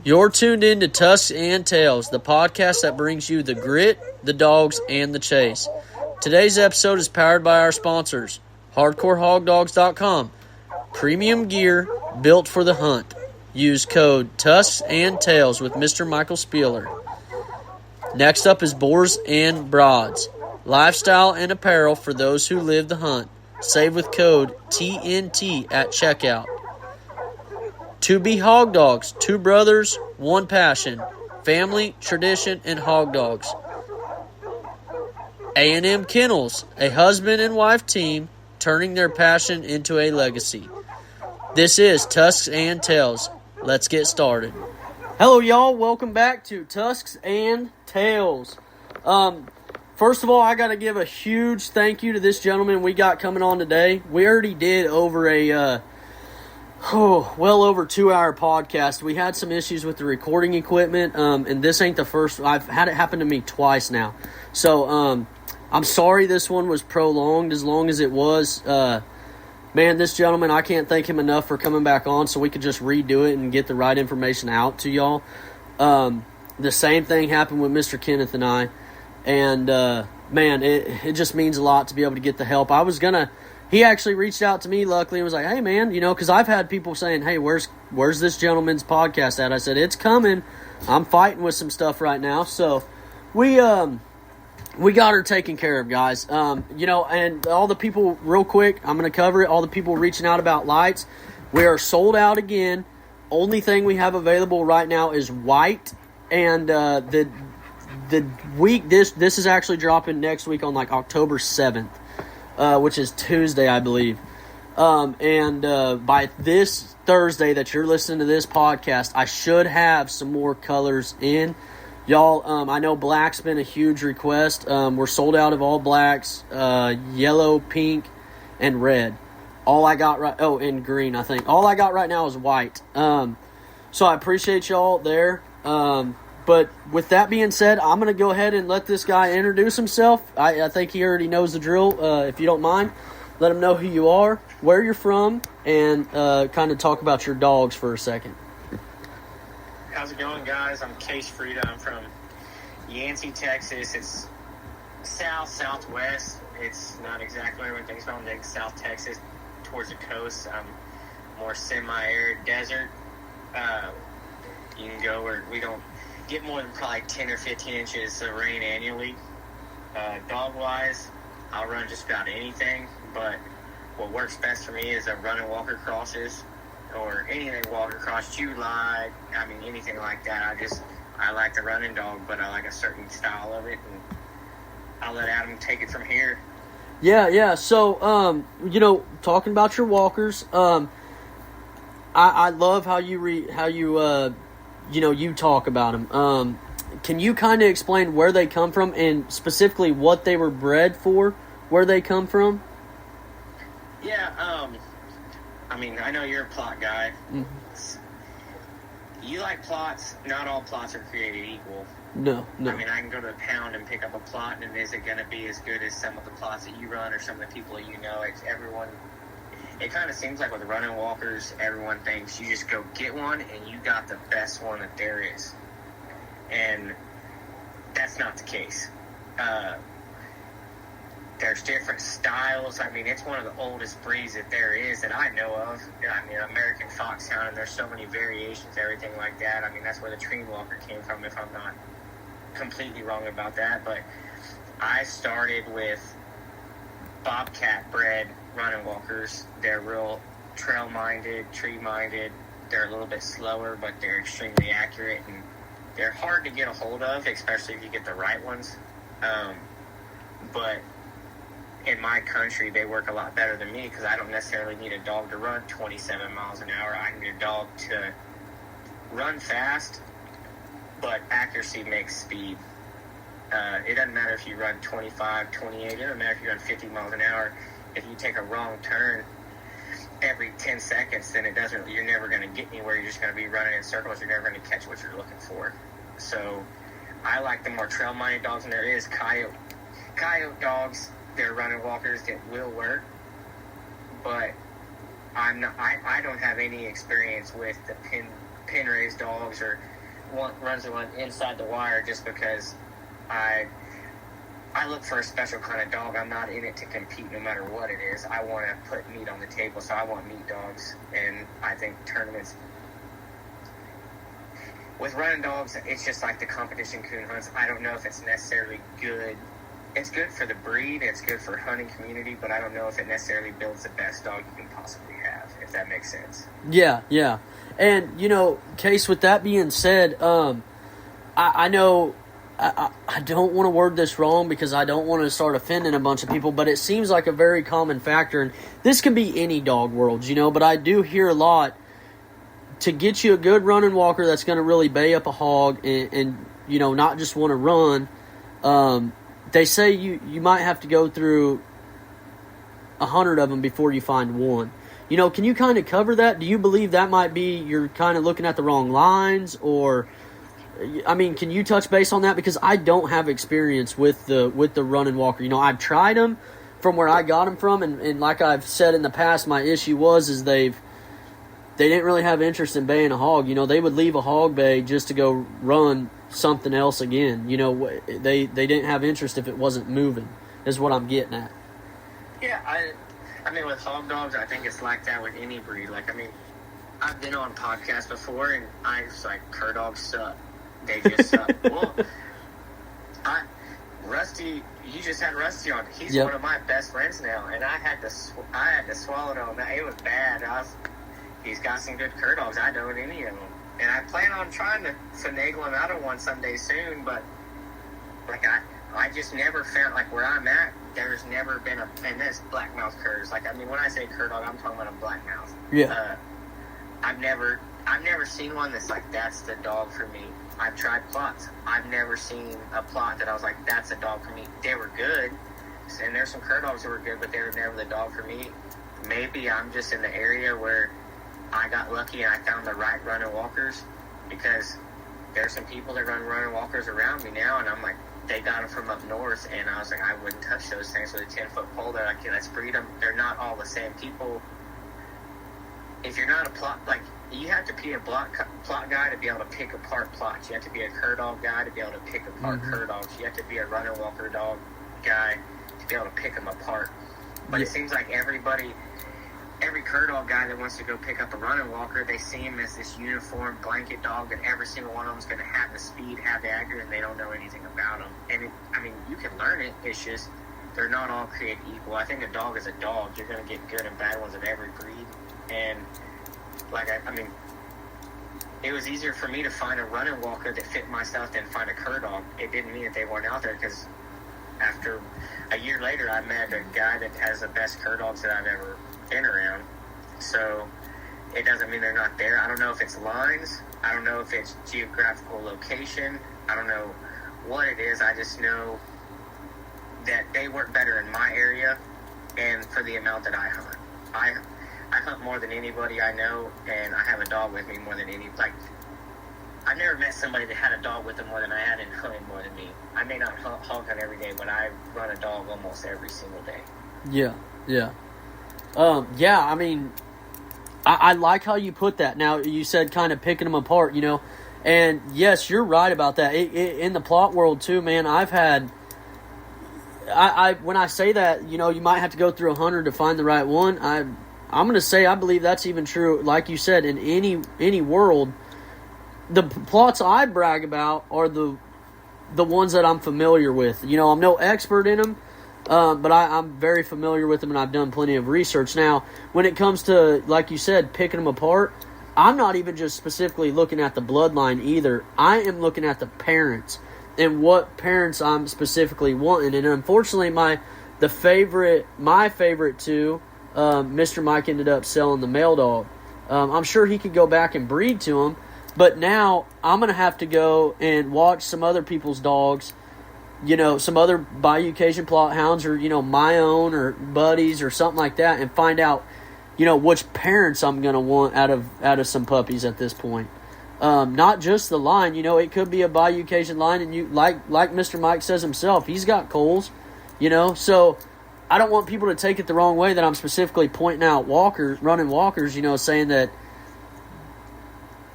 You're tuned in to Tusks and Tales, the podcast that brings you the grit, the dogs, and the chase. Today's episode is powered by our sponsors, HardcoreHogDogs.com. Premium gear built for the hunt. Use code Tusks and Tales with Mr. Michael Spieler. Next up is Boars and Broads. Lifestyle and apparel for those who live the hunt. Save with code TNT at checkout. To Be Hog Dogs, two brothers, one passion. Family, tradition, and hog dogs. A&M Kennels, a husband and wife team turning their passion into a legacy. This is Tusks and Tales. Let's get started. Hello, y'all. Welcome back to Tusks and Tales. First of all, I got to give a huge thank you to this gentleman we got coming on today. We already did over a well over 2-hour podcast. We had some issues with the recording equipment, and this ain't the first. I've had it happen to me twice now. So I'm sorry this one was prolonged as long as it was. Man, this gentleman, I can't thank him enough for coming back on so we could just redo it and get the right information out to y'all. The same thing happened with Mr. Kenneth and I. And, man, it just means a lot to be able to get the help. He actually reached out to me, luckily, and was like, hey, man, because I've had people saying, hey, where's this gentleman's podcast at? I said, it's coming. I'm fighting with some stuff right now. So we got her taken care of, guys. And all the people, real quick, I'm going to cover it. All the people reaching out about lights, we are sold out again. Only thing we have available right now is white. And the week, this is actually dropping next week on like October 7th, which is Tuesday, I believe. By this Thursday that you're listening to this podcast, I should have some more colors in. Y'all, I know black's been a huge request. We're sold out of all blacks, yellow, pink, and red. All I got and green, I think. All I got right now is white. So I appreciate y'all there. But with that being said, I'm going to go ahead and let this guy introduce himself. I think he already knows the drill. If you don't mind, let him know who you are, where you're from, and kind of talk about your dogs for a second. How's it going, guys? I'm Case Frieda. I'm from Yancey, Texas. It's southwest. It's not exactly where everyone thinks about. Like South Texas, towards the coast. I'm more semi-arid desert. You can go where we don't get more than probably 10 or 15 inches of rain annually. Dog-wise, I'll run just about anything, but what works best for me is a run and walker crosses, or anything walker cross, July, anything like that. I like the running dog, but I like a certain style of it, and I'll let Adam take it from here. Yeah. So, talking about your walkers, I love how you talk about them. Can you kind of explain where they come from and specifically what they were bred for, where they come from? Yeah, I know you're a plot guy. Mm-hmm. You like plots. Not all plots are created equal. No. I can go to the pound and pick up a plot, and is it going to be as good as some of the plots that you run or some of the people that you know? It kind of seems like with running walkers, everyone thinks you just go get one and you got the best one that there is. And that's not the case. There's different styles. It's one of the oldest breeds that there is that I know of. American Foxhound, and there's so many variations, everything like that. That's where the Tree Walker came from, if I'm not completely wrong about that. But I started with Bobcat bred running walkers. They're real trail-minded, tree-minded. They're a little bit slower, but they're extremely accurate, and they're hard to get a hold of, especially if you get the right ones. But in my country, they work a lot better than me because I don't necessarily need a dog to run 27 miles an hour. I need a dog to run fast, but accuracy makes speed. It doesn't matter if you run 25, 28. It doesn't matter if you run 50 miles an hour. If you take a wrong turn every 10 seconds, then you're never going to get anywhere. You're just going to be running in circles. You're never going to catch what you're looking for. So I like the more trail-minded dogs, and there is coyote dogs. They're running walkers that will work, but I don't have any experience with the pen raised dogs or runs the one inside the wire just because I look for a special kind of dog. I'm not in it to compete no matter what it is. I want to put meat on the table, so I want meat dogs. And I think tournaments with running dogs, it's just like the competition coon hunts. I don't know if it's necessarily good. It's good for the breed. It's good for hunting community, but I don't know if it necessarily builds the best dog you can possibly have, if that makes sense. Yeah. And, Case, with that being said, I know I don't want to word this wrong because I don't want to start offending a bunch of people, but it seems like a very common factor, and this can be any dog world, but I do hear a lot to get you a good running walker that's going to really bay up a hog and not just want to run. They say you might have to go through 100 of them before you find one. Can you kind of cover that? Do you believe that might be you're kind of looking at the wrong lines, or can you touch base on that? Because I don't have experience with the running walker. I've tried them from where I got them from, and like I've said in the past, my issue is they didn't really have interest in baying a hog. They would leave a hog bay just to go run something else again. They didn't have interest if it wasn't moving, is what I'm getting at. Yeah, with hog dogs, I think it's like that with any breed. I've been on podcasts before, and I was like, cur dogs suck. They just suck. Well, Rusty, you just had Rusty on. He's one of my best friends now, and I had to swallow it on. It was bad. He's got some good cur dogs. I don't any of them. And I plan on trying to finagle him out of one someday soon, but I just never found, where I'm at, there's never been and this blackmouth curs. When I say cur dog, I'm talking about a blackmouth. Yeah. I've never seen one that's the dog for me. I've tried plots. I've never seen a plot that I was like, that's a dog for me. They were good, and there's some cur dogs that were good, but they were never the dog for me. Maybe I'm just in the area where I got lucky and I found the right running walkers, because there's some people that run running walkers around me now, and I'm like, they got them from up north, and I was like, I wouldn't touch those things with a 10-foot pole. They're like, let's breed them. They're not all the same. People, if you're not a plot, you have to be a plot guy to be able to pick apart plots. You have to be a cur dog guy to be able to pick apart cur dogs. You have to be a running walker dog guy to be able to pick them apart. But it seems like every cur dog guy that wants to go pick up a running walker, they see him as this uniform blanket dog, and every single one of them is going to have the speed, have the accuracy, and they don't know anything about them. And you can learn it. It's just they're not all created equal. I think a dog is a dog. You're going to get good and bad ones of every breed. And it was easier for me to find a running walker that fit myself than find a cur dog. It didn't mean that they weren't out there, because after a year later, I met a guy that has the best cur dogs that I've ever been around. So it doesn't mean they're not there. I don't know if it's lines. I don't know if it's geographical location. I don't know what it is. I just know that they work better in my area and for the amount that I hunt. I hunt more than anybody I know, and I have a dog with me more than any. I've never met somebody that had a dog with them more than I had, and hunting more than me. I may not hog hunt every day, but I run a dog almost every single day. Yeah. I like how you put that. Now, you said kind of picking them apart, and yes, you're right about that. In the plot world too, man, I've had, when I say that, you might have to go through 100 to find the right one. I'm going to say I believe that's even true, like you said, in any world. The plots I brag about are the ones that I'm familiar with. I'm no expert in them, but I'm very familiar with them, and I've done plenty of research. Now, when it comes to, like you said, picking them apart, I'm not even just specifically looking at the bloodline either. I am looking at the parents and what parents I'm specifically wanting. And unfortunately, my favorite two, Mr. Mike ended up selling the male dog. I'm sure he could go back and breed to him, but now I'm going to have to go and watch some other people's dogs, some other Bayou Cajun plot hounds, or, my own or buddies or something like that, and find out, which parents I'm going to want out of some puppies at this point. Not just the line, it could be a Bayou Cajun line, and you like Mr. Mike says himself, he's got coals, so I don't want people to take it the wrong way that I'm specifically pointing out running walkers, saying that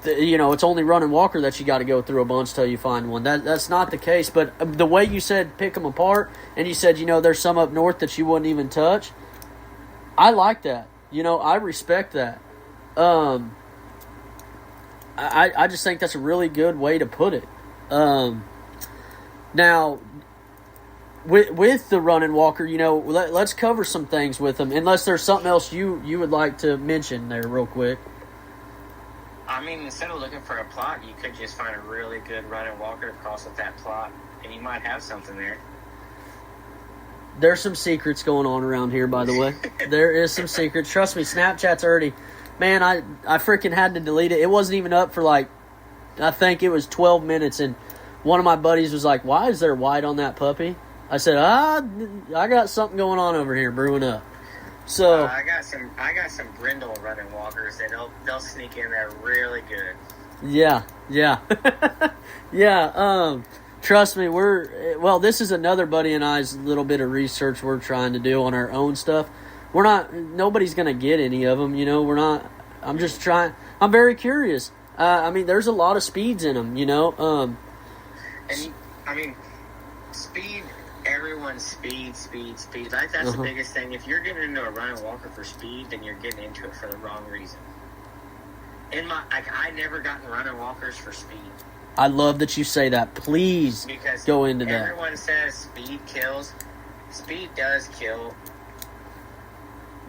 it's only running walker that you got to go through a bunch till you find one. That's not the case. But the way you said pick them apart, and you said, there's some up north that you wouldn't even touch, I like that. I respect that. I just think that's a really good way to put it. Now, with the running walker, let's cover some things with them, unless there's something else you would like to mention there real quick. I mean, instead of looking for a plot, you could just find a really good running walker to cross with that plot, and you might have something there. There's some secrets going on around here, by the way. There is some secrets. Trust me, Snapchat's already... Man, I freaking had to delete it. It wasn't even up for, I think it was 12 minutes, and one of my buddies was like, why is there white on that puppy? I said, I got something going on over here brewing up. So I got some brindle running walkers that they'll sneak in there really good. Yeah. Yeah, trust me, this is another buddy and I's little bit of research we're trying to do on our own stuff. Nobody's going to get any of them, I'm just trying. I'm very curious. There's a lot of speeds in them, Speed, everyone's speed. That's the biggest thing. If you're getting into a running walker for speed, then you're getting into it for the wrong reason. I never got in running walkers for speed. I love that you say that. Please go into that. Everyone says speed kills. Speed does kill.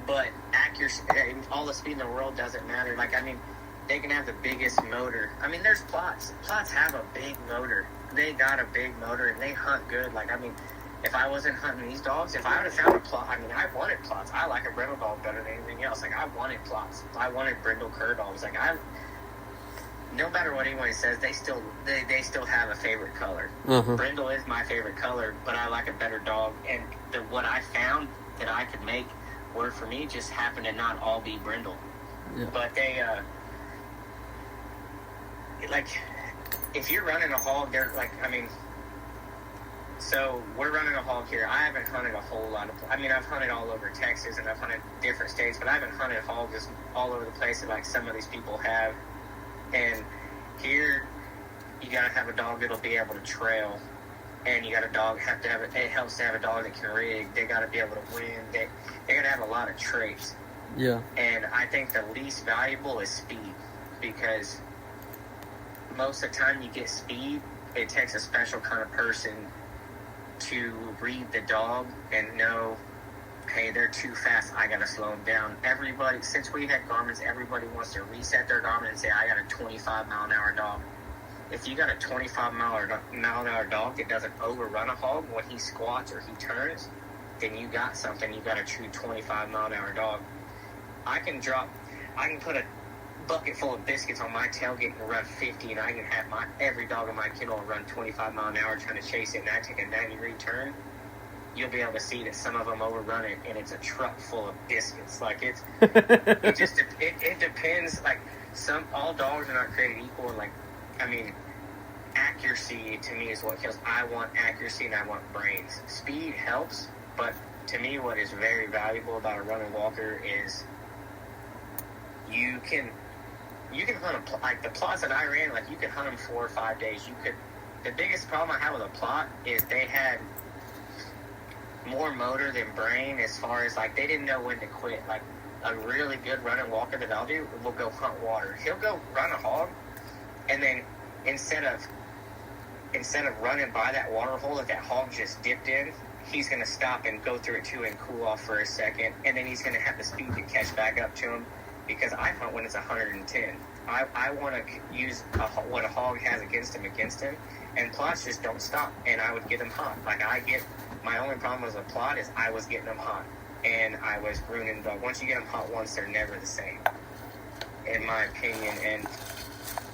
But accuracy, all the speed in the world doesn't matter. They can have the biggest motor. There's plots. Plots have a big motor. They got a big motor, and they hunt good. If I wasn't hunting these dogs, if I would have found a plot, I wanted plots. I like a brindle dog better than anything else. I wanted plots. I wanted brindle cur dogs. No matter what anyone says, they still have a favorite color. Brindle is my favorite color, but I like a better dog. And what I found that I could make work for me just happened to not all be brindle. Yeah. But they, if you're running a hog, so we're running a hog here. I haven't hunted a whole lot of, I've hunted all over Texas and I've hunted different states, but I haven't hunted hogs all over the place that some of these people have. And here, you gotta have a dog that'll be able to trail, and you got a dog it helps to have a dog that can rig. They gotta be able to win. They gotta have a lot of traits. Yeah. And I think the least valuable is speed, because most of the time you get speed, it takes a special kind of person to read the dog and know, hey, they're too fast, I gotta slow them down. Everybody, since we had Garmins, everybody wants to reset their Garmin and say, I got a 25-mile-an-hour dog. If you got a 25-mile-an-hour dog that doesn't overrun a hog when he squats or he turns, then you got something. You got a true 25-mile-an-hour dog. I can put a bucket full of biscuits on my tailgate and run 50, and I can have every dog in my kennel run 25 mile an hour trying to chase it, and I take a 90-degree turn. You'll be able to see that some of them overrun it, and it's a truck full of biscuits. It depends. All dogs are not created equal, and accuracy to me is what kills. I want accuracy and I want brains. Speed helps, but to me, what is very valuable about a running walker is you can hunt the plots that I ran. You can hunt them 4 or 5 days. The biggest problem I had with a plot is they had more motor than brain, as far as they didn't know when to quit. A really good running walker that I'll do will go hunt water. He'll go run a hog, and then instead of running by that water hole that hog just dipped in, he's going to stop and go through it too and cool off for a second, and then he's going to have the speed to catch back up to him, because I hunt when it's 110. I want to use what a hog has against him, and plots just don't stop, and I would get them hot. My only problem with a plot is I was getting them hot, and I was ruining the dog. Once you get them hot once, they're never the same, in my opinion. And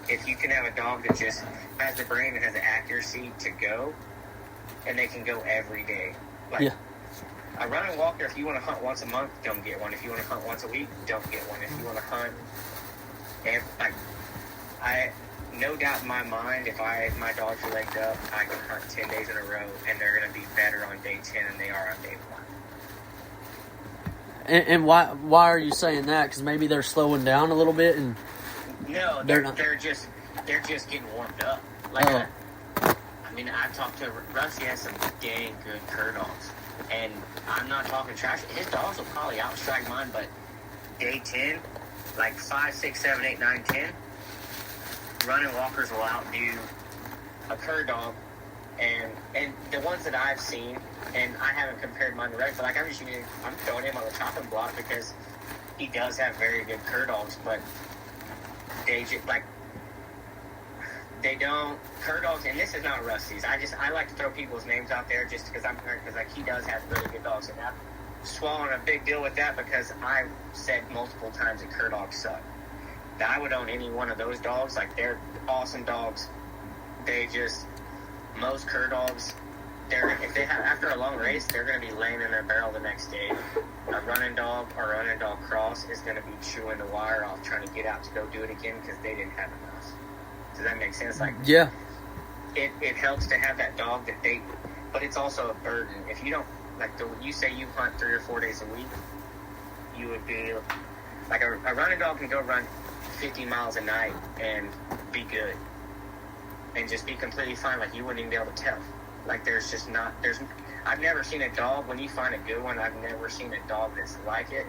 if you can have a dog that just has the brain and has the accuracy to go, and they can go every day. A running walker, if you want to hunt once a month, don't get one. If you want to hunt once a week, don't get one. If you want to hunt, no doubt in my mind, if my dogs are legged up, I can hunt 10 days in a row, and they're going to be better on day 10 than they are on day 1. And why are you saying that? Because maybe they're slowing down a little bit and No, they're just getting warmed up. Like, I talked to Russ. He has some dang good cur dogs, and I'm not talking trash. His dogs will probably outstrike mine, but day 10, like 5, 6, 7, 8, 9, 10, running walkers will outdo a cur dog. And the ones that I've seen, and I haven't compared mine to Rex, but like I'm throwing him on the chopping block because he does have very good cur dogs, but cur dogs, and this is not Rusty's. I like to throw people's names out there just because he does have really good dogs, and I'm swallowing a big deal with that because I've said multiple times that cur dogs suck. That I would own any one of those dogs. Like, they're awesome dogs. Most cur dogs, after a long race, they're going to be laying in their barrel the next day. A running dog or a running dog cross is going to be chewing the wire off, trying to get out to go do it again because they didn't have enough. Does that make sense? Like, yeah, it helps to have that dog but it's also a burden. If you don't, you say you hunt 3 or 4 days a week, you would be like a running dog can go run 50 miles a night and be good. And just be completely fine, like you wouldn't even be able to tell. Like, I've never seen a dog, when you find a good one, I've never seen a dog that's like it.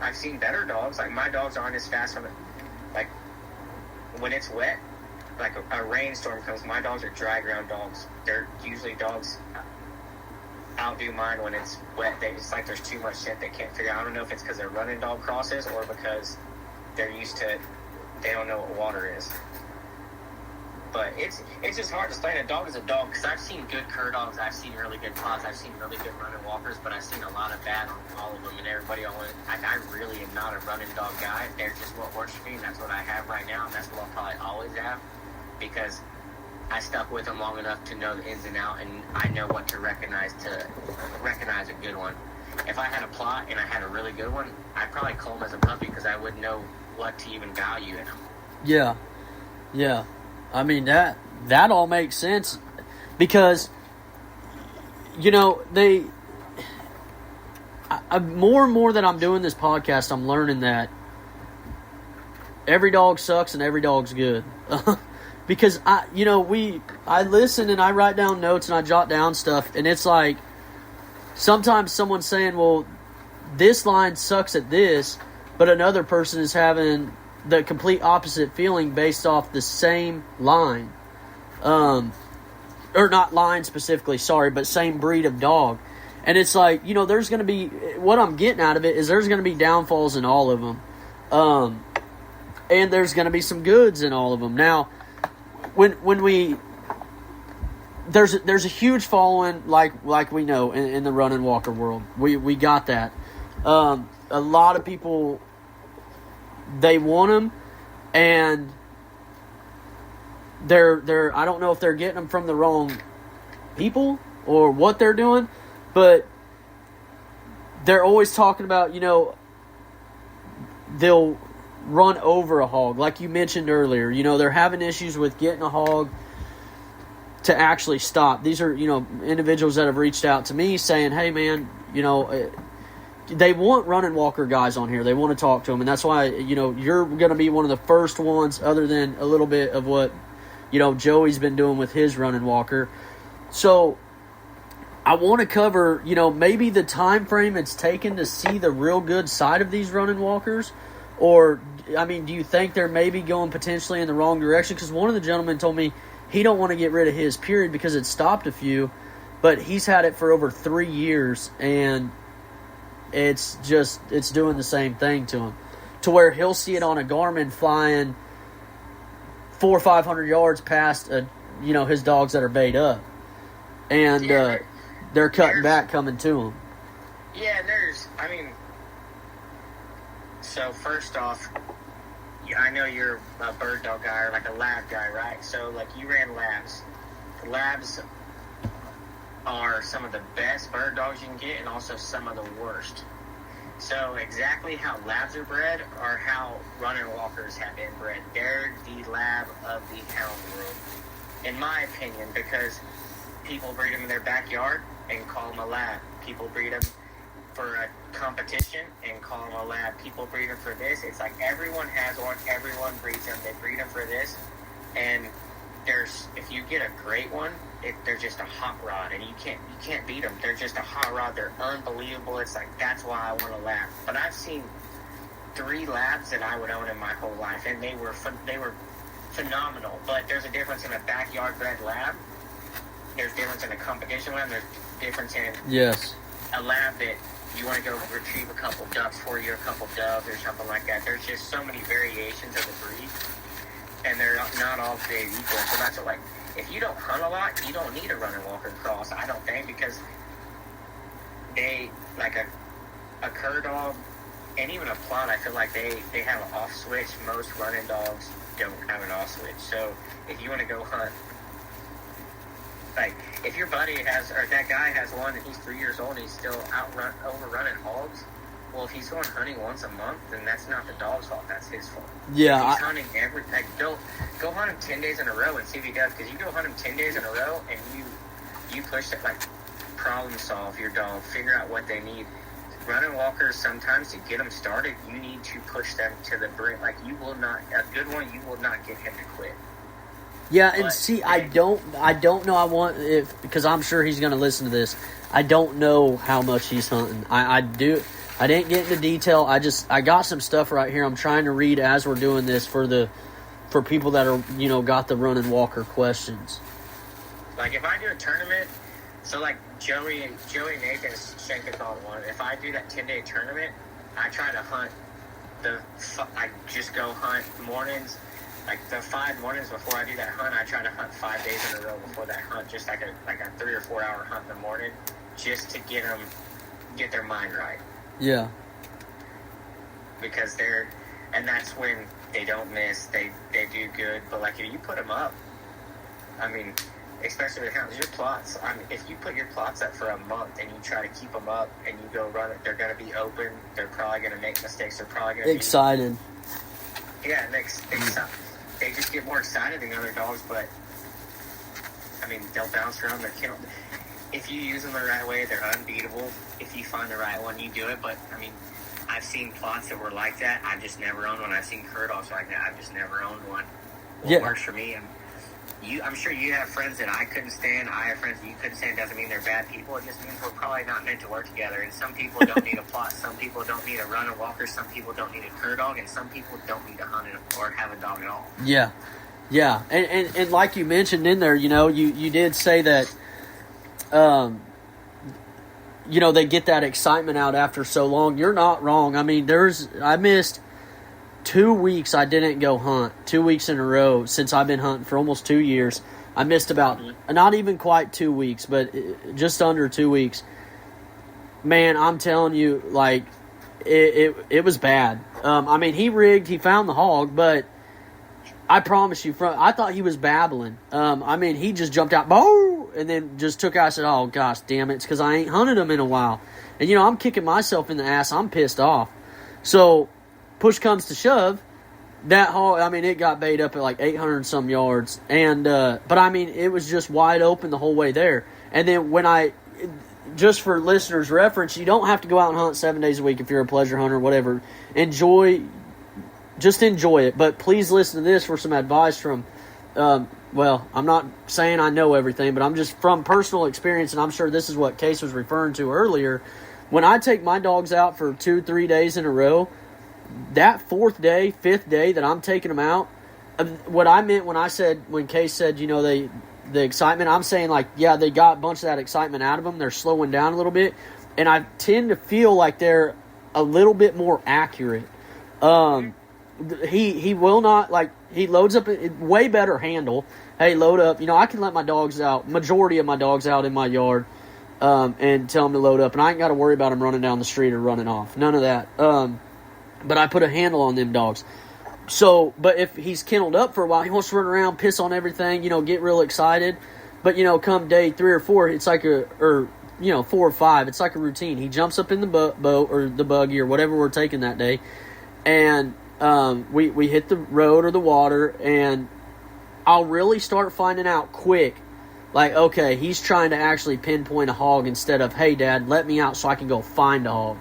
I've seen better dogs, like my dogs aren't as fast when it's wet, like a rainstorm comes, my dogs are dry ground dogs. They're usually dogs outdo mine when it's wet. It's like there's too much shit they can't figure out. I don't know if it's because they're running dog crosses or because they're used to it. They don't know what water is. But it's just hard to explain. A dog is a dog, because I've seen good cur dogs, I've seen really good pods, I've seen really good running walkers, but I've seen a lot of bad on all of them, and everybody I really am not a running dog guy. They're just what works for me, and that's what I have right now, and that's what I'll probably always have, because I stuck with them long enough to know the ins and outs, and I know what to recognize a good one. If I had a plot and I had a really good one, I'd probably cull them as a puppy, because I would know what to even value in them. Yeah. I mean, that all makes sense, because, more and more that I'm doing this podcast, I'm learning that every dog sucks and every dog's good. Because I listen and I write down notes and I jot down stuff, and it's like sometimes someone's saying, well, this line sucks at this, but another person is having the complete opposite feeling based off the same line. Or not line specifically, sorry, but same breed of dog. And it's like, there's going to be, what I'm getting out of it is there's going to be downfalls in all of them. And there's going to be some goods in all of them. Now, there's a huge following, like we know in the run and walker world. We got that. A lot of people, they want them, and they're I don't know if they're getting them from the wrong people or what they're doing, but they're always talking about, they'll run over a hog, like you mentioned earlier. They're having issues with getting a hog to actually stop. These are, individuals that have reached out to me saying, hey man, they want running walker guys on here. They want to talk to them, and that's why, you're going to be one of the first ones, other than a little bit of what, Joey's been doing with his running walker. So I want to cover, maybe the time frame it's taken to see the real good side of these running walkers, or, do you think they're maybe going potentially in the wrong direction? Because one of the gentlemen told me he don't want to get rid of his period because it stopped a few, but he's had it for over 3 years, and it's doing the same thing to him, to where he'll see it on a Garmin flying 400 or 500 yards past his dogs that are bait up, and they're cutting back coming to him. Yeah, so first off, I know you're a bird dog guy or like a lab guy, right? So like you ran labs. Labs are some of the best bird dogs you can get, and also some of the worst. So exactly how labs are bred are how running walkers have been bred. They're the lab of the hound world, in my opinion, because people breed them in their backyard and call them a lab. People breed them for a competition and call them a lab. People breed them for this. It's like everyone has one. Everyone breeds them. They breed them for this. And if you get a great one, they're just a hot rod, and you can't beat them. They're just a hot rod. They're unbelievable. It's like, that's why I want a lab. But I've seen 3 labs that I would own in my whole life, and they were phenomenal. But there's a difference in a backyard bred lab. There's difference in a competition lab. There's difference in a lab that you want to go retrieve a couple ducks for you, a couple doves or something like that. There's just so many variations of the breed, and they're not all created equal. So that's what, like, if you don't hunt a lot, you don't need a running walker cross, I don't think, because they, like a cur dog and even a plot, I feel like they have an off switch. Most running dogs don't have an off switch. So if you want to go hunt, like, if your buddy has, or that guy has one and he's 3 years old and he's still overrunning hogs, well, if he's going hunting once a month, then that's not the dog's fault. That's his fault. Yeah. If he's hunting go hunt him 10 days in a row and see if he does. Because you go hunt him 10 days in a row and you push it, like, problem solve your dog. Figure out what they need. Running walkers, sometimes to get them started, you need to push them to the brink. Like, you will not, a good one, you will not get him to quit. Yeah, and see, I don't know. Because I'm sure he's going to listen to this. I don't know how much he's hunting. I didn't get into detail. I got some stuff right here. I'm trying to read as we're doing this for people that are, got the running walker questions. Like, if I do a tournament, so like Joey Nathan Schenkenthal one, if I do that 10-day tournament, I try to hunt I just go hunt mornings. Like, the 5 mornings before I do that hunt, I try to hunt 5 days in a row before that hunt, just like a 3 or 4 hour hunt in the morning, just to get their mind right. Yeah. Because that's when they don't miss, they do good. But, like, if you put them up, I mean, especially with hounds, your plots, I mean, if you put your plots up for a month and you try to keep them up and you go run it, they're going to be open, they're probably going to make mistakes, they're probably going to be excited. Yeah, they just get more excited than other dogs, but, I mean, they'll bounce around their kennel. If you use them the right way, they're unbeatable. If you find the right one, you do it. But, I mean, I've seen plots that were like that. I've just never owned one. I've seen cur dogs like that. I've just never owned one. What works for me, I'm sure you have friends that I couldn't stand. I have friends that you couldn't stand. Doesn't mean they're bad people. It just means we're probably not meant to work together. And some people don't need a plot. Some people don't need a runner walker. Some people don't need a cur dog. And some people don't need to hunt or have a dog at all. Yeah. Yeah. And like you mentioned in there, you did say that, they get that excitement out after so long. You're not wrong. I mean, I missed 2 weeks I didn't go hunt, 2 weeks in a row since I've been hunting for almost 2 years. I missed about, not even quite 2 weeks, but just under 2 weeks. Man, I'm telling you, like, it was bad. I mean, he found the hog, but I promise you, I thought he was babbling. I mean, he just jumped out, boom, and then just took out. I said, oh, gosh, damn it, it's because I ain't hunted him in a while. And, I'm kicking myself in the ass. I'm pissed off. So, push comes to shove, that hog, I mean, it got bait up at like 800 and some yards. And, but I mean, it was just wide open the whole way there. And then just for listeners' reference, you don't have to go out and hunt 7 days a week if you're a pleasure hunter or whatever. Just enjoy it. But please listen to this for some advice from, well, I'm not saying I know everything, but I'm just from personal experience, and I'm sure this is what Case was referring to earlier. When I take my dogs out for 2-3 days in a row, that 4th day, 5th day that I'm taking them out, what I meant when Case said, the excitement, I'm saying, like, yeah, they got a bunch of that excitement out of them. They're slowing down a little bit. And I tend to feel like they're a little bit more accurate. He will not, like, he loads up a way better handle. Hey, load up. I can let my dogs out, majority of my dogs out in my yard, and tell them to load up. And I ain't got to worry about them running down the street or running off. None of that. But I put a handle on them dogs. So, but if he's kenneled up for a while, he wants to run around, piss on everything, get real excited. But, come day 3 or 4, it's like 4 or 5, it's like a routine. He jumps up in the boat or the buggy or whatever we're taking that day. And we hit the road or the water, and I'll really start finding out quick Like, okay, he's trying to actually pinpoint a hog instead of, hey, Dad, let me out so I can go find a hog.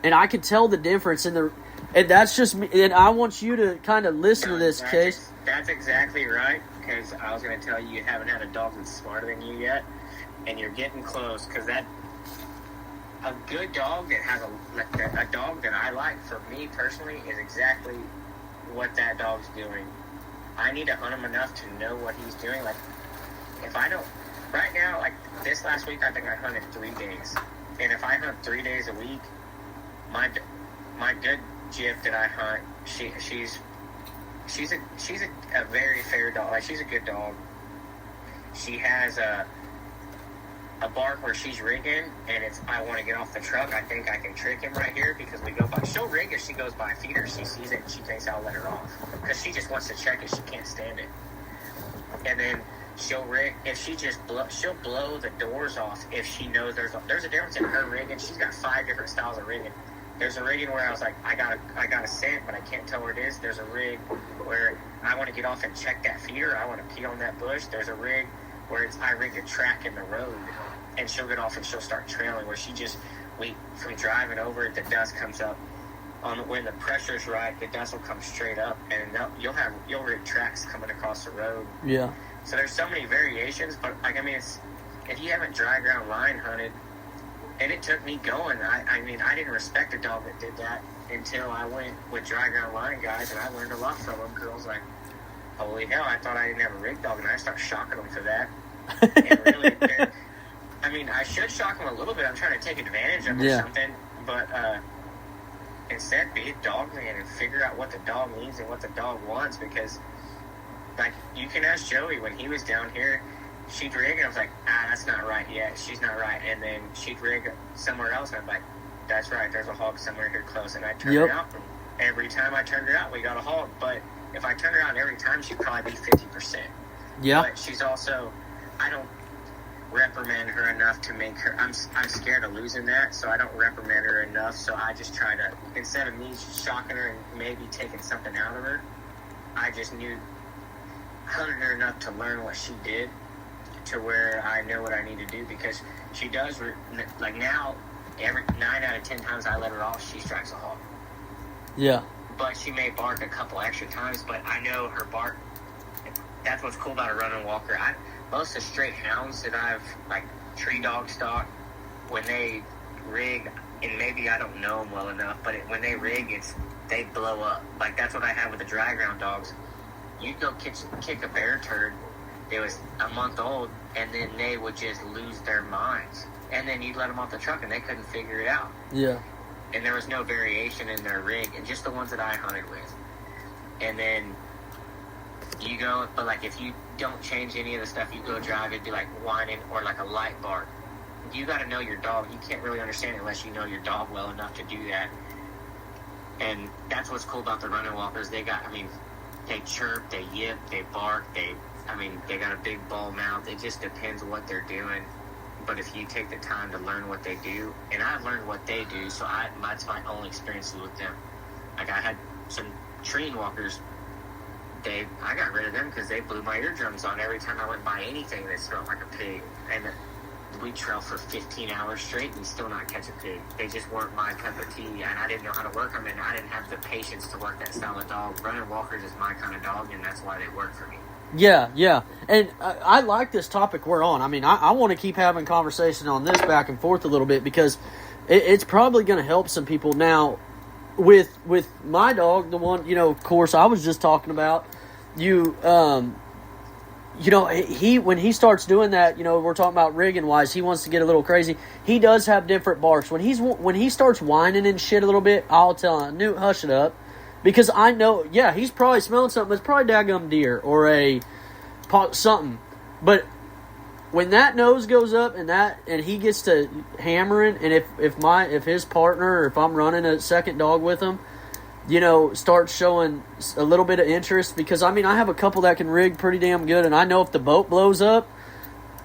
And I can tell the difference in the... And that's just me. And I want you to kind of listen to this, Case. That's exactly right, because I was going to tell you haven't had a dog that's smarter than you yet, and you're getting close, because a good dog that has a dog that I like, for me personally, is exactly what that dog's doing. I need to hunt him enough to know what he's doing. Like, if I don't, right now, like this last week, I think I hunted 3 days. And if I hunt 3 days a week, my good Jif that I hunt, she's a very fair dog. Like, she's a good dog. She has a bark where she's rigging, and it's, I want to get off the truck. I think I can trick him right here because we go by. She'll rig if she goes by a feeder. She sees it and she thinks I'll let her off because she just wants to check it. She can't stand it. And then she'll rig if she just she'll blow the doors off if she knows there's a difference in her rigging. She's got 5 different styles of rigging. There's a rigging where I was like, I got a scent, but I can't tell where it is. There's a rig where I want to get off and check that feeder. I want to pee on that bush. There's a rig where I rig a track in the road, and she'll get off and she'll start trailing. Where she just from driving over it, the dust comes up. When the pressure's right, the dust will come straight up, and you'll rig tracks coming across the road. Yeah. So there's so many variations, but like I mean, if you haven't dry ground line hunted. And it took me going. I mean, I didn't respect a dog that did that until I went with dry ground line guys, and I learned a lot from them. Because I was like, holy hell, I thought I didn't have a rig dog, and I started shocking them for that. And really, I mean, I should shock them a little bit. I'm trying to take advantage of them or something. But instead, be a dog man and figure out what the dog needs and what the dog wants. Because, like, you can ask Joey when he was down here. She'd rig, and I was like, that's not right yet. She's not right. And then she'd rig somewhere else, and I'm like, that's right. There's a hog somewhere here close. And I turned her out. And every time I turned her out, we got a hog. But if I turned her out every time, she'd probably be 50%. Yeah. But she's also, I don't reprimand her enough to make her, I'm scared of losing that, so I don't reprimand her enough. So I just try to, instead of me shocking her and maybe taking something out of her, I just hunted her enough to learn what she did, to where I know what I need to do, because she does, like now, every 9 out of 10 times I let her off, she strikes a hog. Yeah. But she may bark a couple extra times, but I know her bark, that's what's cool about a running walker. Most of the straight hounds that I've, like tree dog stock, when they rig, and maybe I don't know them well enough, but when they rig, they blow up. Like, that's what I have with the dry ground dogs. You'd go kick a bear turd. It was a month old, and then they would just lose their minds. And then you'd let them off the truck, and they couldn't figure it out. Yeah. And there was no variation in their rig, and just the ones that I hunted with. And then you go, but like if you don't change any of the stuff, you go drive, it'd be like whining or like a light bark. You got to know your dog. You can't really understand it unless you know your dog well enough to do that. And that's what's cool about the running walkers. They chirp, they yip, they bark, they got a big ball mouth. It just depends what they're doing. But if you take the time to learn what they do, and I learned what they do, so that's my only experiences with them. Like, I had some treeing walkers. I got rid of them because they blew my eardrums on every time I went by anything that smelled like a pig. And we trailed for 15 hours straight and still not catch a pig. They just weren't my cup of tea, and I didn't know how to work them, and I didn't have the patience to work that style of dog. Running walkers is my kind of dog, and that's why they work for me. Yeah. And I like this topic we're on. I mean, I want to keep having conversation on this back and forth a little bit, because it's probably going to help some people. Now, with my dog, the one, of course, I was just talking about, when he starts doing that, we're talking about rigging wise, he wants to get a little crazy. He does have different barks. When he starts whining and shit a little bit, I'll tell him, Newt, hush it up. Because I know, he's probably smelling something. It's probably daggum deer or something. But when that nose goes up and he gets to hammering, and if his partner, or if I'm running a second dog with him, starts showing a little bit of interest, because I have a couple that can rig pretty damn good, and I know if the boat blows up,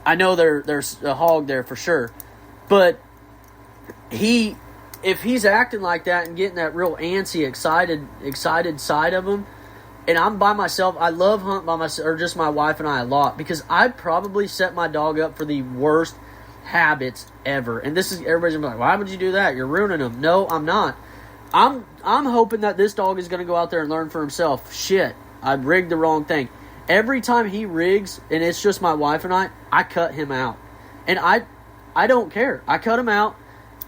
I know there's a hog there for sure. But if he's acting like that and getting that real antsy, excited side of him, and I'm by myself. I love hunting by myself, or just my wife and I a lot, because I probably set my dog up for the worst habits ever. And this is, everybody's gonna be like, why would you do that? You're ruining them. No, I'm not. I'm hoping that this dog is going to go out there and learn for himself. Shit, I rigged the wrong thing. Every time he rigs, and it's just my wife and I cut him out. And I don't care. I cut him out.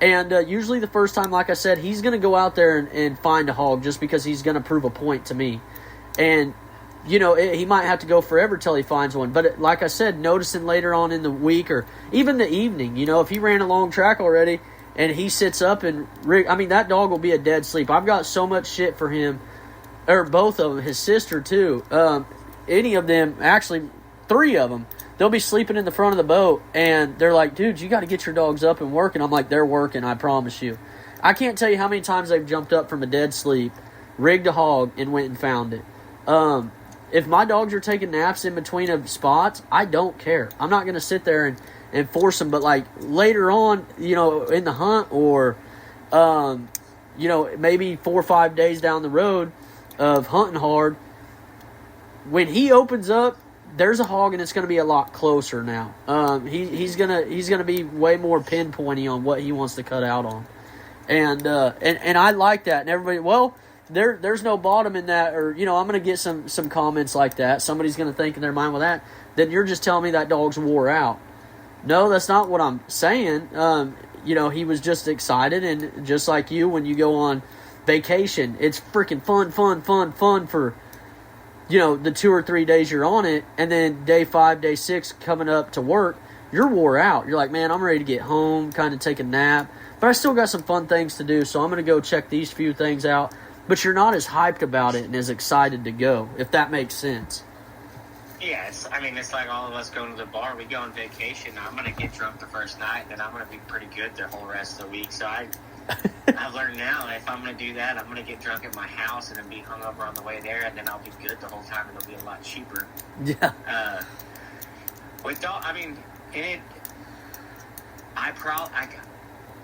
And usually the first time, like I said, he's going to go out there and find a hog just because he's going to prove a point to me. And, you know, he might have to go forever till he finds one. But like I said, noticing later on in the week or even the evening, you know, if he ran a long track already and he sits up and I mean, that dog will be a dead sleep. I've got so much shit for him, or both of them, his sister too. Any of them, actually 3 of them, they'll be sleeping in the front of the boat, and they're like, dude, you got to get your dogs up and working. I'm like, they're working, I promise you. I can't tell you how many times they've jumped up from a dead sleep, rigged a hog, and went and found it. If my dogs are taking naps in between of spots, I don't care. I'm not going to sit there and force them, but like later on, you know, in the hunt or, you know, maybe 4 or 5 days down the road of hunting hard, when he opens up, there's a hog, and it's going to be a lot closer now. He's gonna be way more pinpointy on what he wants to cut out on, and I like that. And everybody, well, there's no bottom in that, or you know, I'm gonna get some comments like that. Somebody's gonna think in their mind, well, that then you're just telling me that dog's wore out. No, that's not what I'm saying. You know, he was just excited, and just like you, when you go on vacation, it's freaking fun for, you know, the 2 or 3 days you're on it, and then day 5, day 6 coming up to work, you're wore out. You're like, man, I'm ready to get home, kind of take a nap, but I still got some fun things to do, so I'm going to go check these few things out. But you're not as hyped about it and as excited to go, if that makes sense. Yes, I mean, it's like all of us going to the bar. We go on vacation. I'm going to get drunk the first night, and then I'm going to be pretty good the whole rest of the week. So I've learned now, if I'm going to do that, I'm going to get drunk at my house and then be hungover on the way there, and then I'll be good the whole time, and it'll be a lot cheaper. Yeah. With dog, I mean,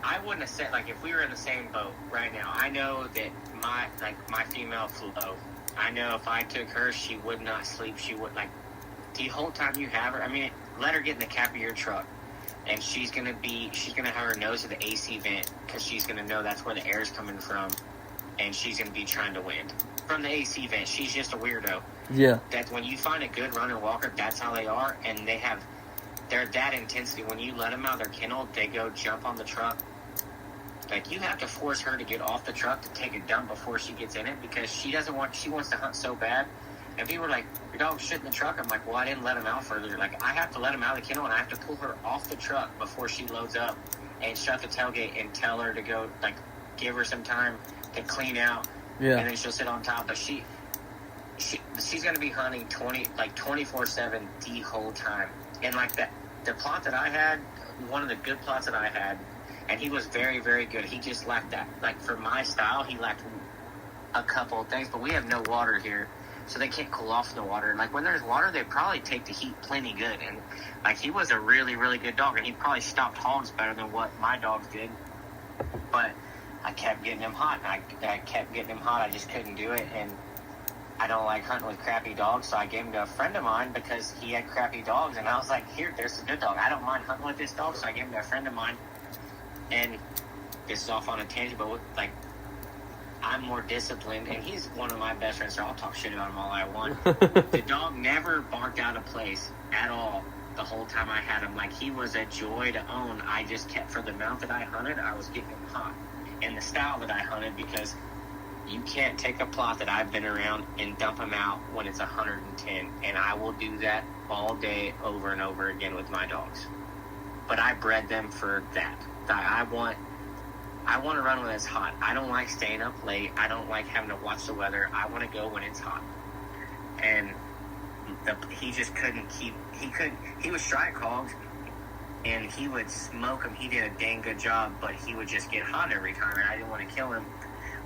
I wouldn't have said, like, if we were in the same boat right now, I know that my female Flo, I know if I took her, she would not sleep. She would, like, the whole time you have her, I mean, let her get in the cab of your truck, and she's going to have her nose to the AC vent, because she's going to know that's where the air is coming from, and she's going to be trying to wind from the AC vent. She's just a weirdo. Yeah. That when you find a good runner walker, that's how they are, and they're that intensity. When you let them out of their kennel, they go jump on the truck. Like, you have to force her to get off the truck to take a dump before she gets in it, because she wants to hunt so bad. And people are like, your dog's shit in the truck. I'm like, well, I didn't let him out further. Like, I have to let him out of the kennel, and I have to pull her off the truck before she loads up and shut the tailgate and tell her to go, like, give her some time to clean out. Yeah. And then she'll sit on top. But she's going to be hunting 24/7 the whole time. And, like, the plot that I had, one of the good plots that I had, and he was very, very good. He just lacked that. Like, for my style, he lacked a couple of things. But we have no water here, so they can't cool off in the water. And, like, when there's water, they probably take the heat plenty good. And, like, he was a really, really good dog. And he probably stopped hogs better than what my dogs did. But I kept getting him hot. I kept getting him hot. I just couldn't do it. And I don't like hunting with crappy dogs, so I gave him to a friend of mine because he had crappy dogs. And I was like, here, there's a good dog. I don't mind hunting with this dog, so I gave him to a friend of mine. And this is off on a tangent, but like, I'm more disciplined, and he's one of my best friends, so I'll talk shit about him all I want. The dog never barked out of place at all the whole time I had him. Like, he was a joy to own. I just kept, for the amount that I hunted, I was getting him hot. And the style that I hunted, because you can't take a plot that I've been around and dump him out when it's 110. And I will do that all day over and over again with my dogs. But I bred them for that. I want to run when it's hot. I don't like staying up late. I don't like having to watch the weather. I want to go when it's hot. And he just couldn't keep. He would strike hogs, and he would smoke them. He did a dang good job, but he would just get hot every time, and I didn't want to kill him.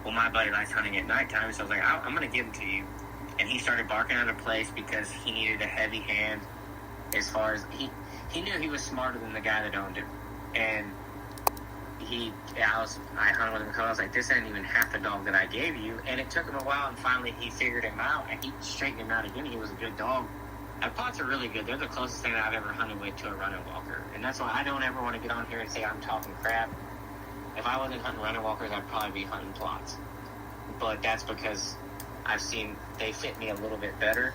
Well, my buddy likes hunting at nighttime, so I was like, I'm going to give him to you. And he started barking out of place because he needed a heavy hand. As far as he knew he was smarter than the guy that owned him, and I hung with him because I was like, this ain't even half the dog that I gave you. And it took him a while, and finally he figured him out, and he straightened him out again. He was a good dog. And pots are really good. They're the closest thing I've ever hunted with to a running walker. And that's why I don't ever want to get on here and say I'm talking crap. If I wasn't hunting running walkers, I'd probably be hunting plots. But that's because I've seen they fit me a little bit better.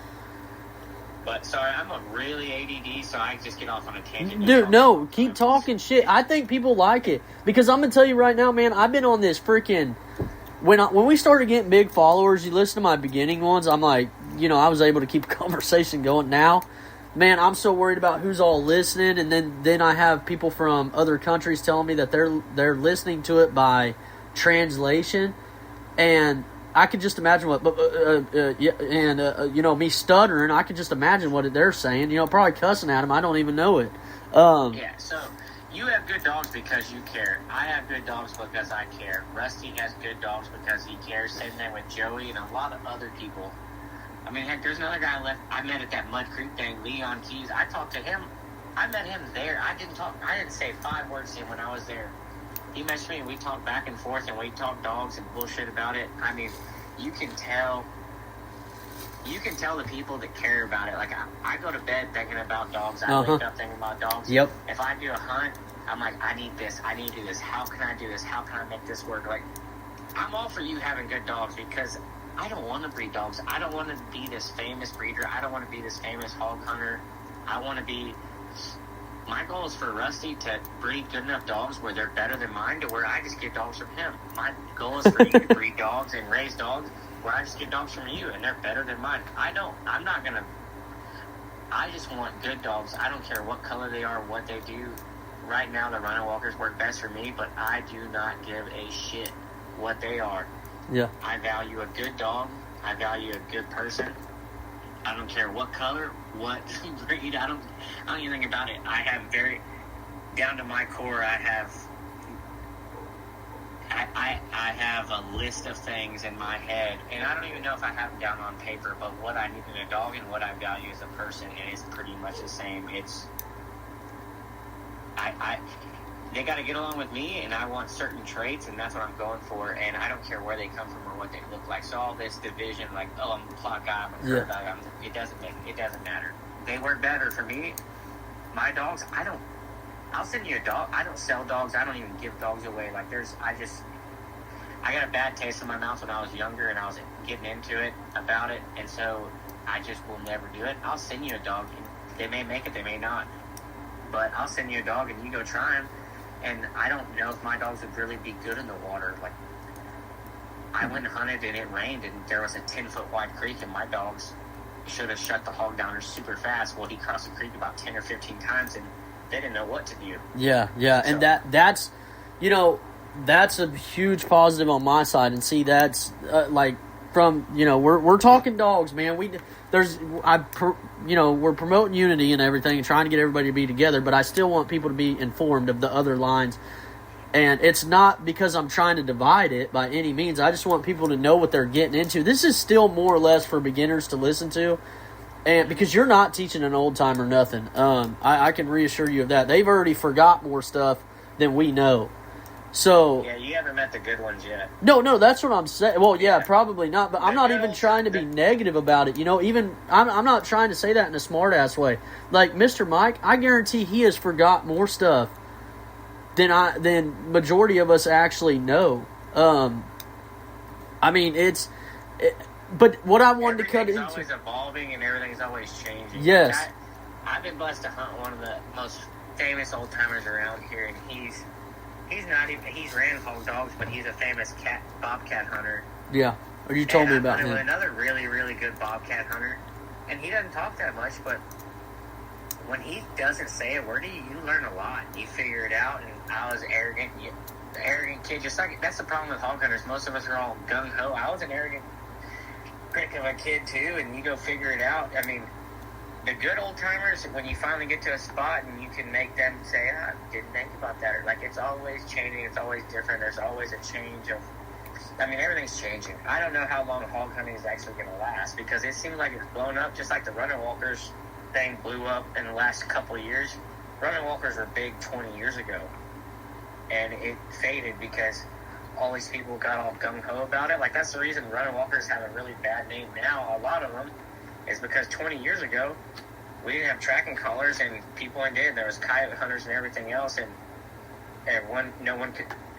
But sorry, I'm a really ADD, so I just get off on a tangent. Dude, no, keep talking shit. I think people like it. Because I'm going to tell you right now, man, I've been on this freaking... When we started getting big followers, you listen to my beginning ones, I'm like, I was able to keep a conversation going. Now, man, I'm so worried about who's all listening, and then I have people from other countries telling me that they're listening to it by translation, and I could just imagine me stuttering, I could just imagine what they're saying, probably cussing at them, I don't even know it. Yeah, so... You have good dogs because you care. I have good dogs because I care. Rusty has good dogs because he cares. Same thing with Joey and a lot of other people. I mean, heck, there's another guy I met at that Mud Creek thing, Leon Keys. I talked to him. I met him there. I didn't say 5 words to him when I was there. He messaged me and we talked back and forth and we talked dogs and bullshit about it. I mean, you can tell the people that care about it. Like, I go to bed thinking about dogs. I wake up thinking about dogs. Yep. If I do a hunt, I'm like, I need this. I need to do this. How can I do this? How can I make this work? Like, I'm all for you having good dogs because I don't want to breed dogs. I don't want to be this famous breeder. I don't want to be this famous hog hunter. I want to be... My goal is for Rusty to breed good enough dogs where they're better than mine to where I just get dogs from him. My goal is for you to breed dogs and raise dogs where I just get dogs from you and they're better than mine. I just want good dogs. I don't care what color they are, what they do. Right now, the running walkers work best for me, but I do not give a shit what they are. Yeah. I value a good dog. I value a good person. I don't care what color, what breed. I don't even think about it. I have down to my core, I have a list of things in my head, and I don't even know if I have them down on paper, but what I need in a dog and what I value as a person, and it's pretty much the same. They got to get along with me, and I want certain traits, and that's what I'm going for, and I don't care where they come from or what they look like. So all this division, like, I'm a plot guy, I'm a bird dog, it doesn't matter. They work better for me. My dogs, I'll send you a dog. I don't sell dogs. I don't even give dogs away. Like, I got a bad taste in my mouth when I was younger, and I was getting into it about it, and so I just will never do it. I'll send you a dog. They may make it, they may not. But I'll send you a dog, and you go try him. And I don't know if my dogs would really be good in the water. Like, I went and hunted, and it rained, and there was a 10-foot wide creek, and my dogs should have shut the hog down super fast. Well, he crossed the creek about 10 or 15 times, and they didn't know what to do. Yeah, and that's that's a huge positive on my side. And see, that's from we're talking dogs, man. We're promoting unity and everything, and trying to get everybody to be together. But I still want people to be informed of the other lines. And it's not because I'm trying to divide it by any means. I just want people to know what they're getting into. This is still more or less for beginners to listen to. And because you're not teaching an old timer nothing. I can reassure you of that. They've already forgot more stuff than we know. So yeah, you haven't met the good ones yet. No, that's what I'm saying. Well, yeah, probably not. But I'm not even trying to be negative about it. Even I'm not trying to say that in a smart ass way. Like Mr. Mike, I guarantee he has forgot more stuff than majority of us actually know. I mean, but what I wanted to cut into... Everything's always evolving and everything's always changing. Yes. I've been blessed to hunt one of the most famous old-timers around here, and he's ran Hog Dogs, but he's a famous bobcat hunter. Yeah, you told me about him. With another really, really good bobcat hunter, and he doesn't talk that much, but when he doesn't say a word, you learn a lot. You figure it out, and I was arrogant. The arrogant kid, just like, that's the problem with hog hunters. Most of us are all gung-ho. I was an arrogant prick of a kid, too, and you go figure it out. I mean, the good old-timers, when you finally get to a spot and you can make them say, I didn't think about that. Or, like, it's always changing. It's always different. There's always a change of... I mean, everything's changing. I don't know how long hog hunting is actually going to last, because it seems like it's blown up, just like the running walkers thing blew up in the last couple of years. Running walkers were big 20 years ago. and it faded because all these people got all gung-ho about it. Like, that's the reason running walkers have a really bad name now. A lot of them is because 20 years ago, we didn't have tracking collars, and people did. There was coyote hunters and everything else, and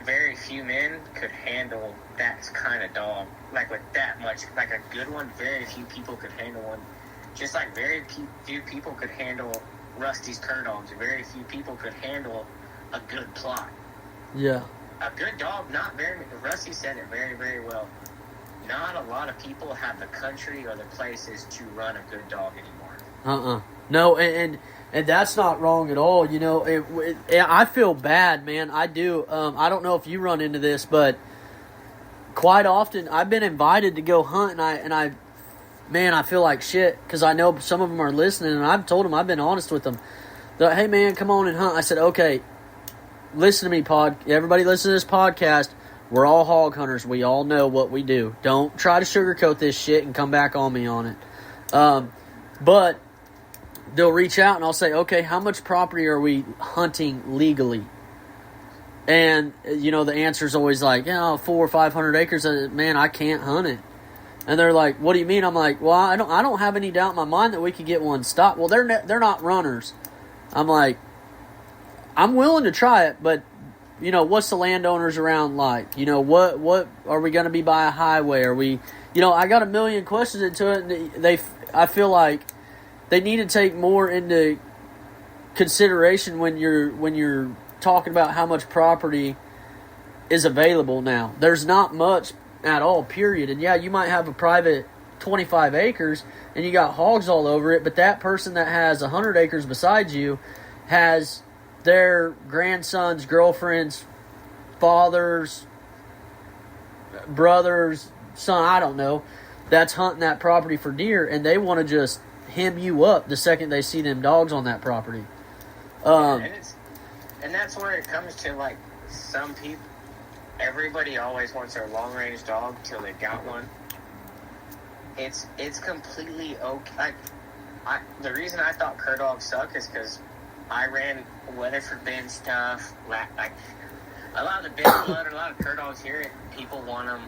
very few men could handle that kind of dog. Like, with that much, like a good one, very few people could handle one. Just like very few people could handle Rusty's cur dogs. Very few people could handle a good plot. Yeah. A good dog, Rusty said it very, very well. Not a lot of people have the country or the places to run a good dog anymore. No, and that's not wrong at all. You know, I feel bad, man. I do. I don't know if you run into this, but quite often I've been invited to go hunt, and I feel like shit because I know some of them are listening, and I've told them, I've been honest with them. They're like, hey, man, come on and hunt. I said, okay, listen to me, everybody listen to this podcast. We're all hog hunters. We all know what we do. Don't try to sugarcoat this shit and come back on me on it. But they'll reach out and I'll say, okay, how much property are we hunting legally? And, you know, the answer is always like, 400 or 500 acres. Man, I can't hunt it. And they're like, what do you mean? I'm like, well, I don't have any doubt in my mind that we could get one stopped. Well, they're not runners. I'm like, I'm willing to try it, but, you know, what's the landowners around like? You know, what are we going to be by a highway? Are we, you know, I got a million questions into it, and I feel like they need to take more into consideration when you're talking about how much property is available now. There's not much at all, period. And yeah, you might have a private 25 acres and you got hogs all over it, but that person that has 100 acres beside you has their grandsons, girlfriends, fathers, brothers, son, I don't know, that's hunting that property for deer, and they want to just hem you up the second they see them dogs on that property. And that's where it comes to, like, some people, everybody always wants their long-range dog till they got one. It's completely okay. The reason I thought cur dogs suck is because I ran weather forbidden stuff. Like, a lot of the big blood, a lot of cur dogs here, people want them.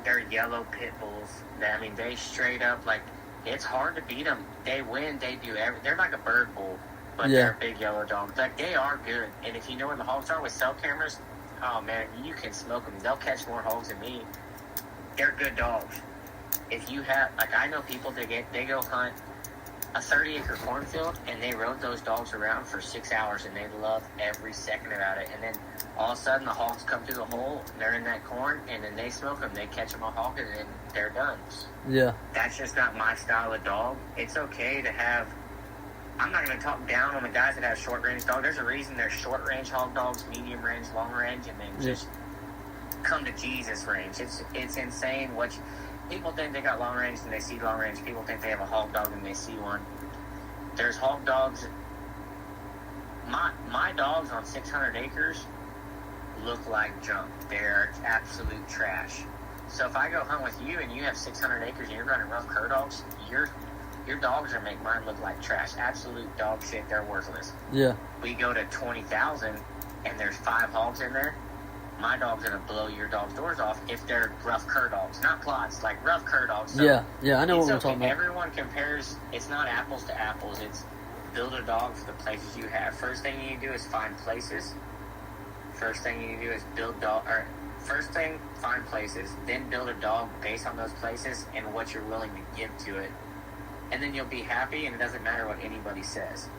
They're yellow pit bulls. They straight up, like, it's hard to beat them. They win, they do everything. They're like a bird bull, but they're big yellow dogs. Like, they are good. And if you know where the hogs are with cell cameras, oh, man, you can smoke them. They'll catch more hogs than me. They're good dogs. If you have, like, I know people that they go hunt a 30-acre cornfield, and they rode those dogs around for 6 hours, and they love every second about it. And then all of a sudden, the hogs come through the hole, they're in that corn, and then they smoke them. They catch them a hog, and then they're done. Yeah. That's just not my style of dog. It's okay to have... I'm not going to talk down on the guys that have short-range dogs. There's a reason there's short-range hog dogs, medium-range, long-range, and then just come to Jesus range. It's insane what... People think they got long range and they see long range. People think they have a hog dog and they see one. There's hog dogs. My dogs on 600 acres look like junk. They're absolute trash. So if I go hunt with you and you have 600 acres and you're running rough cur dogs, your dogs are make mine look like trash. Absolute dog shit. They're worthless. Yeah. We go to 20,000 and there's 5 hogs in there. My dog's going to blow your dog's doors off if they're rough cur dogs. Not plots, like rough cur dogs. So yeah, I know what we're talking about. Everyone compares. It's not apples to apples. It's build a dog for the places you have. First thing you need to do is find places. First thing you need to do is first thing, find places. Then build a dog based on those places and what you're willing to give to it. And then you'll be happy, and it doesn't matter what anybody says.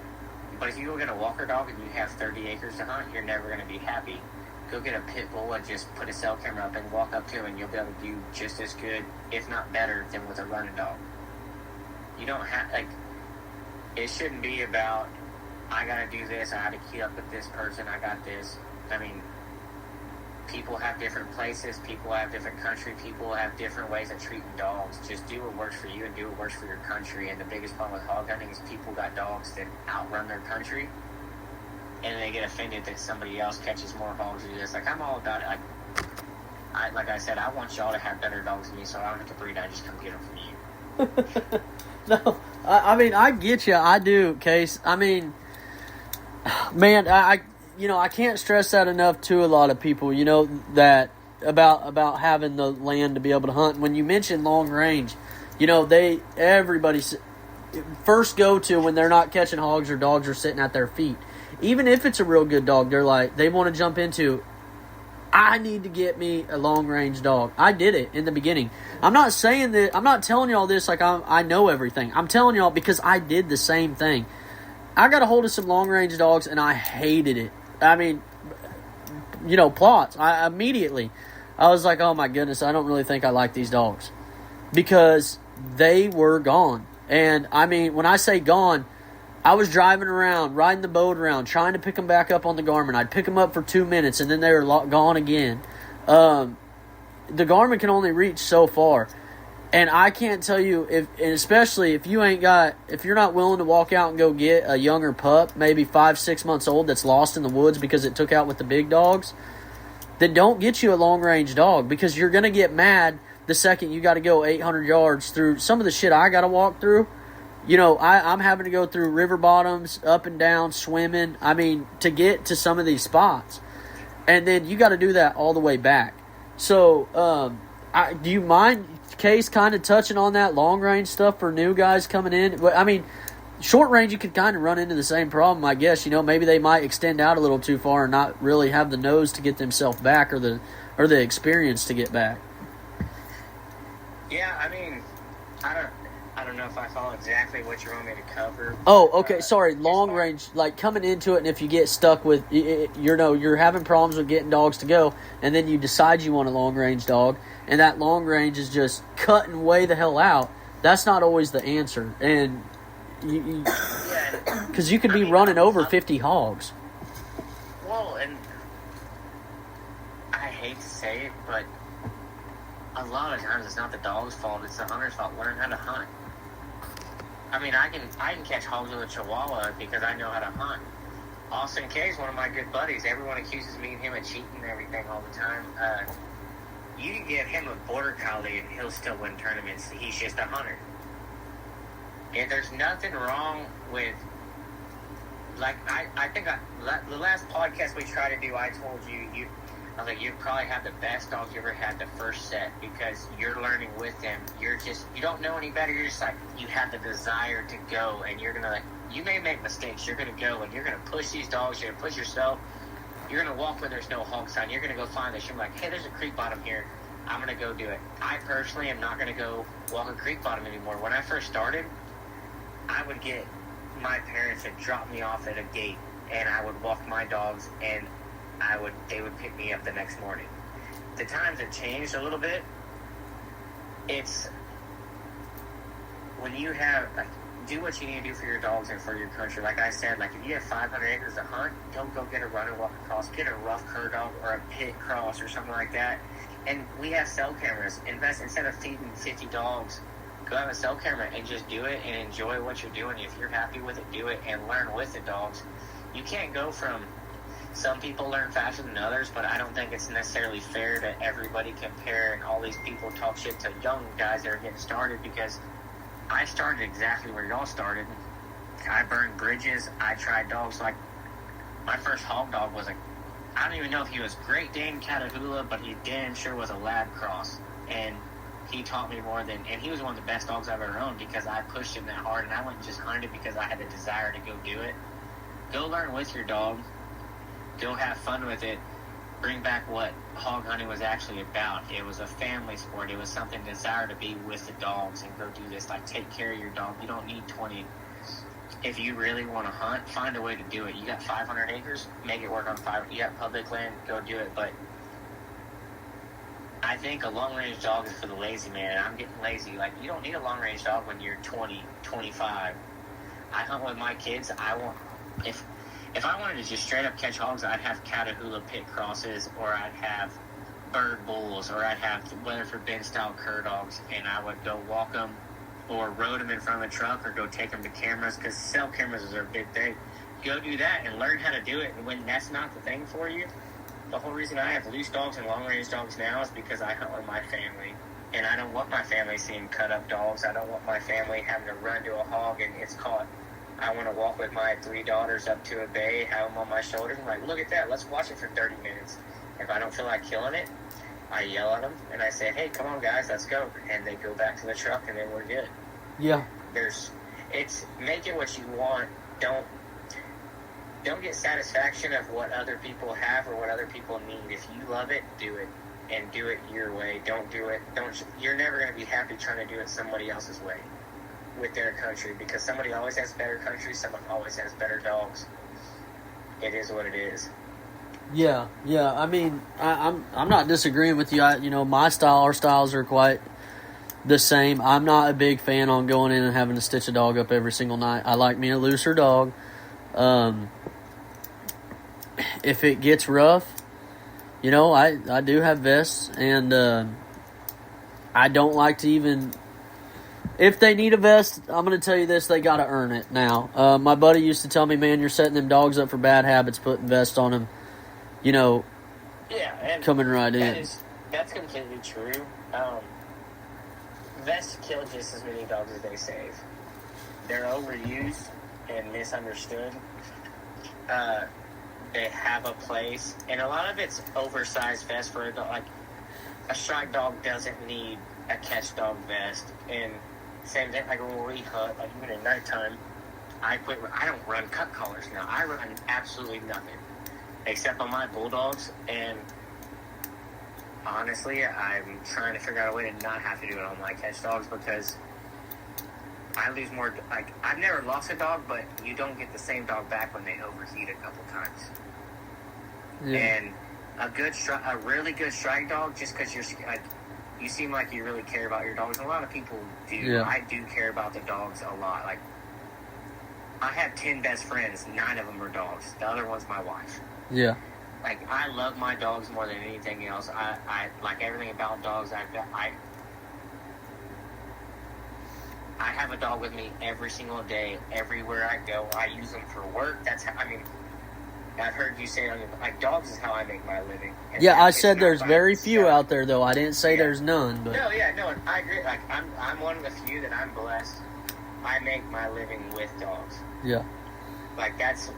But if you go get a walker dog and you have 30 acres to hunt, you're never going to be happy. Go get a pit bull and just put a cell camera up and walk up to him, and you'll be able to do just as good, if not better, than with a running dog. You don't have, like, it shouldn't be about, I gotta do this, I gotta keep up with this person, I got this. People have different places, people have different country, people have different ways of treating dogs. Just do what works for you and do what works for your country. And the biggest problem with hog hunting is people got dogs that outrun their country. And they get offended that somebody else catches more hogs than you. It's like, I'm all about it. Like I said, I want y'all to have better dogs than me, so I don't have to breed. I just come get them from you. No, I get you. I do, Case. Man, I can't stress that enough to a lot of people, that about having the land to be able to hunt. When you mention long range, everybody first go to when they're not catching hogs or dogs are sitting at their feet. Even if it's a real good dog, they want to jump into, I need to get me a long-range dog. I did it in the beginning. I'm not saying that, I'm not telling y'all this like I know everything. I'm telling y'all because I did the same thing. I got a hold of some long-range dogs, and I hated it. I mean, plots. I was like, oh my goodness, I don't really think I like these dogs. Because they were gone. And, I mean, when I say gone, I was driving around, riding the boat around, trying to pick them back up on the Garmin. I'd pick them up for 2 minutes, and then they were gone again. The Garmin can only reach so far. And I can't tell you, and especially if you're not willing to walk out and go get a younger pup, maybe 5-6 months old that's lost in the woods because it took out with the big dogs, then don't get you a long-range dog, because you're going to get mad the second you got to go 800 yards through some of the shit I got to walk through. I'm having to go through river bottoms, up and down, swimming, to get to some of these spots. And then you got to do that all the way back. So, do you mind, Case, kind of touching on that long-range stuff for new guys coming in? Short range, you could kind of run into the same problem, I guess. Maybe they might extend out a little too far and not really have the nose to get themselves back or the experience to get back. Yeah, I don't know if I follow exactly what you want me to cover. Oh, okay. Sorry. Long range, like coming into it, and if you get stuck with, you're having problems with getting dogs to go, and then you decide you want a long range dog, and that long range is just cutting way the hell out. That's not always the answer, and because you could be running over 50 hogs. Well, and I hate to say it, but a lot of times it's not the dog's fault; it's the hunter's fault. Learn how to hunt. I can catch hogs with a Chihuahua because I know how to hunt. Austin K is one of my good buddies. Everyone accuses me and him of cheating and everything all the time. You can get him a border collie and he'll still win tournaments. He's just a hunter. And there's nothing wrong with, I think the last podcast we tried to do, I told you I was like, you probably have the best dogs you ever had the first set because you're learning with them. You don't know any better. You're just like, you have the desire to go, and you're going to, you may make mistakes. You're going to go, and you're going to push these dogs. You're going to push yourself. You're going to walk where there's no hog sign. You're going to go find this. You're like, hey, there's a creek bottom here. I'm going to go do it. I personally am not going to go walk a creek bottom anymore. When I first started, I would get my parents to drop me off at a gate, and I would walk my dogs, and they would pick me up the next morning. The times have changed a little bit. It's when you have, do what you need to do for your dogs and for your country. Like I said, if you have 500 acres to hunt, don't go get a run and walk across. Get a rough cur dog or a pit cross or something like that. And we have cell cameras. Instead of feeding 50 dogs, go have a cell camera and just do it and enjoy what you're doing. If you're happy with it, do it and learn with the dogs. You can't go from, some people learn faster than others, but I don't think it's necessarily fair to everybody compare and all these people talk shit to young guys that are getting started, because I started exactly where y'all started. I burned bridges. I tried dogs. Like, my first hog dog was I don't even know if he was Great Dane Catahoula, but he damn sure was a lab cross. And he taught me more than, and he was one of the best dogs I've ever owned because I pushed him that hard, and I went and just hunted because I had the desire to go do it. Go learn with your dog. Go have fun with it. Bring back what hog hunting was actually about. It was a family sport. It was something desire to be with the dogs and go do this. Take care of your dog. You don't need 20. If you really want to hunt, find a way to do it. You got 500 acres, make it work on 5. You got public land, go do it. But I think a long-range dog is for the lazy man. I'm getting lazy. You don't need a long-range dog when you're 20, 25. I hunt with my kids. If I wanted to just straight up catch hogs, I'd have Catahoula pit crosses, or I'd have bird bulls, or I'd have Weatherford Bend style cur dogs, and I would go walk them or road them in front of a truck or go take them to cameras, because cell cameras are a big thing. Go do that and learn how to do it. And when that's not the thing for you, the whole reason I have loose dogs and long range dogs now is because I hunt with my family, and I don't want my family seeing cut up dogs. I don't want my family having to run to a hog and it's caught I want to walk with my 3 daughters up to a bay, have them on my shoulders, and like, look at that, let's watch it for 30 minutes. If I don't feel like killing it, I yell at them, and I say, hey, come on, guys, let's go. And they go back to the truck, and then we're good. Yeah. Make it what you want. Don't get satisfaction of what other people have or what other people need. If you love it, do it, and do it your way. Don't do it. You're never going to be happy trying to do it somebody else's way with their country, because somebody always has better country. Someone always has better dogs. It is what it is. Yeah. I mean, I'm not disagreeing with you. Our styles are quite the same. I'm not a big fan on going in and having to stitch a dog up every single night. I like me a looser dog. If it gets rough, I do have vests, and I don't like to even. If they need a vest, I'm going to tell you this, they got to earn it now. My buddy used to tell me, man, you're setting them dogs up for bad habits, putting vests on them, and coming right in. That's completely true. Vests kill just as many dogs as they save. They're overused and misunderstood. They have a place, and a lot of it's oversized vest for a dog. Like, a strike dog doesn't need a catch dog vest, and same thing, like when we hunt, like even at nighttime, I don't run cut collars now. I run absolutely nothing, except on my bulldogs, and honestly, I'm trying to figure out a way to not have to do it on my catch dogs, because I lose more. Like, I've never lost a dog, but you don't get the same dog back when they overheat a couple times. Yeah. And a really good strike dog, just because you seem like you really care about your dogs. A lot of people do. Yeah. I do care about the dogs a lot. Like, I have 10 best friends. 9 of them are dogs. The other one's my wife. Yeah. Like, I love my dogs more than anything else. I like everything about dogs. I have a dog with me every single day, everywhere I go. I use them for work. I've heard you say, like, dogs is how I make my living. And yeah, I said there's very few out there, though. I didn't say there's none. But no, I agree. Like, I'm one of the few that I'm blessed. I make my living with dogs. Yeah. Like, that's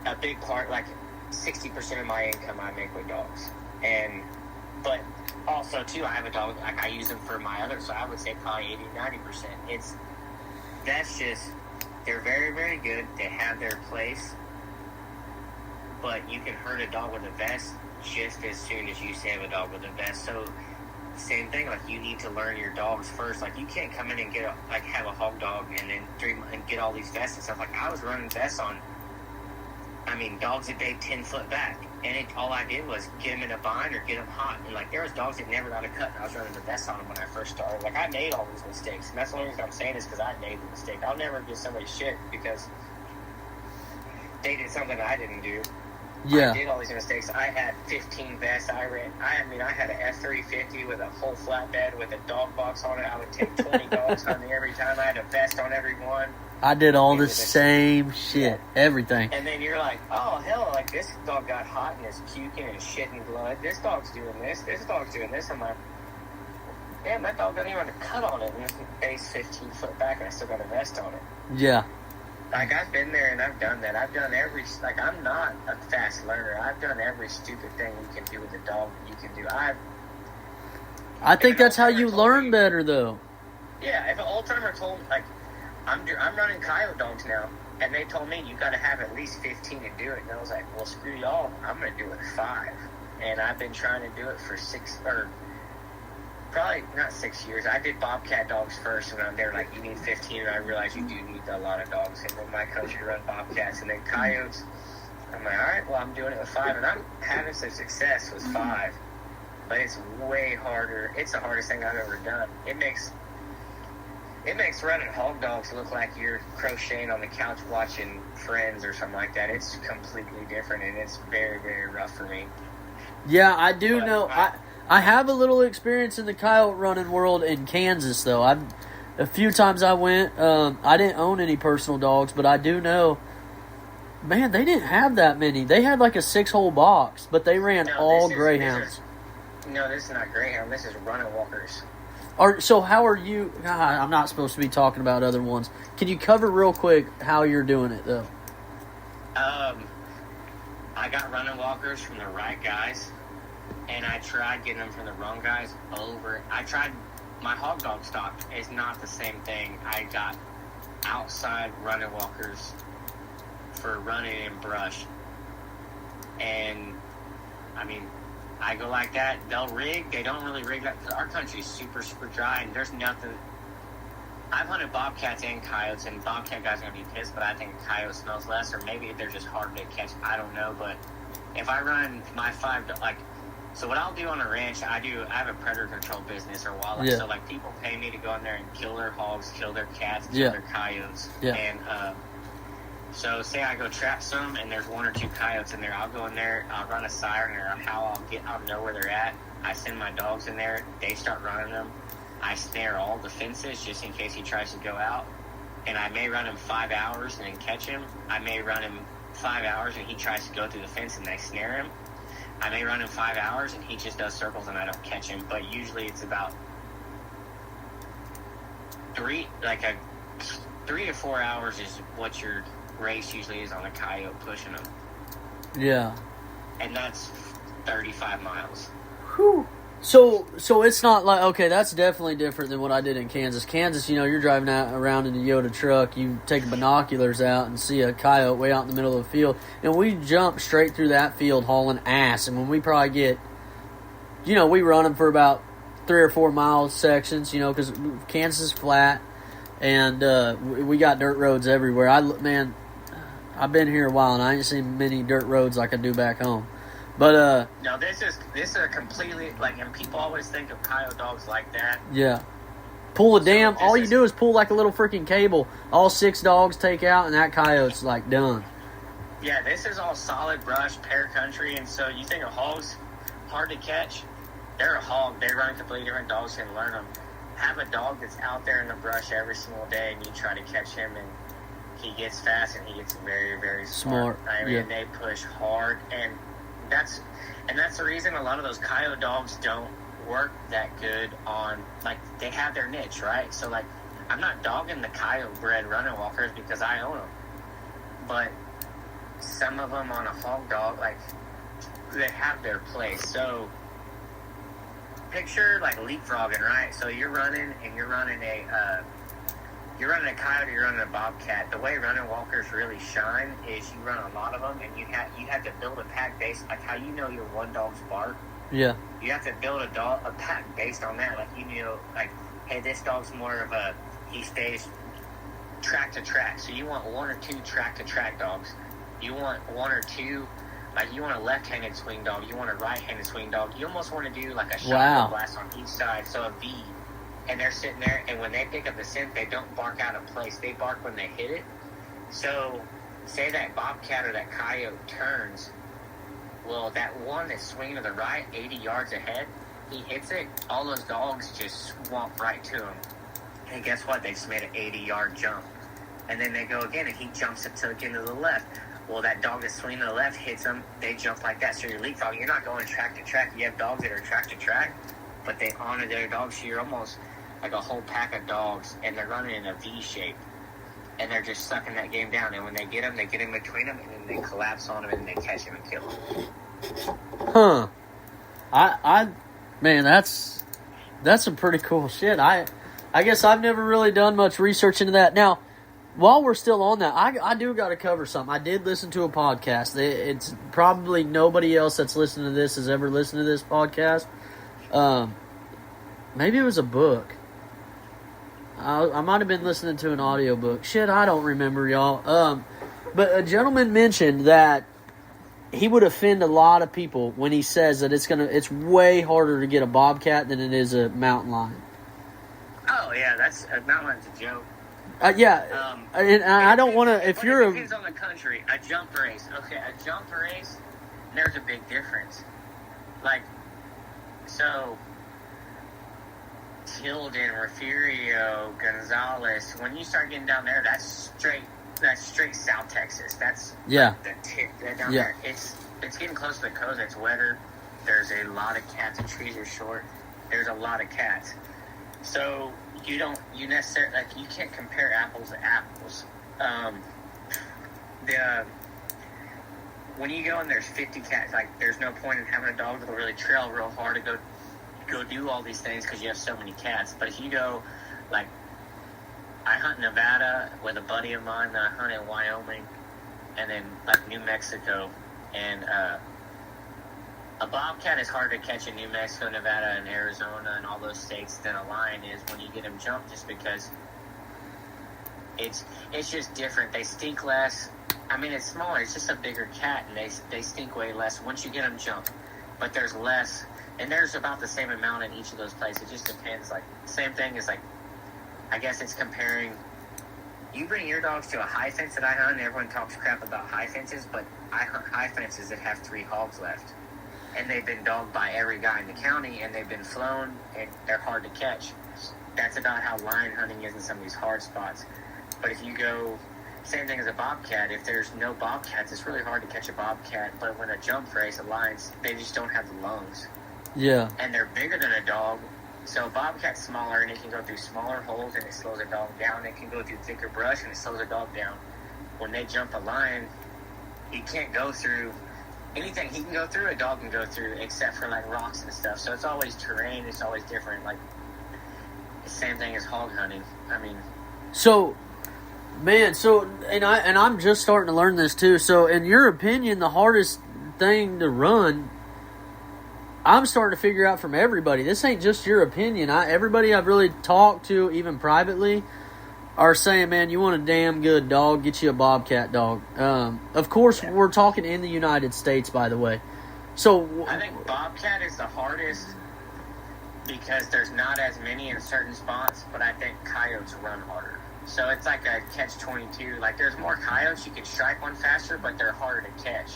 a big part. Like, 60% of my income I make with dogs. But also, too, I have a dog. Like, I use them for my other, so I would say probably 80-90%. They're very, very good. They have their place. But you can hurt a dog with a vest just as soon as you save a dog with a vest. So, same thing. Like, you need to learn your dogs first. Like, you can't come in and have a hog dog and then get all these vests and stuff. Like, I was running vests on, dogs that they 10 foot back. And all I did was get them in a bind or get them hot. And, like, there was dogs that never got a cut, and I was running the vest on them when I first started. Like, I made all these mistakes. And that's the only reason I'm saying is because I made the mistake. I'll never give somebody shit because they did something I didn't do. Yeah. I did all these mistakes. I had 15 vests. I had an F-350 with a whole flatbed with a dog box on it. I would take 20 dogs on me every time. I had a vest on every one. I did all the same shit. Everything. And then you're like, oh, hell, like, this dog got hot and is puking and shitting blood. This dog's doing this. This dog's doing this. I'm like, damn, that dog doesn't even have a cut on it. And it's base 15 foot back, and I still got a vest on it. Yeah. Like, I've been there and I've done that. I've done I'm not a fast learner. I've done every stupid thing you can do with a dog that you can do. I think that's how you learn better, though. Yeah, if an old-timer told me, like, I'm running coyote dogs now, and they told me you got to have at least 15 to do it. And I was like, well, screw y'all. I'm going to do it 5. And I've been trying to do it for 6 or probably not 6 years. I did bobcat dogs first, and they were like, you need 15, and I realized you do need a lot of dogs. And then my country run bobcats, and then coyotes. I'm like, all right, well, I'm doing it with 5, and I'm having some success with 5. But it's way harder. It's the hardest thing I've ever done. It makes running hog dogs look like you're crocheting on the couch watching Friends or something like that. It's completely different, and it's very, very rough for me. Yeah, I do know. I have a little experience in the coyote running world in Kansas, though. A few times I went. I didn't own any personal dogs, but I do know. Man, they didn't have that many. They had like a 6-hole box, but they ran all greyhounds. No, this is not greyhound. This is running walkers. So how are you? God, I'm not supposed to be talking about other ones. Can you cover real quick how you're doing it though? I got running walkers from the right guys, and I tried getting them from the wrong guys my hog dog stock is not the same thing. I got outside running walkers for running in brush, and I mean, I go like that. They'll rig. They don't really rig that because our country's super, super dry, and there's nothing. I've hunted bobcats and coyotes, and bobcat guys are going to be pissed, but I think coyote smells less, or maybe they're just hard to catch. I don't know, but if I run my so what I'll do on a ranch, I have a predator control business or wildlife, so like people pay me to go in there and kill their hogs, kill their cats, kill their coyotes, and so say I go trap some and there's one or two coyotes in there, I'll go in there, I'll run a siren or how I'll know where they're at. I send my dogs in there, they start running them. I snare all the fences just in case he tries to go out, and I may run him 5 hours and then catch him. I may run him 5 hours and he tries to go through the fence and I snare him. I may run him 5 hours and he just does circles and I don't catch him. But usually it's about 3 to 4 hours is what your race usually is on a coyote pushing them. Yeah. And that's 35 miles. Whew. So it's not like, okay, that's definitely different than what I did in Kansas. Kansas, you're driving around in a Yoda truck, you take binoculars out and see a coyote way out in the middle of the field, and we jump straight through that field hauling ass. And when we probably get, we run them for about 3 or 4 mile sections, because Kansas is flat, and we got dirt roads everywhere. I've been here a while, and I ain't seen many dirt roads like I do back home. But no, this is a completely and people always think of coyote dogs like that. Yeah, pull a dam. All you do is pull like a little freaking cable. All 6 dogs take out, and that coyote's done. Yeah, this is all solid brush, pear country, and so you think of hogs hard to catch? They're a hog. They run completely different. Dogs can learn them. Have a dog that's out there in the brush every single day, and you try to catch him, and he gets fast, and he gets very, very smart. I mean, they push hard, and that's the reason a lot of those coyote dogs don't work that good on, they have their niche, right? So, I'm not dogging the coyote bred running walkers because I own them. But some of them on a hog dog, they have their place. So, picture, leapfrogging, right? So, you're running a coyote, you're running a bobcat. The way running walkers really shine is you run a lot of them, and you have to build a pack based how your one dog's bark. Yeah. You have to build a pack based on that. Hey, this dog's more of he stays track to track. So you want 1 or 2 track to track dogs. You want 1 or 2. You want a left-handed swing dog. You want a right-handed swing dog. You almost want to do a shotgun blast on each side. So a V. And they're sitting there, and when they pick up the scent, they don't bark out of place. They bark when they hit it. So, say that bobcat or that coyote turns. Well, that one that's swinging to the right, 80 yards ahead, he hits it. All those dogs just swamp right to him. And guess what? They just made an 80-yard jump. And then they go again, and he jumps it again to the left. Well, that dog that's swinging to the left hits him. They jump like that. So you're leapfrogging. You're not going track to track. You have dogs that are track to track, but they honor their dogs. So you're almost like a whole pack of dogs, and they're running in a V shape, and they're just sucking that game down. And when they get in between them, and then they collapse on them, and they catch him and kill him. Huh. Man, that's some pretty cool shit. I guess I've never really done much research into that. Now, while we're still on that, I do got to cover something. I did listen to a podcast. It's probably nobody else that's listening to this has ever listened to this podcast. Maybe it was a book. I might have been listening to an audiobook. Shit, I don't remember, y'all. But a gentleman mentioned that he would offend a lot of people when he says that it's way harder to get a bobcat than it is a mountain lion. Oh yeah, that's a mountain lion's a joke. And I don't want to. If you're it depends on the country. A jump race, okay, a jump race. There's a big difference. So. Tilden, Refugio, Gonzales. When you start getting down there, that's straight South Texas. That's the tip down there. It's getting close to the coast. It's wetter. There's a lot of cats. The trees are short. There's a lot of cats. So you necessarily, like, you can't compare apples to apples. When you go and there's 50 cats, like, there's no point in having a dog that'll really trail real hard to go do all these things because you have so many cats. But if you go, like, I hunt in Nevada with a buddy of mine, I hunt in Wyoming, and then, like, New Mexico, and a bobcat is harder to catch in New Mexico, Nevada, and Arizona, and all those states than a lion is when you get them jumped, just because it's just different. They stink less. I mean, it's smaller. It's just a bigger cat, and they stink way less once you get them jumped. But there's less, and there's about the same amount in each of those places. It just depends. Like, same thing is, like, I guess it's comparing. You bring your dogs to a high fence that I hunt, and everyone talks crap about high fences, but I hunt high fences that have 3 hogs left. And they've been dogged by every guy in the county, and they've been flown, and they're hard to catch. That's about how lion hunting is in some of these hard spots. But if you go, same thing as a bobcat, if there's no bobcats, it's really hard to catch a bobcat. But when a jump race, the lions, they just don't have the lungs. Yeah. And they're bigger than a dog. So a bobcat's smaller, and it can go through smaller holes, and it slows a dog down. It can go through thicker brush, and it slows a dog down. When they jump a lion, he can't go through anything. He can go through, a dog can go through, except for, like, rocks and stuff. So it's always terrain. It's always different. Like, the same thing as hog hunting. I mean, so, man, and I'm just starting to learn this too. So, in your opinion, the hardest thing to run, I'm starting to figure out from everybody. This ain't just your opinion. Everybody I've really talked to, even privately, are saying, man, you want a damn good dog, get you a bobcat dog. Of course, we're talking in the United States, by the way. So I think bobcat is the hardest because there's not as many in certain spots, but I think coyotes run harder. So it's like a catch-22. Like, there's more coyotes, you can strike one faster, but they're harder to catch.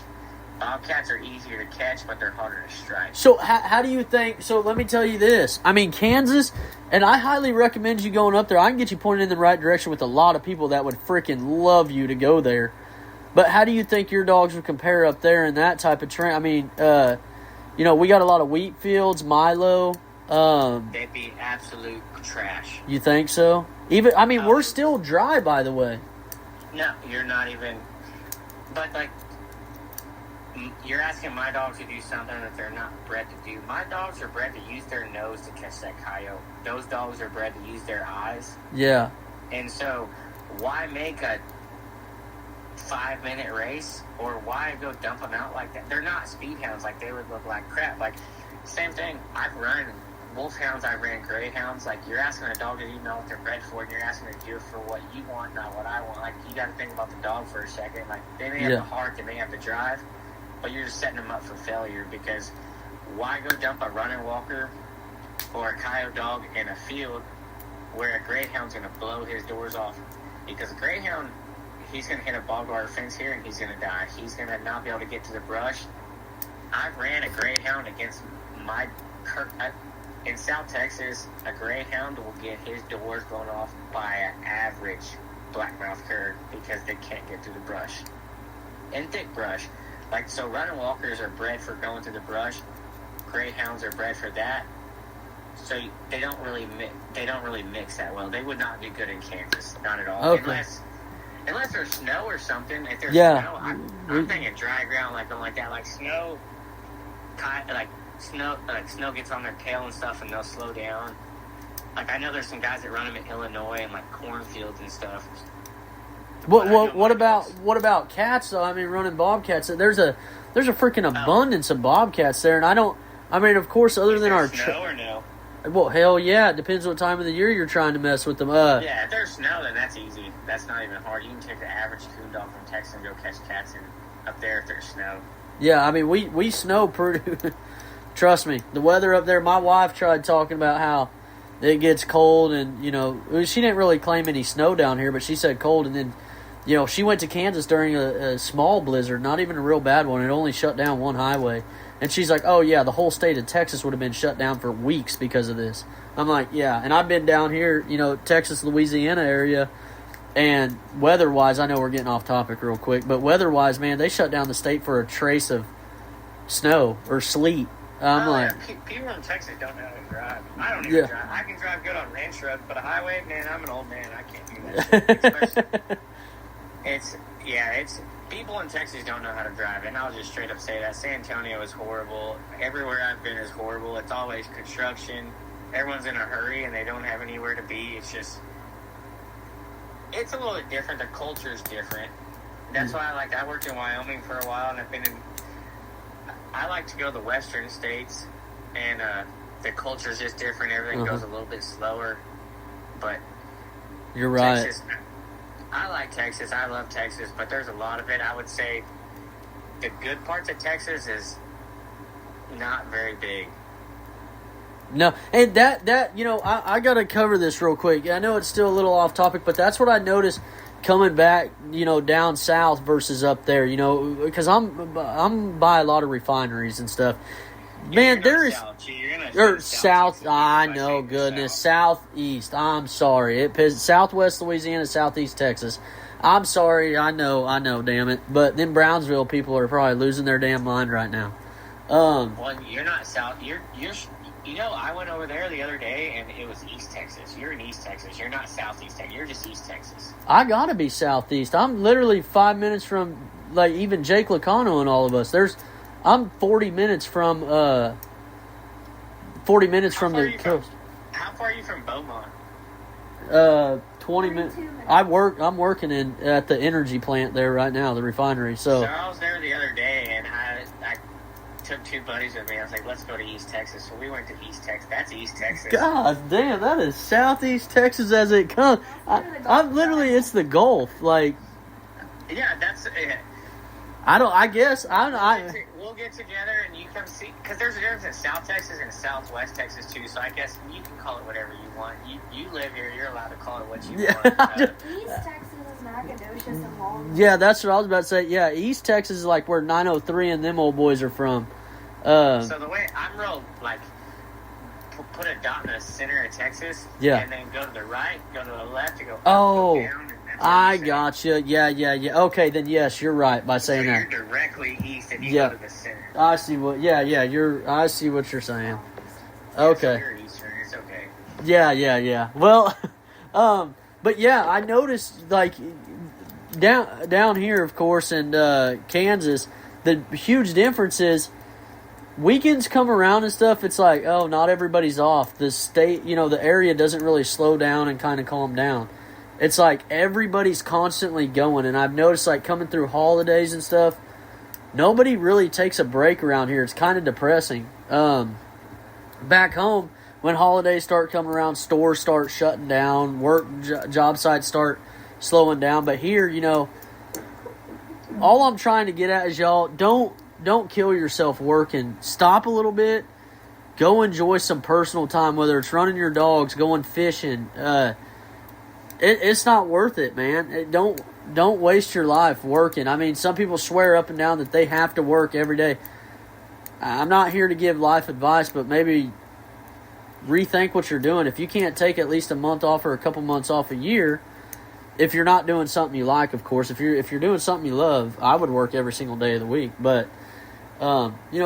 Bobcats are easier to catch, but they're harder to strike. So how do you think, so let me tell you this. I mean, Kansas, and I highly recommend you going up there. I can get you pointed in the right direction with a lot of people that would freaking love you to go there. But how do you think your dogs would compare up there in that type of terrain? I mean, we got a lot of wheat fields, Milo. They'd be absolute trash. You think so? We're still dry, by the way. No, you're not even. But, like, you're asking my dogs to do something that they're not bred to do. My dogs are bred to use their nose to catch that coyote. Those dogs are bred to use their eyes. Yeah. And so, why make a 5-minute race? Or why go dump them out like that? They're not speed hounds. Like, they would look like crap. Like, same thing. I've run wolfhounds, I ran greyhounds. Like, you're asking a dog to do what they're bred for, and you're asking them to do it for what you want, not what I want. Like, you got to think about the dog for a second. Like, they may have the heart, they may have the drive, but you're just setting them up for failure, because why go dump a running walker or a coyote dog in a field where a greyhound's going to blow his doors off? Because a greyhound, he's going to hit a barbed wire fence here and he's going to die. He's going to not be able to get to the brush. I ran a greyhound against in South Texas, a greyhound will get his doors blown off by an average blackmouth cur because they can't get through the brush. In thick brush. Like, so running walkers are bred for going through the brush. Greyhounds are bred for that. So they don't really mix that well. They would not be good in Kansas, not at all. Okay. Unless there's snow or something. If there's snow, I'm thinking dry ground, like going like that, like snow. Snow gets on their tail and stuff, and they'll slow down. Like, I know there's some guys that run them in Illinois and like cornfields and stuff. What about cats though? I mean, running bobcats. There's a freaking abundance of bobcats there, and of course, other than our snow or no. Well, hell yeah, it depends what time of the year you're trying to mess with them. Yeah, if there's snow, then that's easy. That's not even hard. You can take the average coon dog from Texas and go catch cats up there if there's snow. Yeah, I mean, we snow pretty. Trust me, the weather up there. My wife tried talking about how it gets cold, and she didn't really claim any snow down here, but she said cold, and then she went to Kansas during a small blizzard, not even a real bad one. It only shut down one highway. And she's like, oh, yeah, the whole state of Texas would have been shut down for weeks because of this. I'm like, yeah. And I've been down here, Texas, Louisiana area, and weather-wise, I know we're getting off topic real quick, but weather-wise, man, they shut down the state for a trace of snow or sleet. People in Texas don't know how to drive. I don't even drive. I can drive good on ranch roads, but a highway, man, I'm an old man. I can't do that. It's people in Texas don't know how to drive, and I'll just straight up say that. San Antonio is horrible. Everywhere I've been is horrible. It's always construction. Everyone's in a hurry, and they don't have anywhere to be. It's a little bit different. The culture is different. That's why I worked in Wyoming for a while, and I like to go to the western states, and the culture's just different. Everything goes a little bit slower, but you're right. Texas, I like Texas. I love Texas, but there's a lot of it. I would say the good parts of Texas is not very big. No, and that I got to cover this real quick. I know it's still a little off topic, but that's what I noticed coming back, down south versus up there, because I'm by a lot of refineries and stuff. Man, there is south. I know, goodness, southeast. I'm sorry, Southwest Louisiana, Southeast Texas. I'm sorry. I know. Damn it! But then Brownsville people are probably losing their damn mind right now. Well, you're not south. You're. I went over there the other day, and it was East Texas. You're in East Texas. You're not Southeast Texas. You're just East Texas. I gotta be Southeast. I'm literally 5 minutes from, even Jake Lacano and all of us. I'm 40 minutes from the coast. How far are you from Beaumont? 20 minutes. I'm working at the energy plant there right now, the refinery. So I was there the other day, and I took two buddies with me. I was like, let's go to East Texas. So we went to East Texas. That's East Texas. God damn, that is Southeast Texas as it comes. I'm literally, it's the Gulf. Yeah, that's it. We'll get together and you come see, because there's a difference in South Texas and Southwest Texas too. So I guess you can call it whatever you want. You live here, you're allowed to call it what you want. East Texas is Nacogdoches and Long. Yeah, that's what I was about to say. Yeah, East Texas is like where 903 and them old boys are from. So the way I'm real, put a dot in the center of Texas, and then go to the right, go to the left, and go up, go down. I gotcha. Yeah. Okay, then yes, you're right by saying that. You're directly east if you go to the center. I see what. I see what you're saying. Okay. So you're eastern. It's okay. Yeah. Well, but yeah, I noticed down here, of course, in Kansas, the huge difference is weekends come around and stuff. It's like, oh, not everybody's off. The state, the area doesn't really slow down and kind of calm down. It's like everybody's constantly going, and I've noticed coming through holidays and stuff, nobody really takes a break around here. It's kind of depressing. Back home, when holidays start coming around, stores start shutting down, job sites start slowing down. But here, all I'm trying to get at is y'all don't kill yourself working. Stop a little bit. Go enjoy some personal time, whether it's running your dogs, going fishing. It's not worth it, man. Don't waste your life working. I mean, some people swear up and down that they have to work every day. I'm not here to give life advice, but maybe rethink what you're doing. If you can't take at least a month off or a couple months off a year, if you're not doing something you like, of course. If you're doing something you love, I would work every single day of the week. But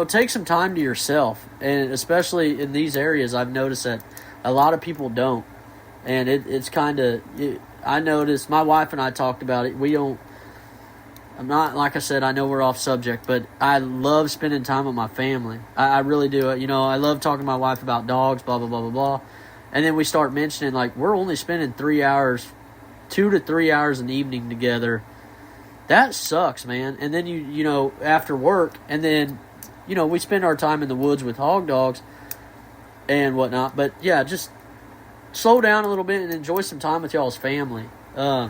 take some time to yourself, and especially in these areas, I've noticed that a lot of people don't. And it's kind of, I noticed, my wife and I talked about it. I'm not, like I said, I know we're off subject, but I love spending time with my family. I really do. I love talking to my wife about dogs, blah, blah, blah, blah, blah. And then we start mentioning, we're only spending 3 hours, 2 to 3 hours an evening together. That sucks, man. And then, after work, and then, we spend our time in the woods with Hog Dogs and whatnot. But, yeah, just slow down a little bit and enjoy some time with y'all's family. I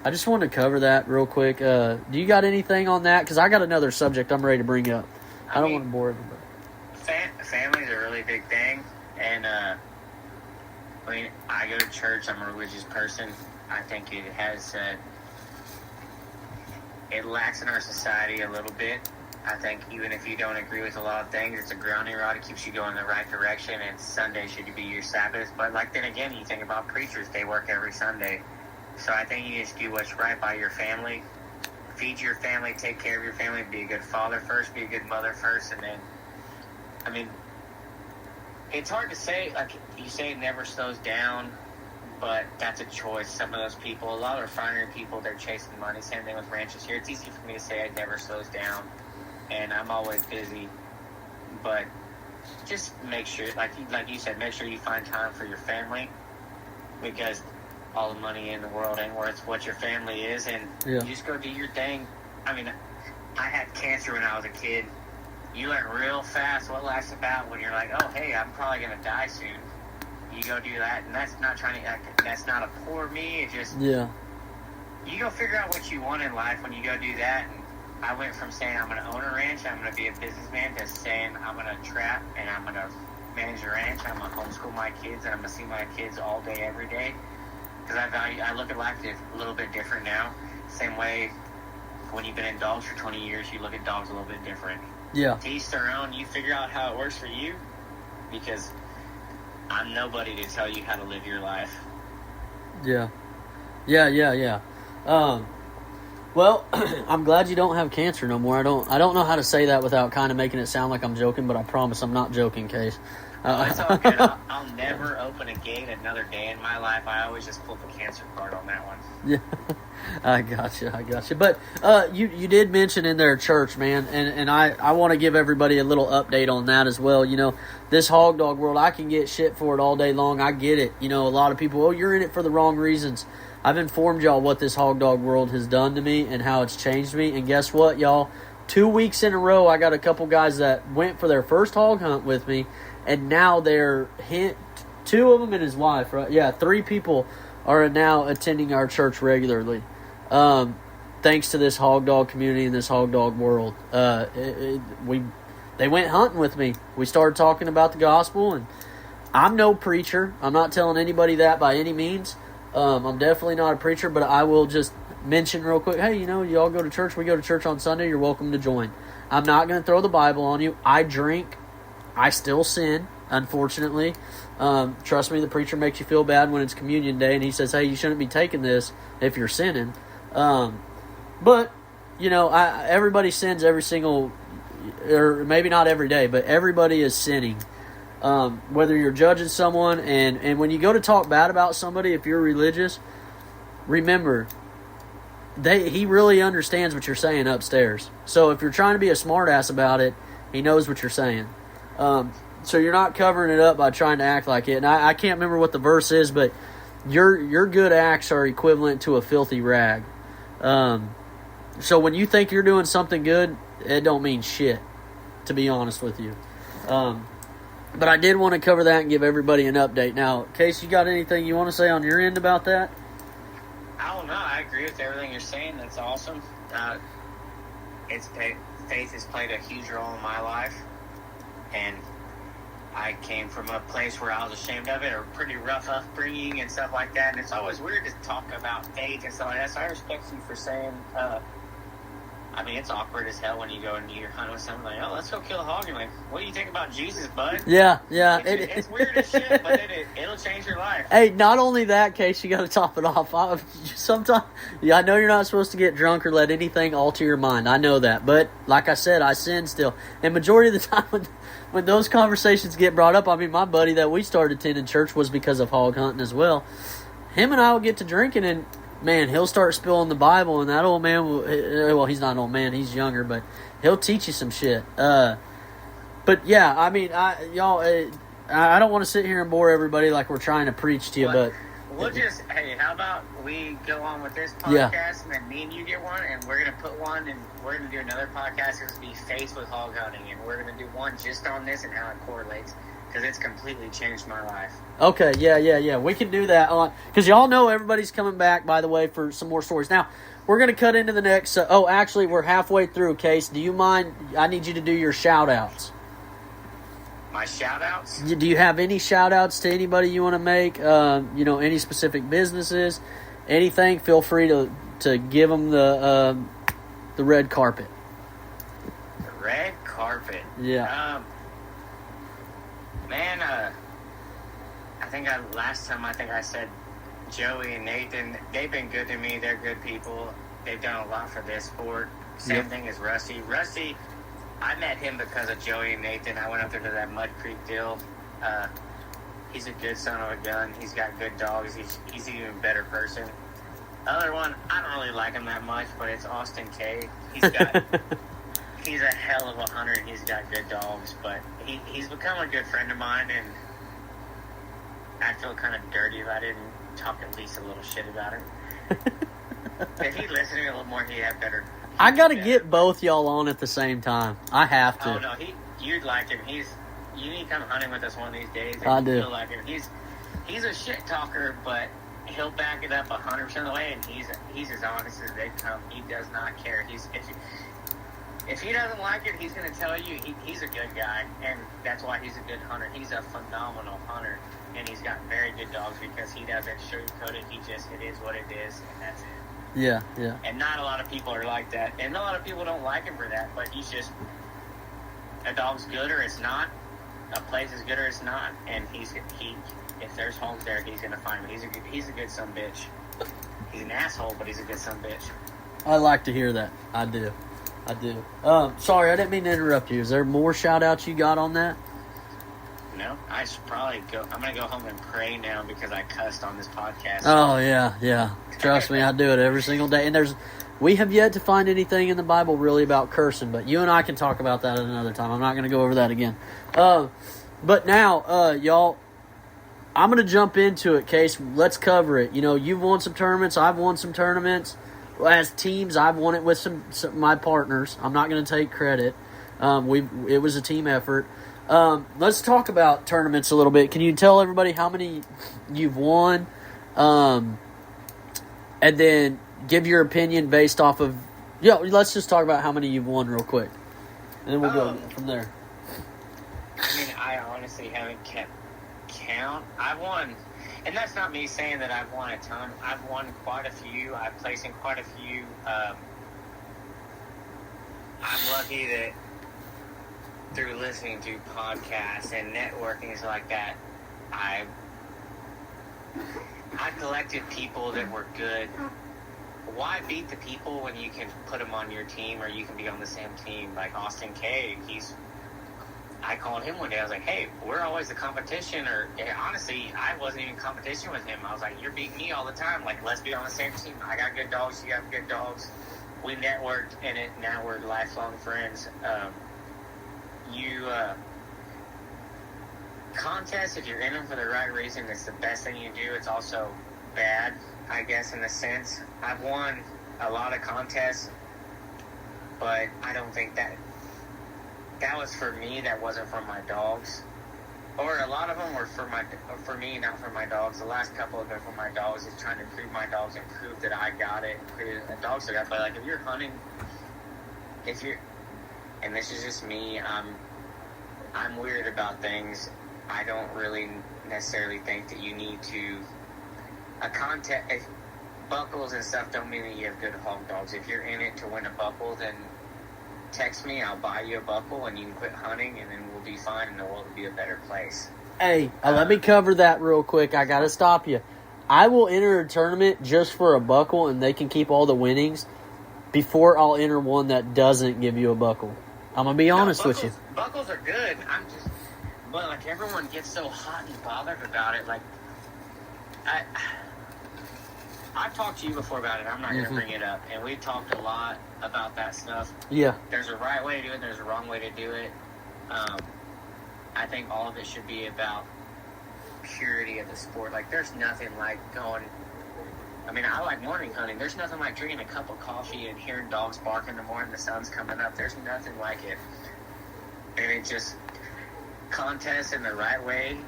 just wanted to cover that real quick. Do you got anything on that? Because I got another subject I'm ready to bring up. I don't want to bore everybody. Family's a really big thing. And, I go to church. I'm a religious person. I think it has, it lacks in our society a little bit. I think even if you don't agree with a lot of things, it's a grounding rod. It keeps you going in the right direction, and Sunday should be your Sabbath. But then again, you think about preachers, they work every Sunday. So I think you just do what's right by your family. Feed your family, take care of your family, be a good father first, be a good mother first, and then, it's hard to say. Like you say, it never slows down, but that's a choice. Some of those people, a lot of refinery people, they're chasing money. Same thing with ranches here. It's easy for me to say it never slows down, and I'm always busy. But just make sure, like you said, make sure you find time for your family, because all the money in the world ain't worth what your family is, and you just go do your thing. I mean, I had cancer when I was a kid. You learn real fast what life's about when you're like, oh, hey, I'm probably going to die soon. You go do that, and that's not trying to, that's not a poor me. It just, you go figure out what you want in life when you go do that. And I went from saying I'm going to own a ranch, I'm going to be a businessman, to saying I'm going to trap and I'm going to manage a ranch. I'm going to homeschool my kids, and I'm going to see my kids all day, every day. Because I look at life a little bit different now. Same way when you've been in dogs for 20 years, you look at dogs a little bit different. Yeah. To each their own. You figure out how it works for you, because I'm nobody to tell you how to live your life. Yeah. Well, I'm glad you don't have cancer no more. I don't know how to say that without kind of making it sound like I'm joking, but I promise I'm not joking, Case. It's all good. I'll never open a gate another day in my life. I always just pull the cancer card on that one. Yeah, I got you. But you did mention in their church, man, and I want to give everybody a little update on that as well. You know, this hog dog world, I can get shit for it all day long. I get it. You know, a lot of people, you're in it for the wrong reasons. I've informed y'all what this hog dog world has done to me and how it's changed me. And guess what, y'all? 2 weeks in a row, I got a couple guys that went for their first hog hunt with me, and now they're two of them and his wife, right? Yeah, 3 people are now attending our church regularly, thanks to this hog dog community and this hog dog world. They went hunting with me. We started talking about the gospel, and I'm no preacher. I'm not telling anybody that by any means. I'm definitely not a preacher, but I will just mention real quick, hey, you know, you all go to church. We go to church on Sunday. You're welcome to join. I'm not going to throw the Bible on you. I drink. I still sin, unfortunately. Trust me, the preacher makes you feel bad when it's communion day, and he says, hey, you shouldn't be taking this if you're sinning. But, you know, everybody sins every single, or maybe not every day, but everybody is sinning. Whether you're judging someone, and when you go to talk bad about somebody, if you're religious, remember, he really understands what you're saying upstairs. So if you're trying to be a smartass about it, he knows what you're saying. So you're not covering it up by trying to act like it. And I can't remember what the verse is, but your good acts are equivalent to a filthy rag. So when you think you're doing something good, it don't mean shit, to be honest with you. But I did want to cover that and give everybody an update. Now, Case, you got anything you want to say on your end about that? I don't know. I agree with everything you're saying. That's awesome. Faith has played a huge role in my life, and I came from a place where I was ashamed of it, or pretty rough upbringing and stuff like that. And it's always weird to talk about faith and stuff like that. So I respect you for saying. I mean, it's awkward as hell when you go and you're hunting with someone like, oh, let's go kill a hog. And like, what do you think about Jesus, bud? Yeah. It's weird as shit, but it'll change your life. Hey, not only that, Case, you got to top it off. Sometimes, I know you're not supposed to get drunk or let anything alter your mind. I know that. But like I said, I sin still. And majority of the time when those conversations get brought up, I mean, my buddy that we started attending church was because of hog hunting as well. Him and I will get to drinking, and man, he'll start spilling the Bible, and that old man will, well, he's not an old man, he's younger, but he'll teach you some shit. But yeah, I mean, I don't want to sit here and bore everybody like we're trying to preach to you, but we'll just, hey, how about we go on with this podcast, and then me and you get one, and we're going to put one, and we're going to do another podcast. It's going to be Faced with Hog Hunting, and we're going to do one just on this and how it correlates, because it's completely changed my life. Okay, yeah. We can do that on, because y'all know everybody's coming back, by the way, for some more stories. Now, we're going to cut into the next, actually, we're halfway through, Case. Do you mind, I need you to do your shout-outs. My shout-outs? Do you have any shout-outs to anybody you want to make? Any specific businesses? Anything? Feel free to give them the red carpet. The red carpet? Yeah. Man, I think last time I said Joey and Nathan, they've been good to me. They're good people. They've done a lot for this sport. Same thing as Rusty. Rusty, I met him because of Joey and Nathan. I went up there to that Mud Creek deal, He's a good son of a gun. He's got good dogs. He's an even better person. The other one, I don't really like him that much, but it's Austin K. He's a hell of a hunter, and he's got good dogs, but he's become a good friend of mine, and I feel kind of dirty if I didn't talk at least a little shit about him. If he listened to me a little more, he'd have better. I got to get both y'all on at the same time. I have to. Oh, no, you'd like him. You need to come hunting with us one of these days. I do. Feel like him. He's a shit talker, but he'll back it up 100% of the way, and he's as honest as they come. He does not care. If he doesn't like it, he's going to tell you. He's a good guy, and that's why he's a good hunter. He's a phenomenal hunter, and he's got very good dogs because he doesn't sugarcoat it. It is what it is, and that's it. Yeah, yeah. And not a lot of people are like that, and a lot of people don't like him for that, but he's just, a dog's good or it's not, a place is good or it's not, and if there's homes there, he's going to find them. He's a good son of a bitch. He's an asshole, but he's a good son of a bitch. I like to hear that. I do. Sorry, I didn't mean to interrupt you. Is there more shout-outs you got on that? No, I should probably go. I'm going to go home and pray now because I cussed on this podcast. Oh, yeah. Trust me, I do it every single day. And we have yet to find anything in the Bible really about cursing, but you and I can talk about that at another time. I'm not going to go over that again. But now, y'all, I'm going to jump into it, Case. Let's cover it. You know, you've won some tournaments. I've won some tournaments. As teams, I've won it with some my partners. I'm not going to take credit. It was a team effort. Let's talk about tournaments a little bit. Can you tell everybody how many you've won? And then give your opinion based off of... let's just talk about how many you've won real quick. And then we'll go from there. I mean, I honestly haven't kept count. I've won... And that's not me saying that I've won a ton. I've won quite a few. I've placed in quite a few. I'm lucky that through listening to podcasts and networking and stuff like that, I collected people that were good. Why beat the people when you can put them on your team or you can be on the same team? Like Austin K, I called him one day. I was like, hey, we're always the competition. Honestly, I wasn't even in competition with him. I was like, you're beating me all the time. Like, let's be on the same team. I got good dogs. You have good dogs. We networked in it. Now we're lifelong friends. Contests, if you're in them for the right reason, it's the best thing you do. It's also bad, I guess, in a sense. I've won a lot of contests, but I don't think that was for me. That wasn't for my dogs. Or a lot of them were for me, not for my dogs. The last couple have been for my dogs, is trying to improve my dogs and prove that I got it. Dogs are got, but like if you're hunting, and this is just me, I'm weird about things. I don't really necessarily think that you need to buckles and stuff don't mean that you have good hog dogs. If you're in it to win a buckle, then text me, I'll buy you a buckle, and you can quit hunting, and then we'll be fine, and the world will be a better place. Hey, let me cover that real quick. I got to stop you. I will enter a tournament just for a buckle, and they can keep all the winnings before I'll enter one that doesn't give you a buckle. I'm going to be honest with you. Buckles are good. But like everyone gets so hot and bothered about it. Like, I've talked to you before about it. I'm not going to bring it up. And we've talked a lot about that stuff. Yeah. There's a right way to do it. There's a wrong way to do it. I think all of it should be about purity of the sport. Like, there's nothing like going... I mean, I like morning hunting. There's nothing like drinking a cup of coffee and hearing dogs bark in the morning, the sun's coming up. There's nothing like it. And it just... Contests in the right way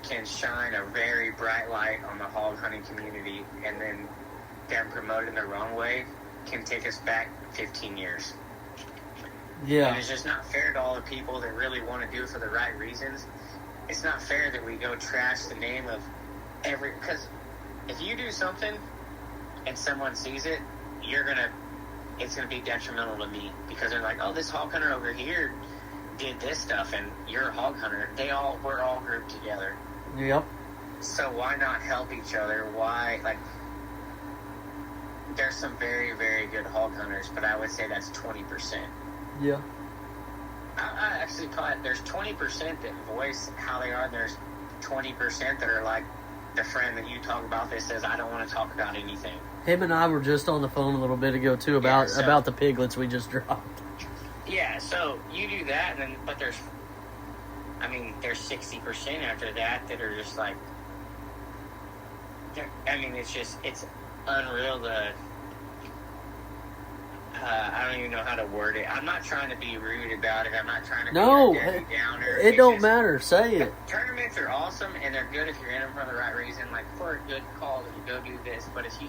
can shine a very bright light on the hog hunting community, and then them promoted the wrong way can take us back 15 years. Yeah. And it's just not fair to all the people that really want to do it for the right reasons. It's not fair that we go trash the name of because if you do something and someone sees it, it's gonna be detrimental to me, because they're like, oh, this hog hunter over here did this stuff, and you're a hog hunter. We're all grouped together. Yep. So why not help each other? Why, like, there's some very, very good hog hunters, but I would say that's 20%. Yeah. I actually call it, there's 20% that voice how they are, and there's 20% that are like the friend that you talk about that says, I don't want to talk about anything. Him and I were just on the phone a little bit ago, too, about the piglets we just dropped. Yeah, so you do that, and then, but there's 60% after that are just like, it's unreal to, I don't even know how to word it. I'm not trying to be rude about it. I'm not trying to be a Debbie Downer. It don't matter. Say it. Tournaments are awesome, and they're good if you're in them for the right reason. Like, for a good cause, you go do this. But if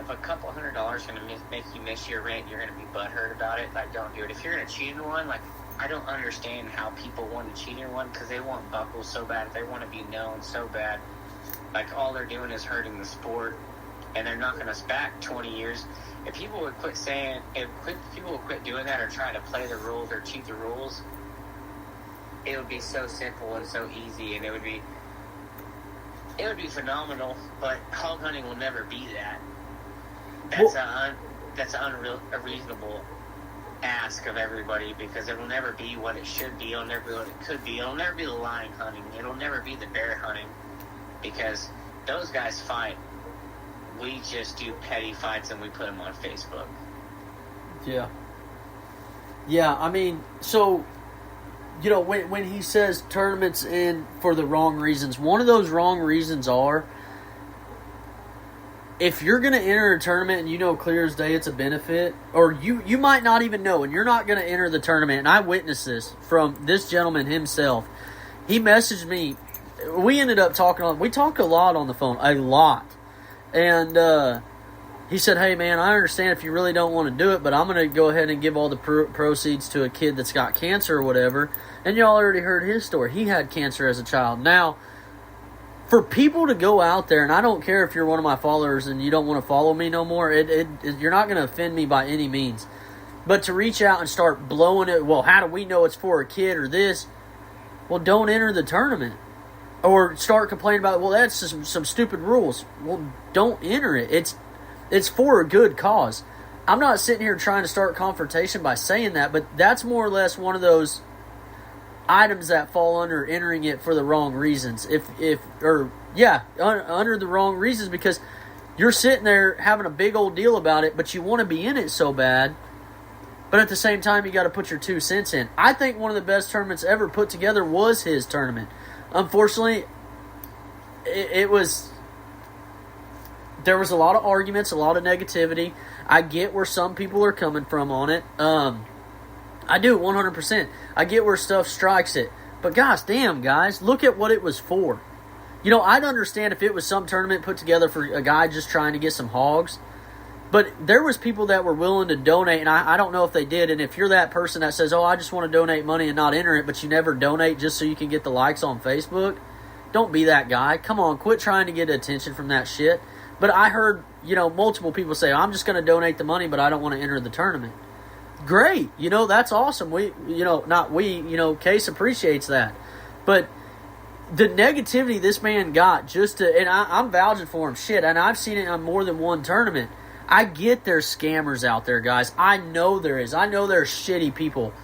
a couple $100 is going to make you miss your rent, you're going to be butthurt about it. Like, don't do it. If you're going to cheat in one, like, I don't understand how people want to cheat in one because they want buckles so bad. They want to be known so bad. Like, all they're doing is hurting the sport, and they're not going to back 20 years. If people would quit doing that or try to play the rules or cheat the rules, it would be so simple and so easy, and it would be phenomenal. But hog hunting will never be that. That's a reasonable ask of everybody, because it will never be what it should be. It'll never be what it could be. It'll never be the lion hunting. It'll never be the bear hunting, because those guys fight. We just do petty fights and we put them on Facebook. Yeah. Yeah, I mean, so, you know, when he says tournaments in for the wrong reasons, one of those wrong reasons are, if you're going to enter a tournament and you know clear as day it's a benefit, or you might not even know, and you're not going to enter the tournament, and I witnessed this from this gentleman himself. He messaged me. We ended up we talked a lot on the phone, a lot. And he said, hey, man, I understand if you really don't want to do it, but I'm going to go ahead and give all the proceeds to a kid that's got cancer or whatever. And y'all already heard his story. He had cancer as a child. Now, for people to go out there, and I don't care if you're one of my followers and you don't want to follow me no more, you're not going to offend me by any means. But to reach out and start blowing it, well, how do we know it's for a kid or this? Well, don't enter the tournament. Or start complaining about, well, that's some stupid rules. Well, don't enter it. It's for a good cause. I'm not sitting here trying to start confrontation by saying that, but that's more or less one of those items that fall under entering it for the wrong reasons. Under the wrong reasons, because you're sitting there having a big old deal about it, but you want to be in it so bad. But at the same time, you got to put your 2 cents in. I think one of the best tournaments ever put together was his tournament. Unfortunately, there was a lot of arguments, a lot of negativity. I get where some people are coming from on it. I do, 100%. I get where stuff strikes it. But gosh damn, guys, look at what it was for. You know, I'd understand if it was some tournament put together for a guy just trying to get some hogs. But there was people that were willing to donate, and I don't know if they did. And if you're that person that says, oh, I just want to donate money and not enter it, but you never donate just so you can get the likes on Facebook, don't be that guy. Come on, quit trying to get attention from that shit. But I heard, multiple people say, I'm just going to donate the money, but I don't want to enter the tournament. Great. That's awesome. Case appreciates that. But the negativity this man got and I'm vouching for him, shit, and I've seen it on more than one tournament. I get there's scammers out there, guys. I know there is. I know there's shitty people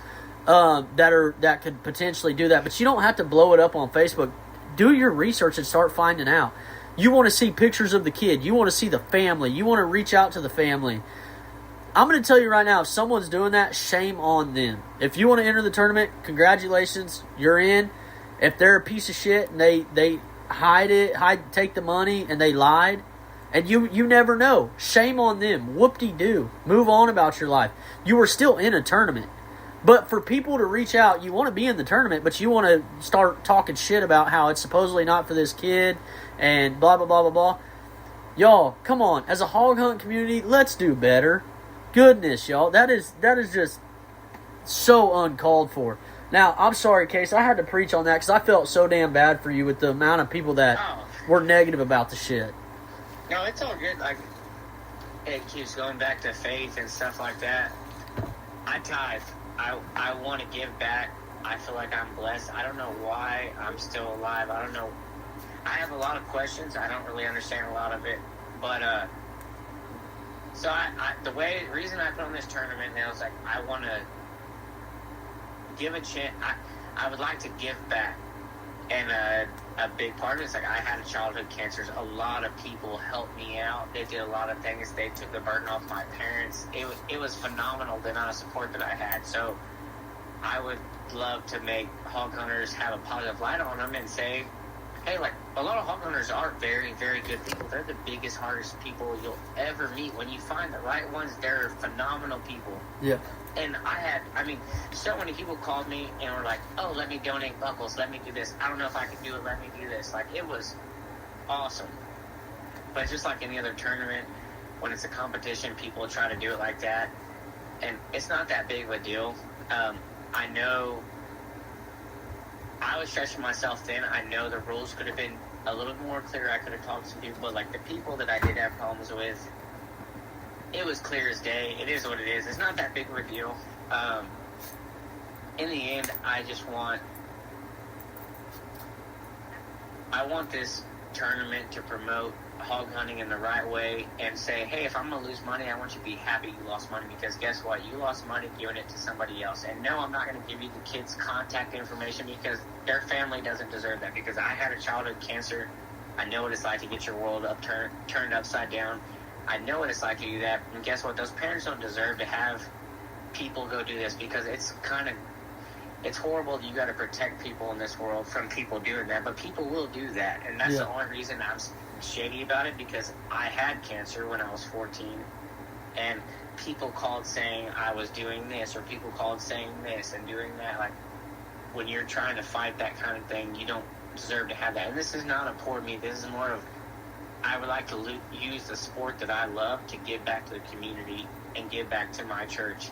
that could potentially do that. But you don't have to blow it up on Facebook. Do your research and start finding out. You want to see pictures of the kid. You want to see the family. You want to reach out to the family. I'm going to tell you right now, if someone's doing that, shame on them. If you want to enter the tournament, congratulations, you're in. If they're a piece of shit and they take the money and they lied, and you never know. Shame on them. Whoop-de-doo. Move on about your life. You were still in a tournament. But for people to reach out, you want to be in the tournament, but you want to start talking shit about how it's supposedly not for this kid and blah, blah, blah, blah, blah. Y'all, come on. As a hog hunt community, let's do better. Goodness, y'all. That is just so uncalled for. Now, I'm sorry, Case. I had to preach on that because I felt so damn bad for you with the amount of people that were negative about the shit. No, it's all good. Like, it keeps going back to faith and stuff like that. I tithe. I want to give back. I feel like I'm blessed. I don't know why I'm still alive. I don't know. I have a lot of questions. I don't really understand a lot of it. But, so the reason I put on this tournament now is like, I want to give a chance. I would like to give back. And a big part of it is, like, I had a childhood cancer. A lot of people helped me out. They did a lot of things. They took the burden off my parents. It was phenomenal, the amount of support that I had. So I would love to make hog hunters have a positive light on them and say, hey, like, a lot of hog hunters are very, very good people. They're the biggest, hardest people you'll ever meet. When you find the right ones, they're phenomenal people. Yeah. And so many people called me and were like, oh, let me donate buckles. Let me do this. I don't know if I can do it. Let me do this. Like, it was awesome. But just like any other tournament, when it's a competition, people try to do it like that. And it's not that big of a deal. I know I was stretching myself thin. I know the rules could have been a little more clear. I could have talked to people. But, like, the people that I did have problems with, it was clear as day. It is what it is. It's not that big of a deal. In the end, I want this tournament to promote hog hunting in the right way and say, hey, if I'm going to lose money, I want you to be happy you lost money, because guess what? You lost money giving it to somebody else. And no, I'm not going to give you the kids' contact information, because their family doesn't deserve that, because I had a childhood cancer. I know what it's like to get your world turned upside down. I know what it's like to do that. And guess what? Those parents don't deserve to have people go do this, because it's horrible that you got to protect people in this world from people doing that, but people will do that. And that's the only reason I'm shady about it, because I had cancer when I was 14, and people called saying I was doing this, or people called saying this and doing that. Like, when you're trying to fight that kind of thing, you don't deserve to have that. And this is not a poor me. This is more of, I would like to use the sport that I love to give back to the community and give back to my church,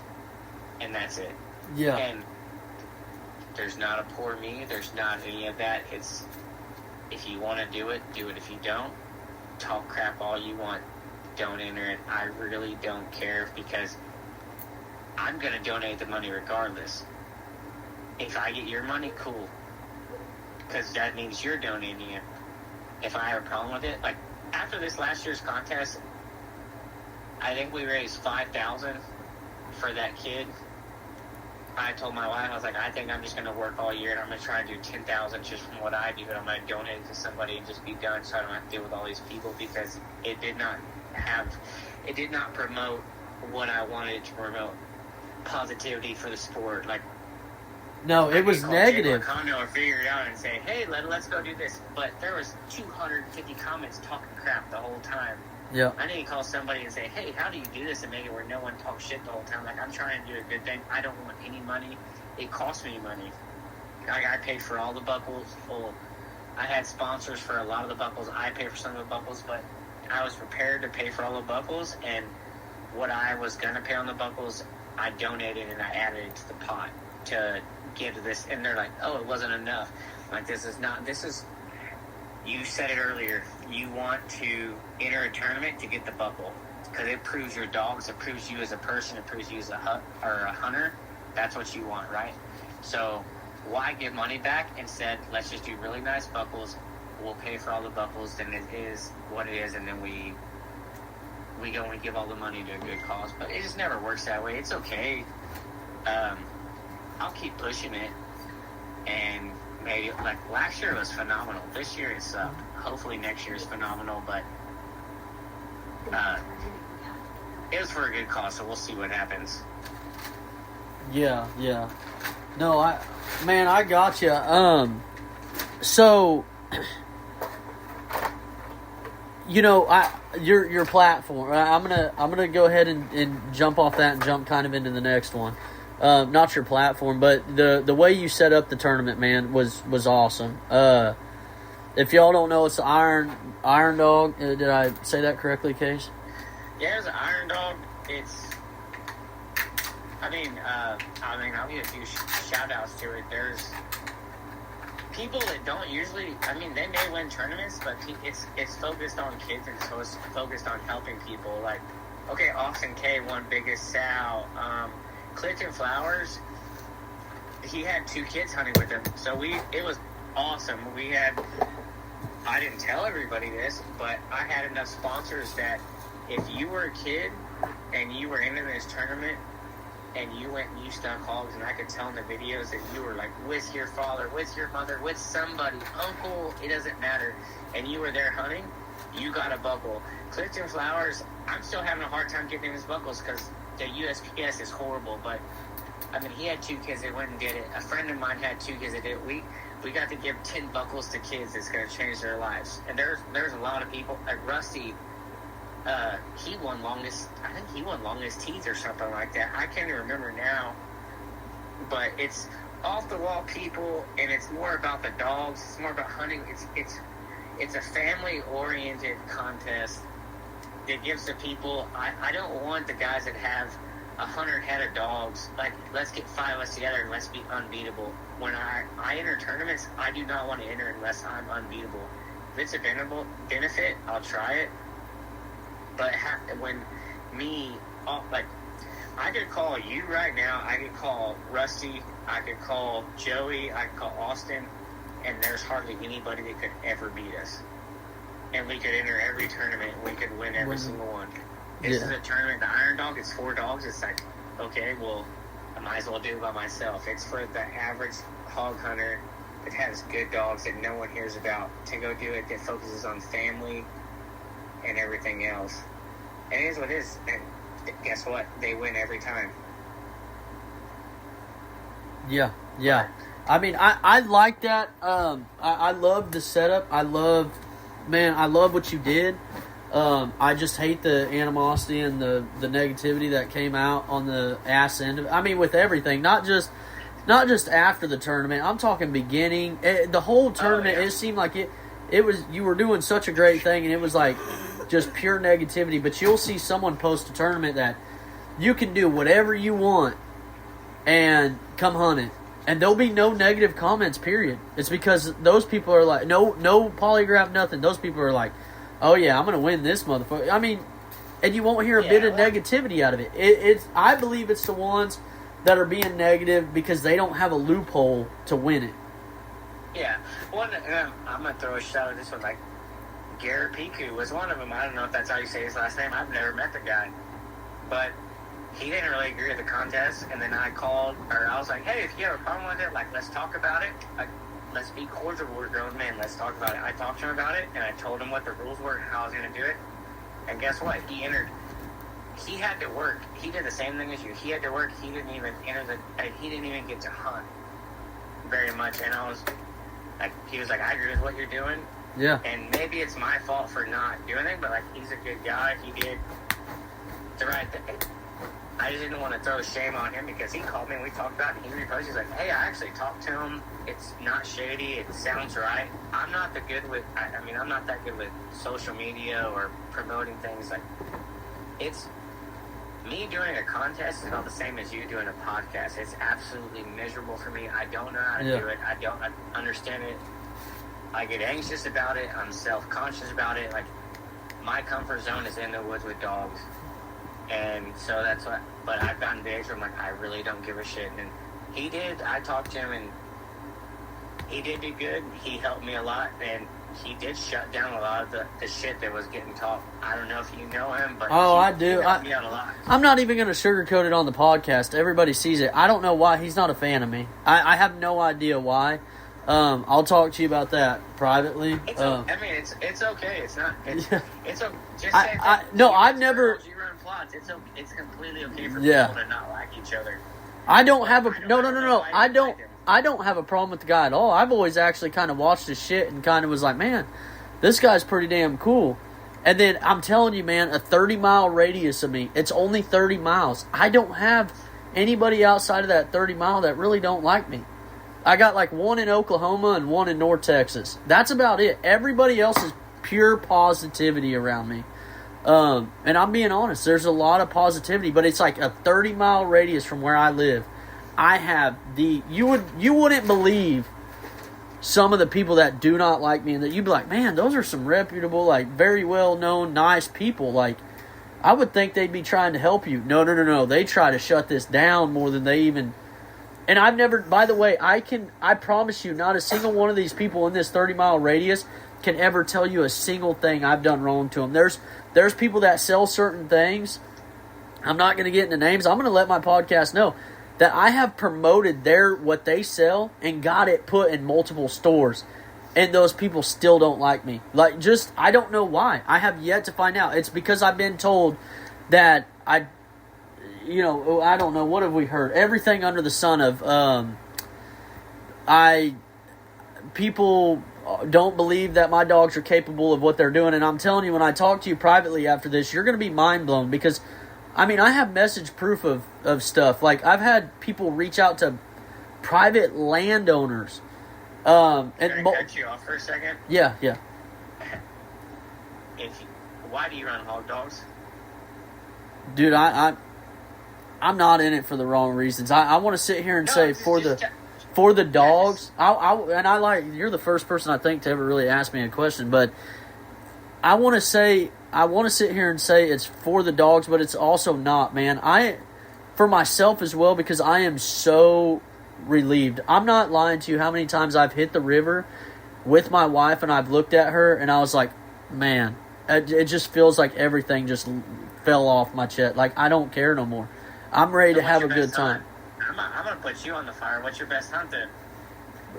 and that's it. Yeah. And there's not a poor me. There's not any of that. It's, if you want to do it, do it. If you don't, talk crap all you want. Don't enter it. I really don't care, because I'm going to donate the money regardless. If I get your money, cool, because that means you're donating it. If I have a problem with it, like, after this last year's contest, I think we raised $5,000 for that kid. I told my wife, I was like, I think I'm just going to work all year, and I'm going to try and do $10,000 just from what I do, and I'm going to donate it to somebody and just be done, so I don't have to deal with all these people, because it did not promote what I wanted it to promote, positivity for the sport. Like, no, it was negative. Or figure it out and say, hey, let's go do this. But there was 250 comments talking crap the whole time. Yeah. I need to call somebody and say, hey, how do you do this and make it where no one talks shit the whole time? Like, I'm trying to do a good thing. I don't want any money. It costs me money. I paid for all the buckles. I had sponsors for a lot of the buckles. I paid for some of the buckles, but I was prepared to pay for all the buckles, and what I was going to pay on the buckles, I donated and I added it to the pot to give to this. And they're like, oh, it wasn't enough. Like, this is, you said it earlier, you want to enter a tournament to get the buckle, because it proves your dogs, it proves you as a person, it proves you as a hunter. That's what you want, right? So why give money back? Instead, let's just do really nice buckles. We'll pay for all the buckles, then it is what it is, and then we go and give all the money to a good cause. But it just never works that way. It's okay. I'll keep pushing it, and maybe, like, last year was phenomenal. This year it sucked. Hopefully next year is phenomenal, but it was for a good cause, so we'll see what happens. Yeah. No, I got you. So, you know, your platform. I'm gonna go ahead and jump off that and jump kind of into the next one. Not your platform, but the way you set up the tournament, man, was awesome. If y'all don't know, it's the Iron Dog. Did I say that correctly, Case? Yeah, it's an Iron Dog. I'll give a few shout-outs to it. There's people that don't usually, they may win tournaments, but it's focused on kids, and so it's focused on helping people. Like, okay, Austin K won Biggest Sow. Clinton Flowers, he had 2 kids hunting with him, so it was awesome. I didn't tell everybody this, but I had enough sponsors that if you were a kid and you were into this tournament, and you went and you stuck hogs, and I could tell in the videos that you were like with your father, with your mother, with somebody, uncle, it doesn't matter, and you were there hunting, you got a buckle. Clifton Flowers, I'm still having a hard time getting his buckles because the USPS is horrible, but I mean, he had 2 kids that went and did it. A friend of mine had 2 kids that did it. We got to give 10 buckles to kids that's going to change their lives. And there's a lot of people. Like Rusty, he won longest. I think he won longest teeth or something like that. I can't even remember now. But it's off the wall people, and it's more about the dogs. It's more about hunting. It's a family oriented contest that gives the people. I don't want the guys that have 100 head of dogs, like, let's get 5 of us together and let's be unbeatable. When I enter tournaments, I do not want to enter unless I'm unbeatable. If it's a benefit, I'll try it. But when I could call you right now, I could call Rusty, I could call Joey, I could call Austin, and there's hardly anybody that could ever beat us. And we could enter every tournament, and we could win every single one. This is a tournament, the Iron Dog, it's 4 dogs. It's like, okay, well, I might as well do it by myself. It's for the average hog hunter that has good dogs that no one hears about to go do it, that focuses on family and everything else. And it is what it is. And guess what? They win every time. Yeah. I mean, I like that. I love the setup. I love what you did. I just hate the animosity and the negativity that came out on the ass end of it. I mean, with everything, not just after the tournament. I'm talking beginning. The whole tournament, It seemed like it was, you were doing such a great thing, and it was like just pure negativity. But you'll see someone post a tournament that you can do whatever you want and come hunting, and there'll be no negative comments, period. It's because those people are like, no polygraph, nothing. Those people are like, oh yeah, I'm going to win this motherfucker. I mean, and you won't hear a bit of negativity out of it. I believe it's the ones that are being negative because they don't have a loophole to win it. Yeah. I'm going to throw a shout at this one. Like, Garrett Piku was one of them. I don't know if that's how you say his last name. I've never met the guy. But he didn't really agree with the contest. And then I was like, hey, if you have a problem with it, like, let's talk about it. Like, let's be cordial. We're grown men. Let's talk about it. I talked to him about it, and I told him what the rules were and how I was going to do it. And guess what? He entered. He had to work. He did the same thing as you. He had to work. He didn't even he didn't even get to hunt very much. And I was like, he was like, I agree with what you're doing. Yeah. And maybe it's my fault for not doing it, but like, he's a good guy. He did the right thing. I just didn't want to throw shame on him because he called me and we talked about it. He reposted. He's like, hey, I actually talked to him. It's not shady. It sounds right. I'm not that good with social media or promoting things. Like, it's me doing a contest is not the same as you doing a podcast. It's absolutely miserable for me. I don't know how to do it. I don't understand it. I get anxious about it. I'm self-conscious about it. Like, my comfort zone is in the woods with dogs. And so that's what, but I've gotten days where I'm like, I really don't give a shit. And he did, I talked to him and he did do good. He helped me a lot and he did shut down a lot of the shit that was getting talked. I don't know if you know him, but I do. He helped me out a lot. I'm not even going to sugarcoat it on the podcast. Everybody sees it. I don't know why he's not a fan of me. I have no idea why. I'll talk to you about that privately. It's okay. It's not. It's okay. Just I've never. You run plots. It's completely okay for people to not like each other. I don't have a no. I don't have a problem with the guy at all. I've always actually kind of watched his shit and kind of was like, man, this guy's pretty damn cool. And then I'm telling you, man, a 30-mile radius of me. It's only 30 miles. I don't have anybody outside of that 30 mile that really don't like me. I got like one in Oklahoma and one in North Texas. That's about it. Everybody else is pure positivity around me. And I'm being honest, there's a lot of positivity, but it's like a 30-mile radius from where I live. I have you wouldn't believe some of the people that do not like me, and that you'd be like, man, those are some reputable, like very well-known, nice people. Like, I would think they'd be trying to help you. No. They try to shut this down more than they even. And I've never, by the way, I promise you, not a single one of these people in this 30-mile radius can ever tell you a single thing I've done wrong to them. There's people that sell certain things I'm not going to get into names. I'm going to let my podcast know that I have promoted what they sell and got it put in multiple stores. And those people still don't like me. I don't know why. I have yet to find out. It's because I've been told that I don't know. What have we heard? Everything under the sun of, people don't believe that my dogs are capable of what they're doing. And I'm telling you, when I talk to you privately after this, you're going to be mind blown because, I have message proof of stuff. Like, I've had people reach out to private landowners. Can I cut you off for a second? Yeah. Why do you run Hog Dogs? Dude, I'm not in it for the wrong reasons. I want to sit here and say for the dogs. You're the first person I think to ever really ask me a question, but I want to sit here and say it's for the dogs, but it's also not, man. For myself as well, because I am so relieved. I'm not lying to you how many times I've hit the river with my wife and I've looked at her and I was like, man, it just feels like everything just fell off my chest. Like, I don't care no more. I'm ready to have a good time. I'm going to put you on the fire. What's your best hunt then?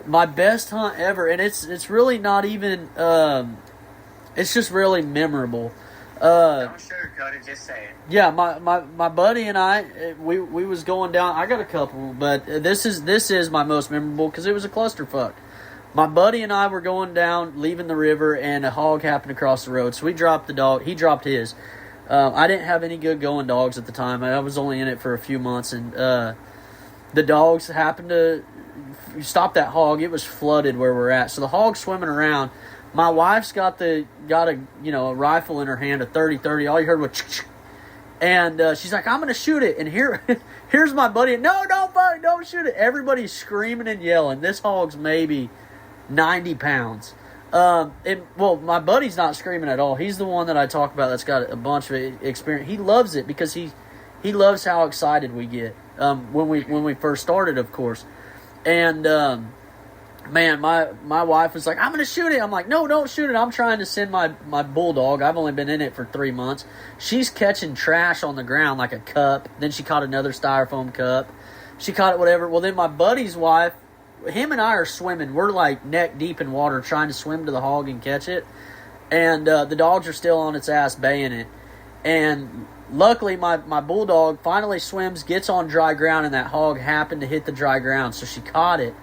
My best hunt ever, and it's really not even, it's just really memorable. Don't sugarcoat it, just say it. Yeah, my buddy and I, we was going down. I got a couple, but this is my most memorable because it was a clusterfuck. My buddy and I were going down, leaving the river, and a hog happened across the road. So we dropped the dog. He dropped his. I didn't have any good going dogs at the time. I was only in it for a few months, and the dogs happened to stop that hog. It was flooded where we're at, so the hog's swimming around. My wife's got a rifle in her hand, a 30-30. All you heard was, and she's like, "I'm gonna shoot it." And here's my buddy. No, don't shoot it. Everybody's screaming and yelling. This hog's maybe 90 pounds. My buddy's not screaming at all. He's the one that I talk about that's got a bunch of experience. He loves it because he loves how excited we get when we first started, of course. And man, my wife was like, "I'm going to shoot it." I'm like, "No, don't shoot it. I'm trying to send my bulldog." I've only been in it for 3 months. She's catching trash on the ground like a cup. Then she caught another styrofoam cup. She caught it, whatever. Well, then my buddy's wife, him and I are swimming. We're like neck deep in water trying to swim to the hog and catch it. And the dogs are still on its ass baying it. And luckily, my bulldog finally swims, gets on dry ground, and that hog happened to hit the dry ground. So she caught it.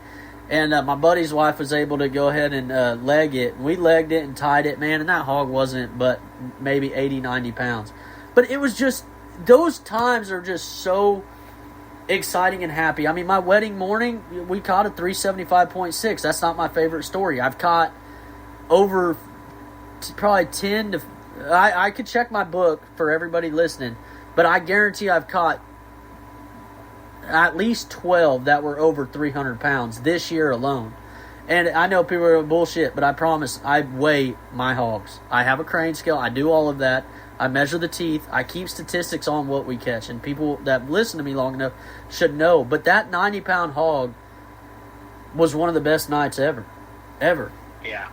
And my buddy's wife was able to go ahead and leg it. We legged it and tied it, man, and that hog wasn't but maybe 80, 90 pounds. But it was just, those times are just so exciting and happy. I mean, my wedding morning, we caught a 375.6. That's not my favorite story. I've caught over probably 10 to... I could check my book for everybody listening, but I guarantee I've caught at least 12 that were over 300 pounds this year alone. And I know people are bullshit, but I promise I weigh my hogs. I have a crane scale. I do all of that. I measure the teeth. I keep statistics on what we catch. And people that listen to me long enough should know. But that 90-pound hog was one of the best nights ever. Ever. Yeah.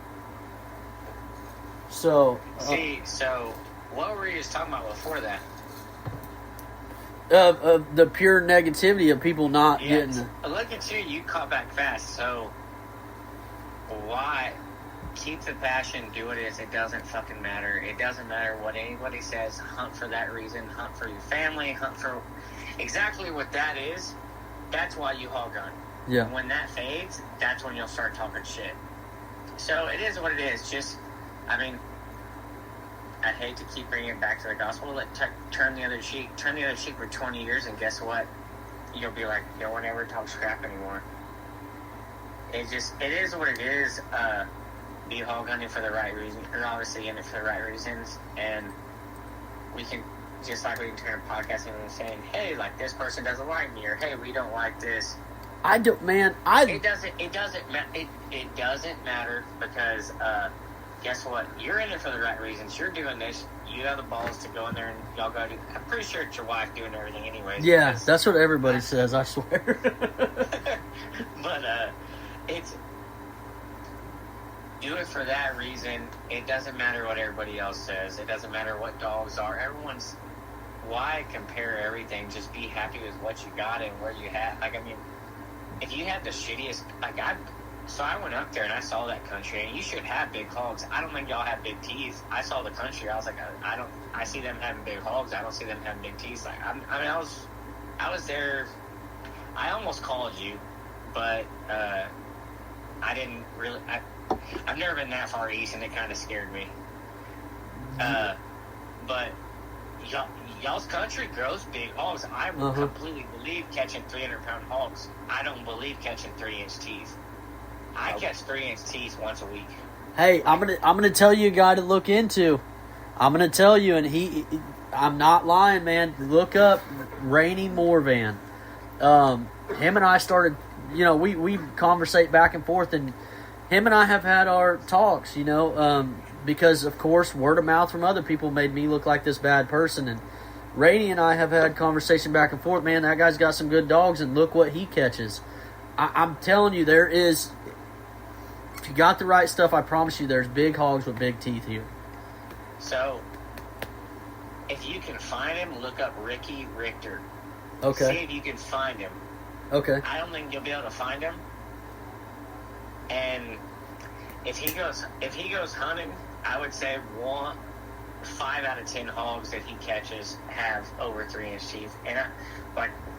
So. So what were you just talking about before that? Of the pure negativity of people not getting... Look at you. You caught back fast. So why... Keep the passion, do what it is. It doesn't fucking matter. It doesn't matter what anybody says. Hunt for that reason. Hunt for your family. Hunt for exactly what that is. That's why you hog hunt. Yeah. When that fades, that's when you'll start talking shit. So it is what it is. Just, I hate to keep bringing it back to the gospel. Turn the other cheek. Turn the other cheek for 20 years, and guess what? You'll be like, no one ever talks crap anymore. It is what it is. Be hog hunting for the right reason, and obviously in it for the right reasons, and we can, just like we can turn podcasting and saying, hey, like, this person doesn't like me, or hey, we don't like this. It doesn't matter, because guess what? You're in it for the right reasons. You're doing this. You have the balls to go in there and y'all go do. I'm pretty sure it's your wife doing everything anyways. Yeah, that's what everybody says, I swear. But it's... Do it for that reason. It doesn't matter what everybody else says. It doesn't matter what dogs are. Everyone's why compare everything? Just be happy with what you got and where you have. Like, I mean, if you have the shittiest, like I went up there and I saw that country, and you should have big hogs. I don't think y'all have big teeth. I saw the country. I was like, I see them having big hogs. I don't see them having big teeth. Like, I was there. I almost called you, but I didn't really. I've never been that far east, and it kind of scared me. But y'all's country grows big hogs. I completely believe catching 300-pound hogs. I don't believe catching 3-inch teeth. I catch 3-inch teeth once a week. Hey, I'm gonna tell you a guy to look into. I'm gonna tell you, and I'm not lying, man. Look up Rainy Morvan. Him and I started, we conversate back and forth, and him and I have had our talks, because of course word of mouth from other people made me look like this bad person, and Rainy and I have had conversation back and forth. Man, that guy's got some good dogs, and look what he catches. I'm telling you, there is. If you got the right stuff, I promise you, there's big hogs with big teeth here. So, if you can find him, look up Ricky Richter. Okay. See if you can find him. Okay. I don't think you'll be able to find him. And if he goes hunting, I would say 5 out of 10 hogs that he catches have over 3-inch teeth. And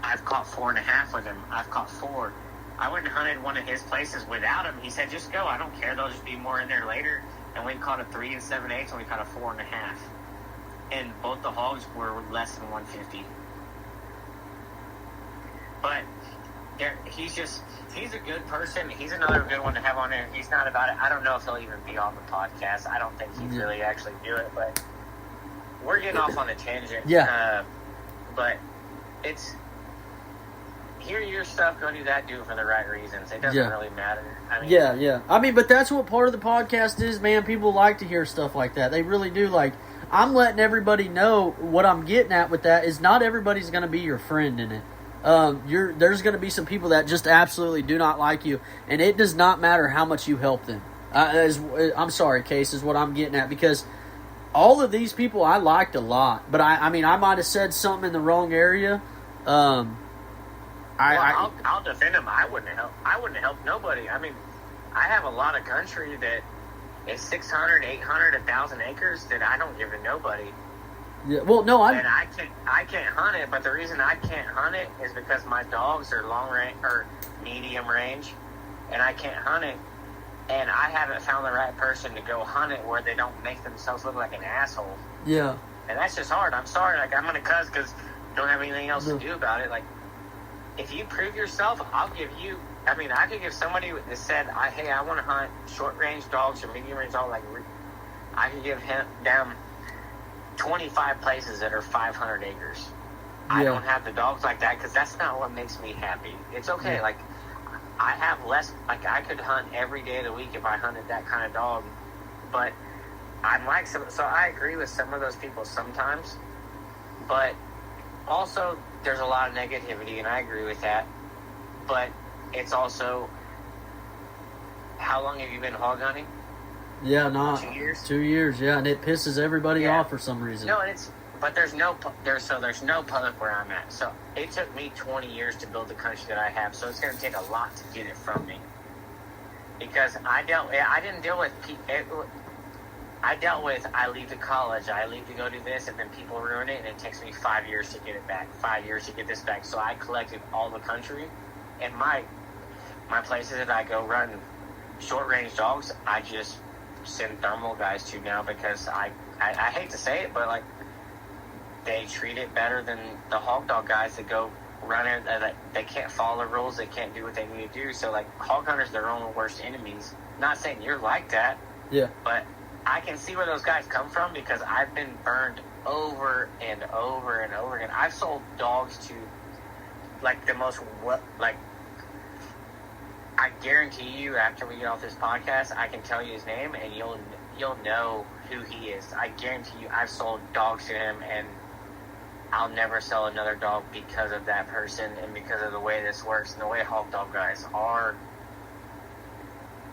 I've caught 4.5 with him. I've caught 4. I went and hunted one of his places without him. He said, just go. I don't care. There'll just be more in there later. And we caught a 3 7/8, and we caught a 4.5. And both the hogs were less than 150. But he's a good person. He's another good one to have on there. He's not about it. I don't know if he'll even be on the podcast. I don't think he'd really actually do it. But we're getting off on a tangent. Yeah. But it's... Hear your stuff, go do that, do it for the right reasons. It doesn't really matter. I mean, yeah. I mean, but that's what part of the podcast is, man. People like to hear stuff like that. They really do. Like, I'm letting everybody know what I'm getting at with that is not everybody's going to be your friend in it. There's going to be some people that just absolutely do not like you, and it does not matter how much you help them. I'm sorry, Case, is what I'm getting at, because all of these people I liked a lot, but I mean, I might have said something in the wrong area. I'll defend him. I wouldn't have helped nobody. I mean, I have a lot of country that is 600, 800, 1,000 acres that I don't give to nobody. Yeah, well, no, and I can't hunt it. But the reason I can't hunt it is because my dogs are long range or medium range, and I can't hunt it. And I haven't found the right person to go hunt it where they don't make themselves look like an asshole. Yeah. And that's just hard. I'm sorry. Like, I'm gonna cuss because don't have anything else to do about it. Like, if you prove yourself, I'll give you. I mean, I could give somebody that said, "Hey, I want to hunt short-range dogs or medium-range dogs." Like, I could give them 25 places that are 500 acres. Yeah. I don't have the dogs like that because that's not what makes me happy. It's okay. Yeah. Like, I have less. Like, I could hunt every day of the week if I hunted that kind of dog. But I'm like so I agree with some of those people sometimes, but also there's a lot of negativity, and I agree with that. But it's also, how long have you been hog hunting? Yeah, not 2 years. 2 years, yeah, and it pisses everybody off for some reason. No, there's no public where I'm at. So it took me 20 years to build the country that I have. So it's going to take a lot to get it from me. Because I leave to college, I leave to go do this, and then people ruin it, and it takes me 5 years to get it back, 5 years to get this back. So I collected all the country, and my places that I go run short-range dogs, I just send thermal guys to now because I hate to say it, but like, they treat it better than the hog dog guys that go run it. They can't follow the rules, they can't do what they need to do. So like, hog hunters, their own worst enemies. Not saying you're like that, but I can see where those guys come from because I've been burned over and over and over again. I've sold dogs to like the most I guarantee you, after we get off this podcast, I can tell you his name, and you'll know who he is. I guarantee you, I've sold dogs to him, and I'll never sell another dog because of that person and because of the way this works and the way hog dog guys are.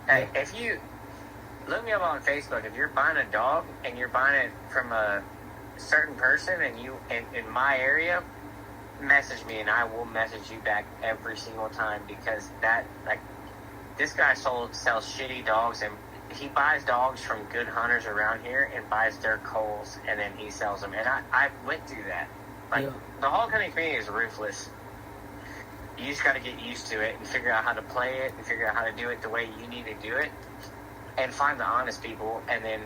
Hey, if you look me up on Facebook, if you're buying a dog and you're buying it from a certain person and you in my area, message me and I will message you back every single time, because this guy sells shitty dogs, and he buys dogs from good hunters around here and buys their culls, and then he sells them. And I went through that. The hog hunting community is ruthless. You just got to get used to it and figure out how to play it and figure out how to do it the way you need to do it, and find the honest people, and then.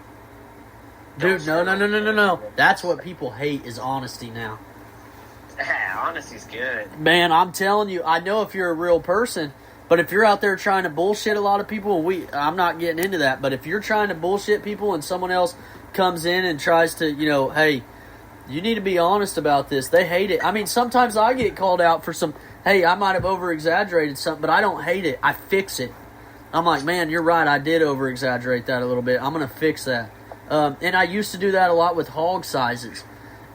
Dude, no. That's what people hate, is honesty now. Yeah, honesty's good. Man, I'm telling you, I know if you're a real person, but if you're out there trying to bullshit a lot of people, I'm not getting into that, but if you're trying to bullshit people and someone else comes in and tries to, hey, you need to be honest about this, they hate it. I mean, sometimes I get called out for hey, I might have over-exaggerated something, but I don't hate it. I fix it. I'm like, man, you're right, I did over-exaggerate that a little bit. I'm going to fix that. And I used to do that a lot with hog sizes.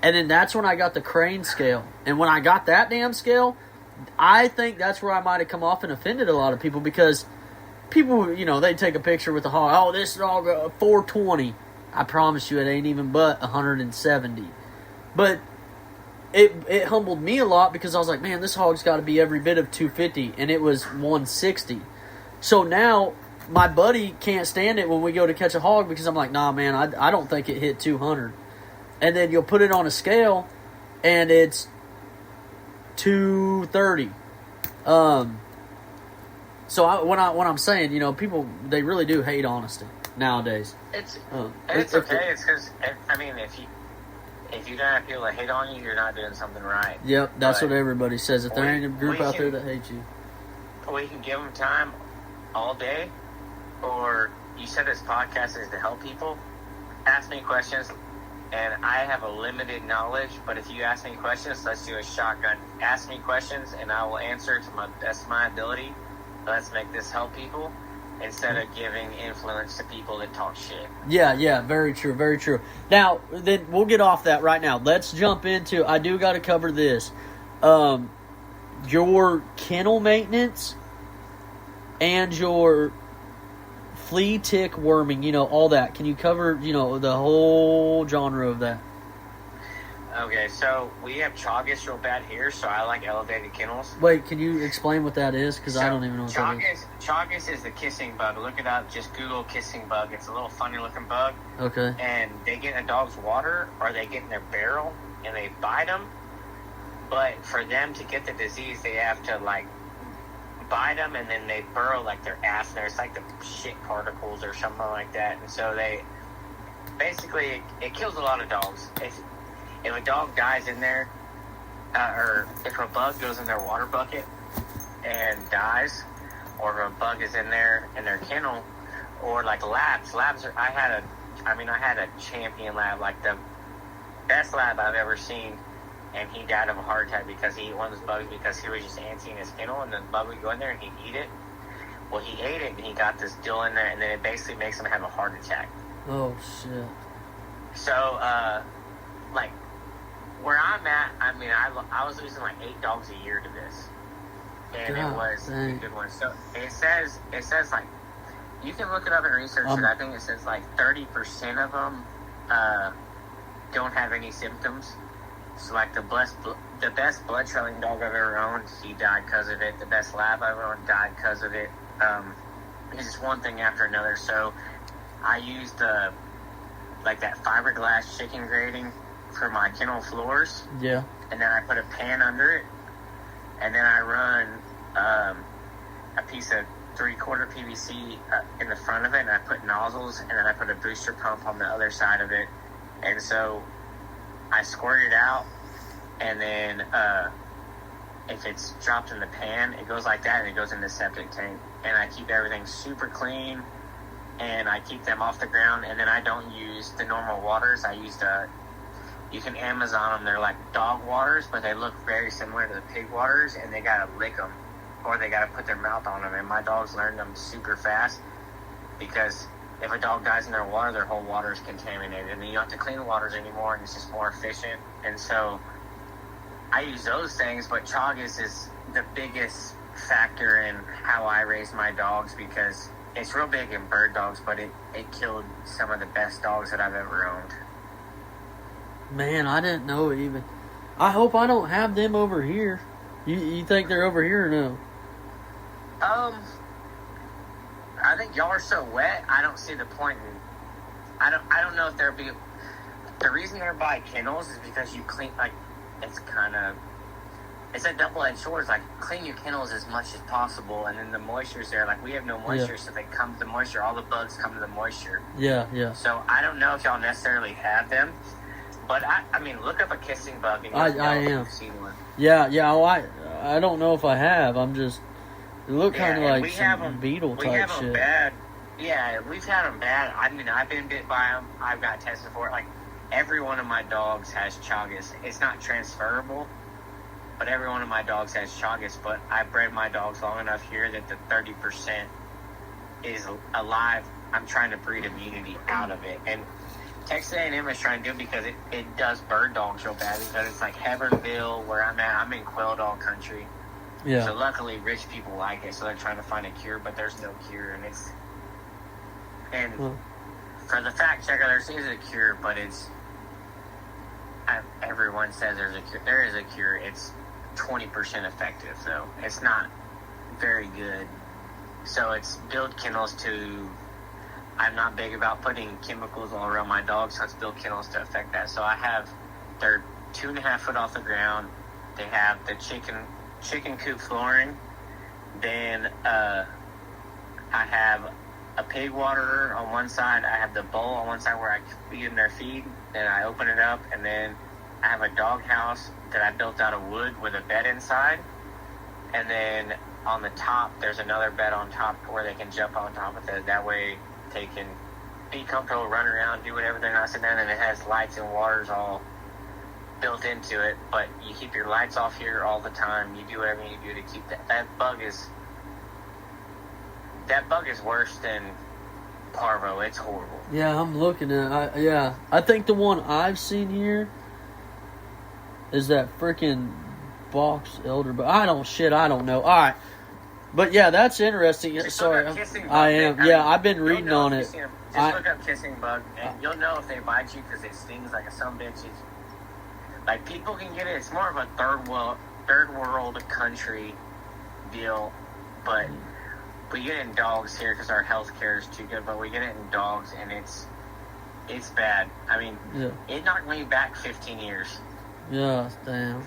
And then that's when I got the crane scale. And when I got that damn scale, I think that's where I might have come off and offended a lot of people, because people, they take a picture with the hog. Oh, this dog 420. I promise you it ain't even but 170. But it humbled me a lot, because I was like, man, this hog's got to be every bit of 250, and it was 160. So now my buddy can't stand it when we go to catch a hog, because I'm like, nah, man, I don't think it hit 200. And then you'll put it on a scale, and it's 230. So when I'm saying, people, they really do hate honesty nowadays. It's okay. It's because, I mean, if you don't have people that hate on you, you're not doing something right. Yep, that's what everybody says. If there ain't a group out there that hates you. We can give them time all day, or you said this podcast is to help people. Ask me questions, and I have a limited knowledge, but if you ask me questions, let's do a shotgun. Ask me questions, and I will answer to my best of my ability. Let's make this help people, instead of giving influence to people that talk shit. Yeah, very true, very true. Now, then we'll get off that right now. Let's jump into, I do got to cover this. Your kennel maintenance and your flea, tick, worming, all that. Can you cover, the whole genre of that? Okay, so we have chagas real bad here, so I like elevated kennels. Wait, can you explain what that is? Because I don't even know what that is. Chagas is the kissing bug. Look it up. Just Google kissing bug. It's a little funny-looking bug. Okay. And they get in a dog's water, or they get in their barrel, and they bite them. But for them to get the disease, they have to, bite them, and then they burrow, their ass in there. It's like the shit particles or something like that. And so basically, it kills a lot of dogs. If a dog dies in there, or if a bug goes in their water bucket and dies, or if a bug is in their kennel, or labs are, I had a champion lab, the best lab I've ever seen, and he died of a heart attack because he ate one of those bugs, because he was just antsy his kennel, and the bug would go in there and he'd eat it. Well, he ate it, and he got this deal in there, and then it basically makes him have a heart attack. Oh, shit. So, where I'm at, I was losing 8 dogs a year to this, and it was a good one. So it says you can look it up and research it. I think it says 30% of them don't have any symptoms. So the best blood trailing dog I've ever owned, he died because of it. The best lab I've ever owned died because of it. It's just one thing after another. So I used that fiberglass chicken grating for my kennel floors. Yeah. And then I put a pan under it. And then I run a piece of 3/4 PVC in the front of it, and I put nozzles, and then I put a booster pump on the other side of it. And so I squirt it out, and then if it's dropped in the pan, it goes like that, and it goes in the septic tank. And I keep everything super clean, and I keep them off the ground, and then I don't use the normal waters. I use you can Amazon them. They're like dog waters, but they look very similar to the pig waters, and they gotta lick them, or they gotta put their mouth on them. And my dogs learn them super fast, because if a dog dies in their water, their whole water is contaminated, and you don't have to clean the waters anymore, and it's just more efficient. And so I use those things, but chagas is the biggest factor in how I raise my dogs, because it's real big in bird dogs, but it killed some of the best dogs that I've ever owned. Man, I didn't know even. I hope I don't have them over here. You think they're over here or no? I think y'all are so wet. I don't see the point in. I don't know if there'd be. The reason they're by kennels is because you clean, like, it's a double-edged sword. It's like, clean your kennels as much as possible, and then the moisture's there. Like, we have no moisture, so they come to the moisture. All the bugs come to the moisture. Yeah. So I don't know if y'all necessarily have them, but I mean, look up a kissing bug, and I am. you've seen one. Yeah. Well, I don't know if I have. I'm just. It look kind of like some beetle type We have them shit. bad. Yeah, we've had them bad. I mean, I've been bit by them. I've got tested for it. Like, every one of my dogs has Chagas. It's not transferable, but every one of my dogs has Chagas. But I bred my dogs long enough here that the 30% is alive. I'm trying to breed immunity out of it. And Texas A&M is trying to do it because it does bird dogs real bad. Because it's like Hebronville, where I'm at. I'm in quail dog country. Yeah. So luckily, rich people like it, so they're trying to find a cure, but there's no cure, and for the fact checker, there is a cure, but everyone says there's a cure. There is a cure. It's 20% effective, though. It's not very good. So it's build kennels to. I'm not big about putting chemicals all around my dogs, so it's build kennels to affect that. So they're 2.5 foot off the ground. They have the chicken coop flooring. Then I have a pig waterer on one side. I have the bowl on one side where I feed them their feed. Then I open it up, and then I have a dog house that I built out of wood with a bed inside. And then on the top, there's another bed on top where they can jump on top of it. That way they can be comfortable, run around, do whatever they're not sitting down. And it has lights and waters all built into it, but you keep your lights off here all the time. You do whatever you do to keep that bug is worse than parvo. It's horrible. Yeah, I'm looking at. I think the one I've seen here is that freaking box elder. But I don't know. All right, but yeah, that's interesting. Just Sorry, look up kissing bug. I am. I've been You'll reading know on if it. you see 'em. Just look up kissing bug, and you'll know if they bite you because it stings like a sumbitch. Like, people can get it. It's more of a third world country deal, but we get it in dogs here because our health care is too good. But we get it in dogs, and it's bad. I mean, It knocked me back 15 years. Yeah, damn.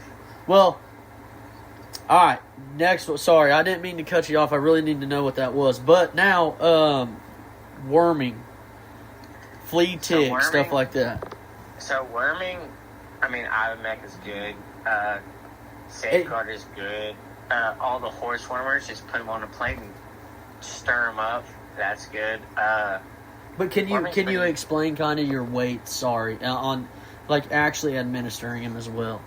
Well, all right. Next one. Sorry, I didn't mean to cut you off. I really need to know what that was. But now, worming, flea tick, stuff like that. So worming. I mean, Ivermectin is good. Safeguard is good. All the horse wormers, just put them on a plate and stir them up. That's good. But can you explain kind of your weight? Sorry, on like actually administering them as well.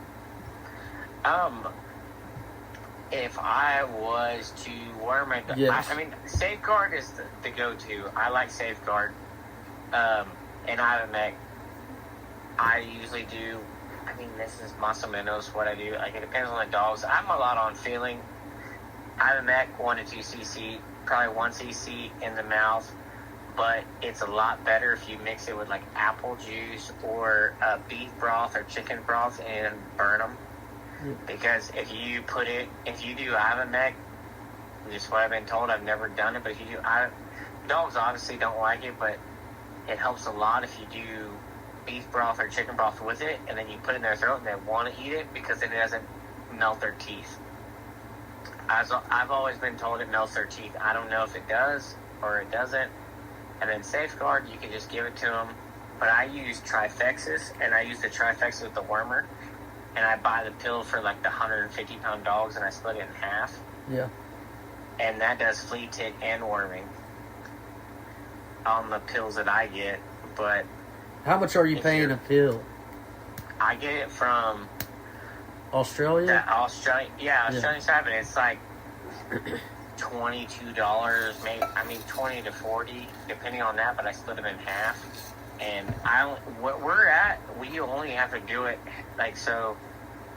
If I was to worm it, yes. I mean, Safeguard is the go-to. I like Safeguard. And Ivermectin, I usually do. I mean, this is más o menos what I do. Like, it depends on the dogs. I'm a lot on feeling. Ivermectin 1 to 2 cc, probably 1 cc in the mouth, but it's a lot better if you mix it with like apple juice or beef broth or chicken broth and burn them. Because if you do Ivermectin, this is what I've been told. I've never done it, but if you do, dogs obviously don't like it, but it helps a lot if you do beef broth or chicken broth with it, and then you put it in their throat and they want to eat it because then it doesn't melt their teeth. I've always been told it melts their teeth. I don't know if it does or it doesn't. And then Safeguard, you can just give it to them. But I use Trifexis, and I use the Trifexis with the wormer. And I buy the pill for like the 150-pound dogs, and I split it in half. Yeah. And that does flea, tick, and worming on the pills that I get. But how much are you paying a pill? I get it from Australia. Australian side, but it's like $22, maybe. I mean, 20 to 40, depending on that. But I split them in half. And what we're at, we only have to do it like so.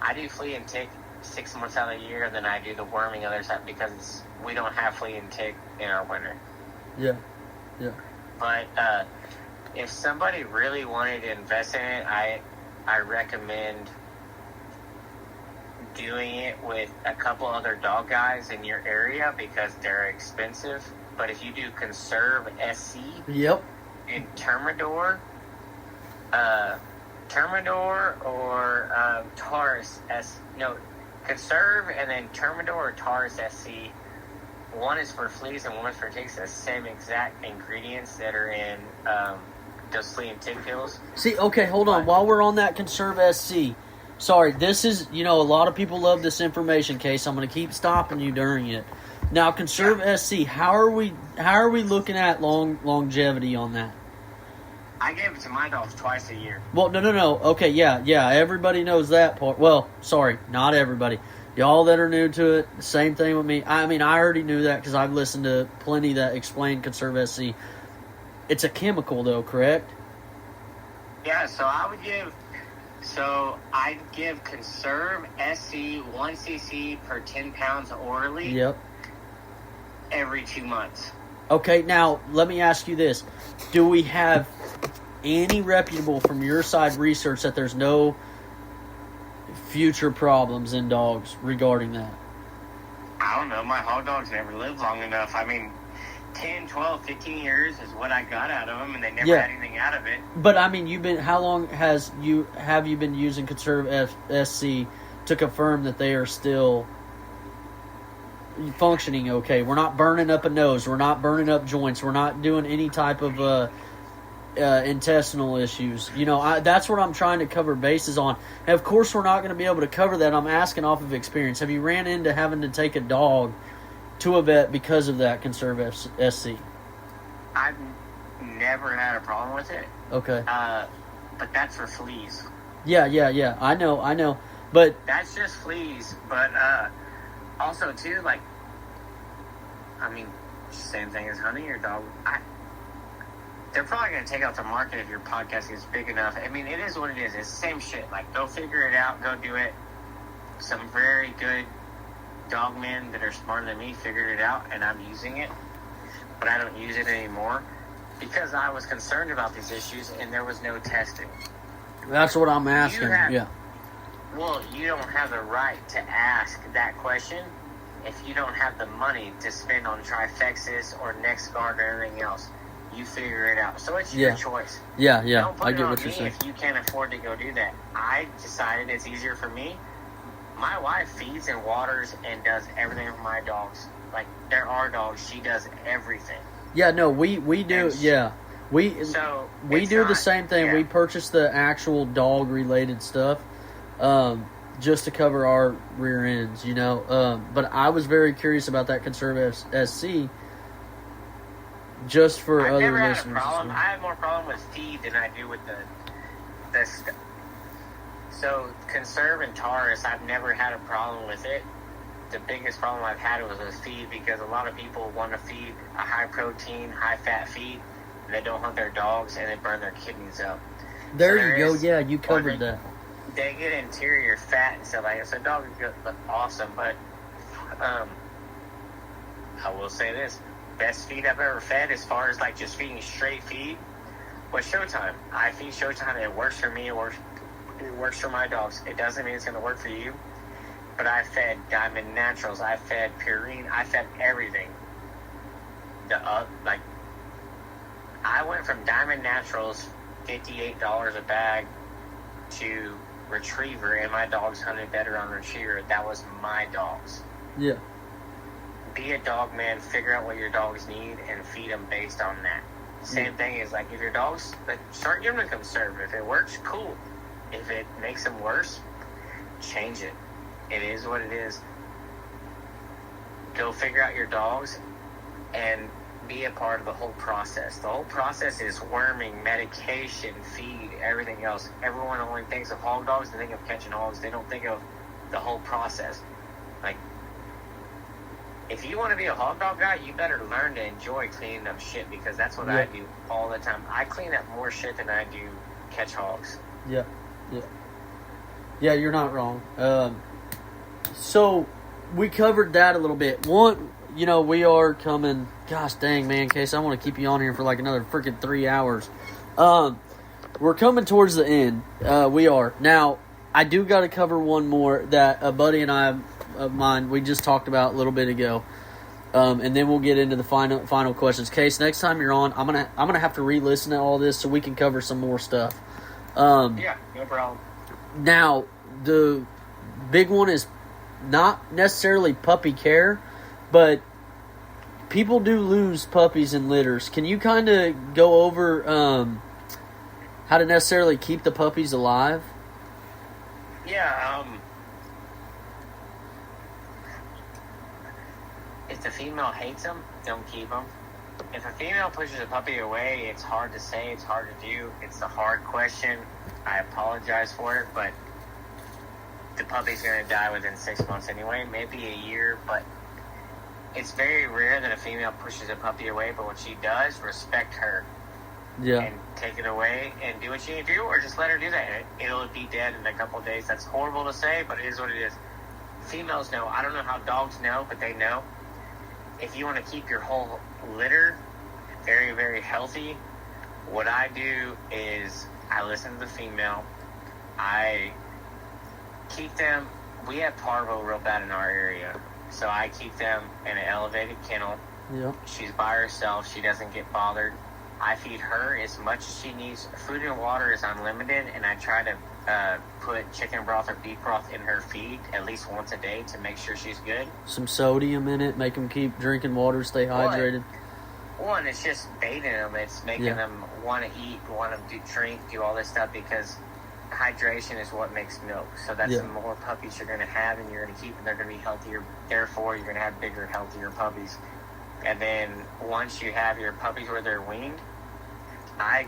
I do flea and tick 6 months out of the year, then I do the worming other side because we don't have flea and tick in our winter. Yeah. But if somebody really wanted to invest in it, I recommend doing it with a couple other dog guys in your area because they're expensive. But if you do Conserve SC Yep. in Termidor or Taurus Conserve and then Termidor or Taurus SC. One is for fleas and one is for ticks. The same exact ingredients that are in those flea and tick pills. See, okay, hold on. While we're on that Conserve SC, sorry, this is, a lot of people love this information, Case. I'm going to keep stopping you during it. Now, Conserve SC, how are we looking at longevity on that? I gave it to my dogs twice a year. Well, no. Okay, yeah. Everybody knows that part. Well, sorry, not everybody. Y'all that are new to it, same thing with me. I mean, I already knew that because I've listened to plenty that explain Conserve SC. It's a chemical, though, correct? Yeah, so I'd give Conserve SC 1 cc per 10 pounds orally. Yep. Every 2 months. Okay, now, let me ask you this. Do we have any reputable from your side research that there's no future problems in dogs regarding that? I don't know. My hog dogs never lived long enough. I mean, 10, 12, 15 years is what I got out of them, and they never had anything out of it. But, I mean, how long have you been using Conserve SC to confirm that they are still functioning okay? We're not burning up a nose. We're not burning up joints. We're not doing any type of intestinal issues. That's what I'm trying to cover bases on. And of course, we're not going to be able to cover that. I'm asking off of experience. Have you ran into having to take a dog to a vet because of that Conserve SC? I've never had a problem with it. Okay. But that's for fleas. Yeah. I know. But that's just fleas. But also, too, same thing as hunting your dog. They're probably going to take out the market if your podcast is big enough. I mean, it is what it is. It's the same shit. Go figure it out. Go do it. Some very good dog men that are smarter than me figured it out, and I'm using it. But I don't use it anymore because I was concerned about these issues, and there was no testing. That's what I'm asking. Yeah. Well, you don't have the right to ask that question if you don't have the money to spend on Trifexis or NexGard or anything else. You figure it out. So it's your choice. Yeah. Don't put I it get on what you're me saying. if you can't afford to go do that. I decided it's easier for me. My wife feeds and waters and does everything for my dogs. There are dogs. She does everything. Yeah, no, we do. We do the same thing. Yeah. We purchase the actual dog related stuff, just to cover our rear ends, But I was very curious about that Conserve SC. Just for I've other never had listeners. a problem. I have more problem with feed than I do with the stuff. So Conserve and Taurus, I've never had a problem with it. The biggest problem I've had was with feed because a lot of people want to feed a high protein, high fat feed. And they don't hunt their dogs and they burn their kidneys up. There you go. Yeah, you covered that. They get interior fat and stuff like that. So dogs look awesome, but I will say this. Best feed I've ever fed as far as just feeding straight feed was Showtime. I feed Showtime. It works for me. It works for my dogs. It doesn't mean it's going to work for you. But I fed Diamond Naturals. I fed Purine. I fed everything. I went from Diamond Naturals, $58 a bag, to Retriever, and my dogs hunted better on Retriever. That was my dogs. Yeah. Be a dog man, figure out what your dogs need, and feed them based on that. Same thing is if your dogs, start giving them Conserve. If it works, cool. If it makes them worse, change it. It is what it is. Go figure out your dogs and be a part of the whole process. The whole process is worming, medication, feed, everything else. Everyone only thinks of hog dogs, they think of catching hogs. They don't think of the whole process. If you want to be a hog dog guy, you better learn to enjoy cleaning up shit because that's what I do all the time. I clean up more shit than I do catch hogs. Yeah, you're not wrong. So we covered that a little bit. One, we are coming. Gosh dang, man, Case, I want to keep you on here for another freaking 3 hours. we're coming towards the end. We are. Now, I do got to cover one more that a buddy and I of mine, we just talked about a little bit ago. And then we'll get into the final questions. Case, next time you're on, I'm gonna have to re-listen to all this so we can cover some more stuff. Yeah, no problem. Now, the big one is not necessarily puppy care, but people do lose puppies in litters. Can you kind of go over how to necessarily keep the puppies alive? Yeah, if the female hates them, don't keep them. If a female pushes a puppy away, it's hard to say, it's hard to do. It's a hard question. I apologize for it, but the puppy's going to die within 6 months anyway, maybe a year, but it's very rare that a female pushes a puppy away, but when she does, respect her. Yeah. And take it away and do what you need to do, or just let her do that. It'll be dead in a couple of days. That's horrible to say, but it is what it is. Females know. I don't know how dogs know, but they know. If you want to keep your whole litter very, very healthy, what I do is I listen to the female. I keep them. We have parvo real bad in our area, so I keep them in an elevated kennel. Yep. She's by herself. She doesn't get bothered. I feed her as much as she needs. Food and water is unlimited, and I try to put chicken broth or beef broth in her feed at least once a day to make sure she's good. Some sodium in it, make them keep drinking water, stay hydrated. One, it's just bathing them. It's making them want to eat, want to drink, do all this stuff, because hydration is what makes milk. So that's the more puppies you're going to have, and you're going to keep, and they're going to be healthier. Therefore, you're going to have bigger, healthier puppies. And then once you have your puppies where they're weaned, I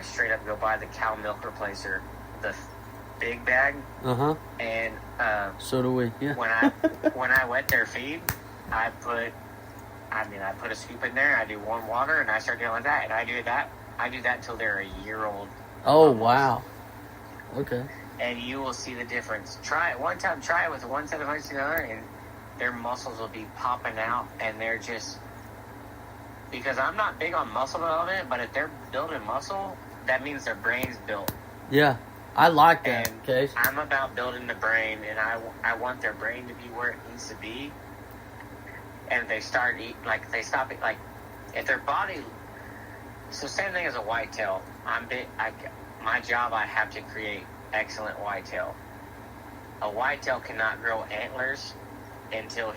straight up go buy the cow milk replacer, the big bag. Uh-huh. And so do we. Yeah. when I wet their feed, I put a scoop in there, I do warm water, and I start doing that. And I do that till they're a year old. Oh, wow. Okay. And you will see the difference. Try it one time. Try it with one set of hooks and another, and their muscles will be popping out, and they're just... Because I'm not big on muscle development, but if they're building muscle, that means their brain's built. Yeah, I like that, Case. I'm about building the brain, and I want their brain to be where it needs to be. And they start eat they stop it, if their body... So same thing as a whitetail. My job, I have to create excellent whitetail. A whitetail cannot grow antlers until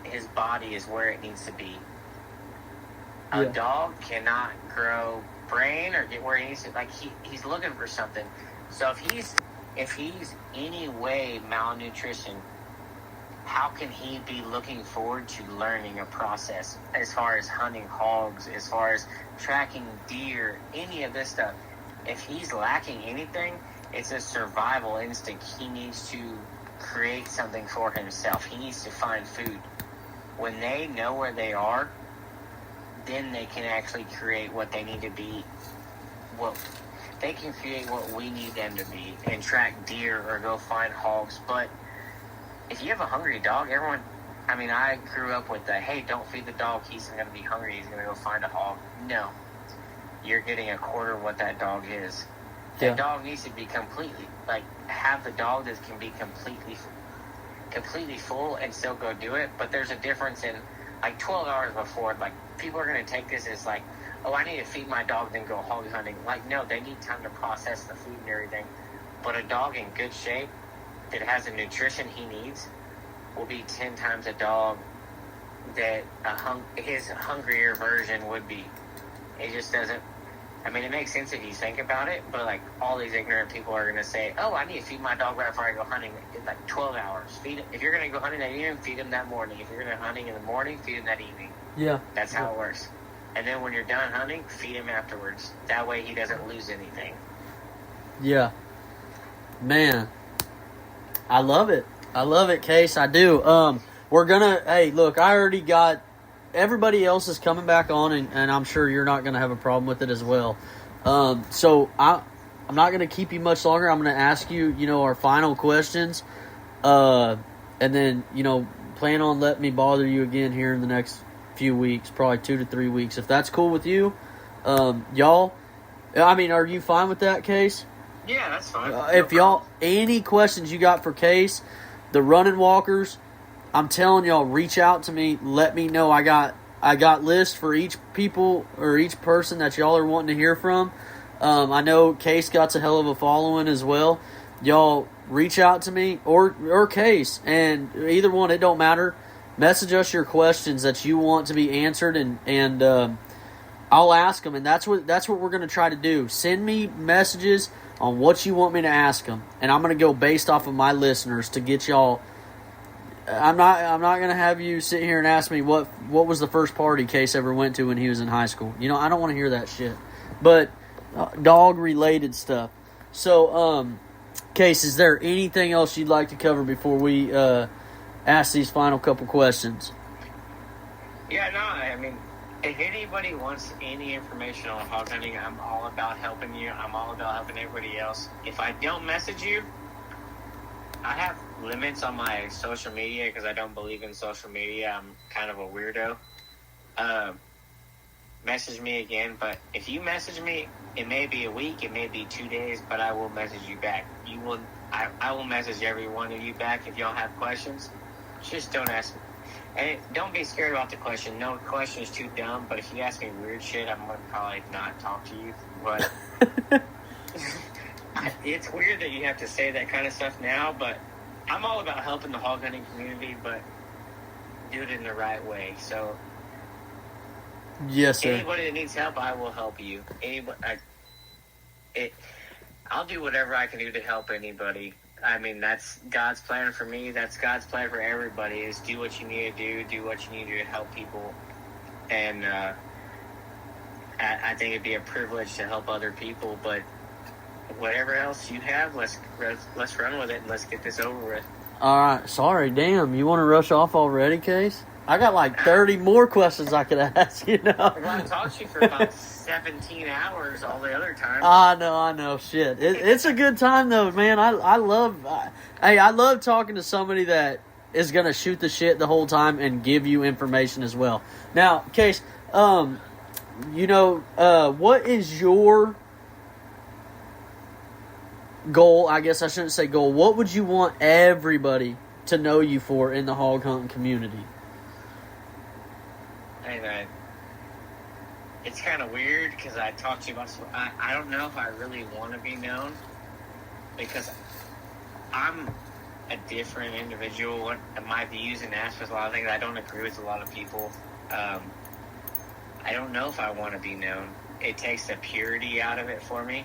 his body is where it needs to be. A dog cannot grow brain or get where he needs to. He's looking for something. So if he's any way malnutrition, how can he be looking forward to learning a process as far as hunting hogs, as far as tracking deer, any of this stuff? If he's lacking anything, it's a survival instinct. He needs to create something for himself. He needs to find food. When they know where they are, then they can actually create what they need to be. They can create what we need them to be and track deer or go find hogs. But if you have a hungry dog, I grew up with the, hey, don't feed the dog, he's going to be hungry, he's going to go find a hog. No. You're getting a quarter of what that dog is. The dog needs to be completely, have the dog that can be completely full and still go do it. But there's a difference in, 12 hours before, people are going to take this as oh, I need to feed my dog, then go hog hunting. No, they need time to process the food and everything. But a dog in good shape that has the nutrition he needs will be 10 times a dog that his hungrier version would be. It just doesn't. It makes sense if you think about it, but all these ignorant people are going to say, oh, I need to feed my dog right before I go hunting. It's 12 hours. Feed him. If you're going to go hunting that evening, feed him that morning. If you're going to go hunting in the morning, feed him that evening. Yeah. That's how it works. And then when you're done hunting, feed him afterwards. That way he doesn't lose anything. Yeah. Man. I love it. I love it, Case. I do. We're going to... Hey, look, I already got... Everybody else is coming back on, and I'm sure you're not going to have a problem with it as well. So I'm not going to keep you much longer. I'm going to ask you, our final questions. And then, plan on letting me bother you again here in the next few weeks, probably 2 to 3 weeks. If that's cool with you, y'all, I mean, are you fine with that, Case? Yeah, that's fine. If y'all, any questions you got for Case, the running walkers, I'm telling y'all, reach out to me. Let me know. I got lists for each people or each person that y'all are wanting to hear from. I know Case got a hell of a following as well. Y'all reach out to me or Case, and either one, it don't matter. Message us your questions that you want to be answered, and I'll ask them. And that's what we're going to try to do. Send me messages on what you want me to ask them, and I'm going to go based off of my listeners to get y'all. I'm not going to have you sit here and ask me what was the first party Case ever went to when he was in high school. I don't want to hear that shit. But dog related stuff. So, Case, is there anything else you'd like to cover before we ask these final couple questions? Yeah, no, I mean, if anybody wants any information on hog hunting, I'm all about helping you. I'm all about helping everybody else. If I don't message you, I have limits on my social media because I don't believe in social media. I'm kind of a weirdo. Message me again, but if you message me, it may be a week, it may be 2 days, but I will message you back. I will message every one of you back if y'all have questions. Just don't ask me. And don't be scared about the question. No question is too dumb, but if you ask me weird shit, I'm going to probably not talk to you. But it's weird that you have to say that kind of stuff now, but I'm all about helping the hog hunting community, but do it in the right way. So, yes, sir. Anybody that needs help, I will help you. I'll do whatever I can do to help anybody. I mean, that's God's plan for me. That's God's plan for everybody, is do what you need to do what you need to do to help people. And I think it'd be a privilege to help other people, but whatever else you have, let's run with it and let's get this over with. All right. Sorry, damn. You want to rush off already, Case? I got like 30 more questions I could ask, I want to talk to you for about 17 hours all the other time. I know. Shit. It's a good time, though, man. I love talking to somebody that is going to shoot the shit the whole time and give you information as well. Now, Case, what is your goal? I guess I shouldn't say goal. What would you want everybody to know you for in the hog hunting community? And it's kind of weird because I talked to you about. I don't know if I really want to be known because I'm a different individual. My views and aspects, a lot of things I don't agree with a lot of people. I don't know if I want to be known. It takes the purity out of it for me.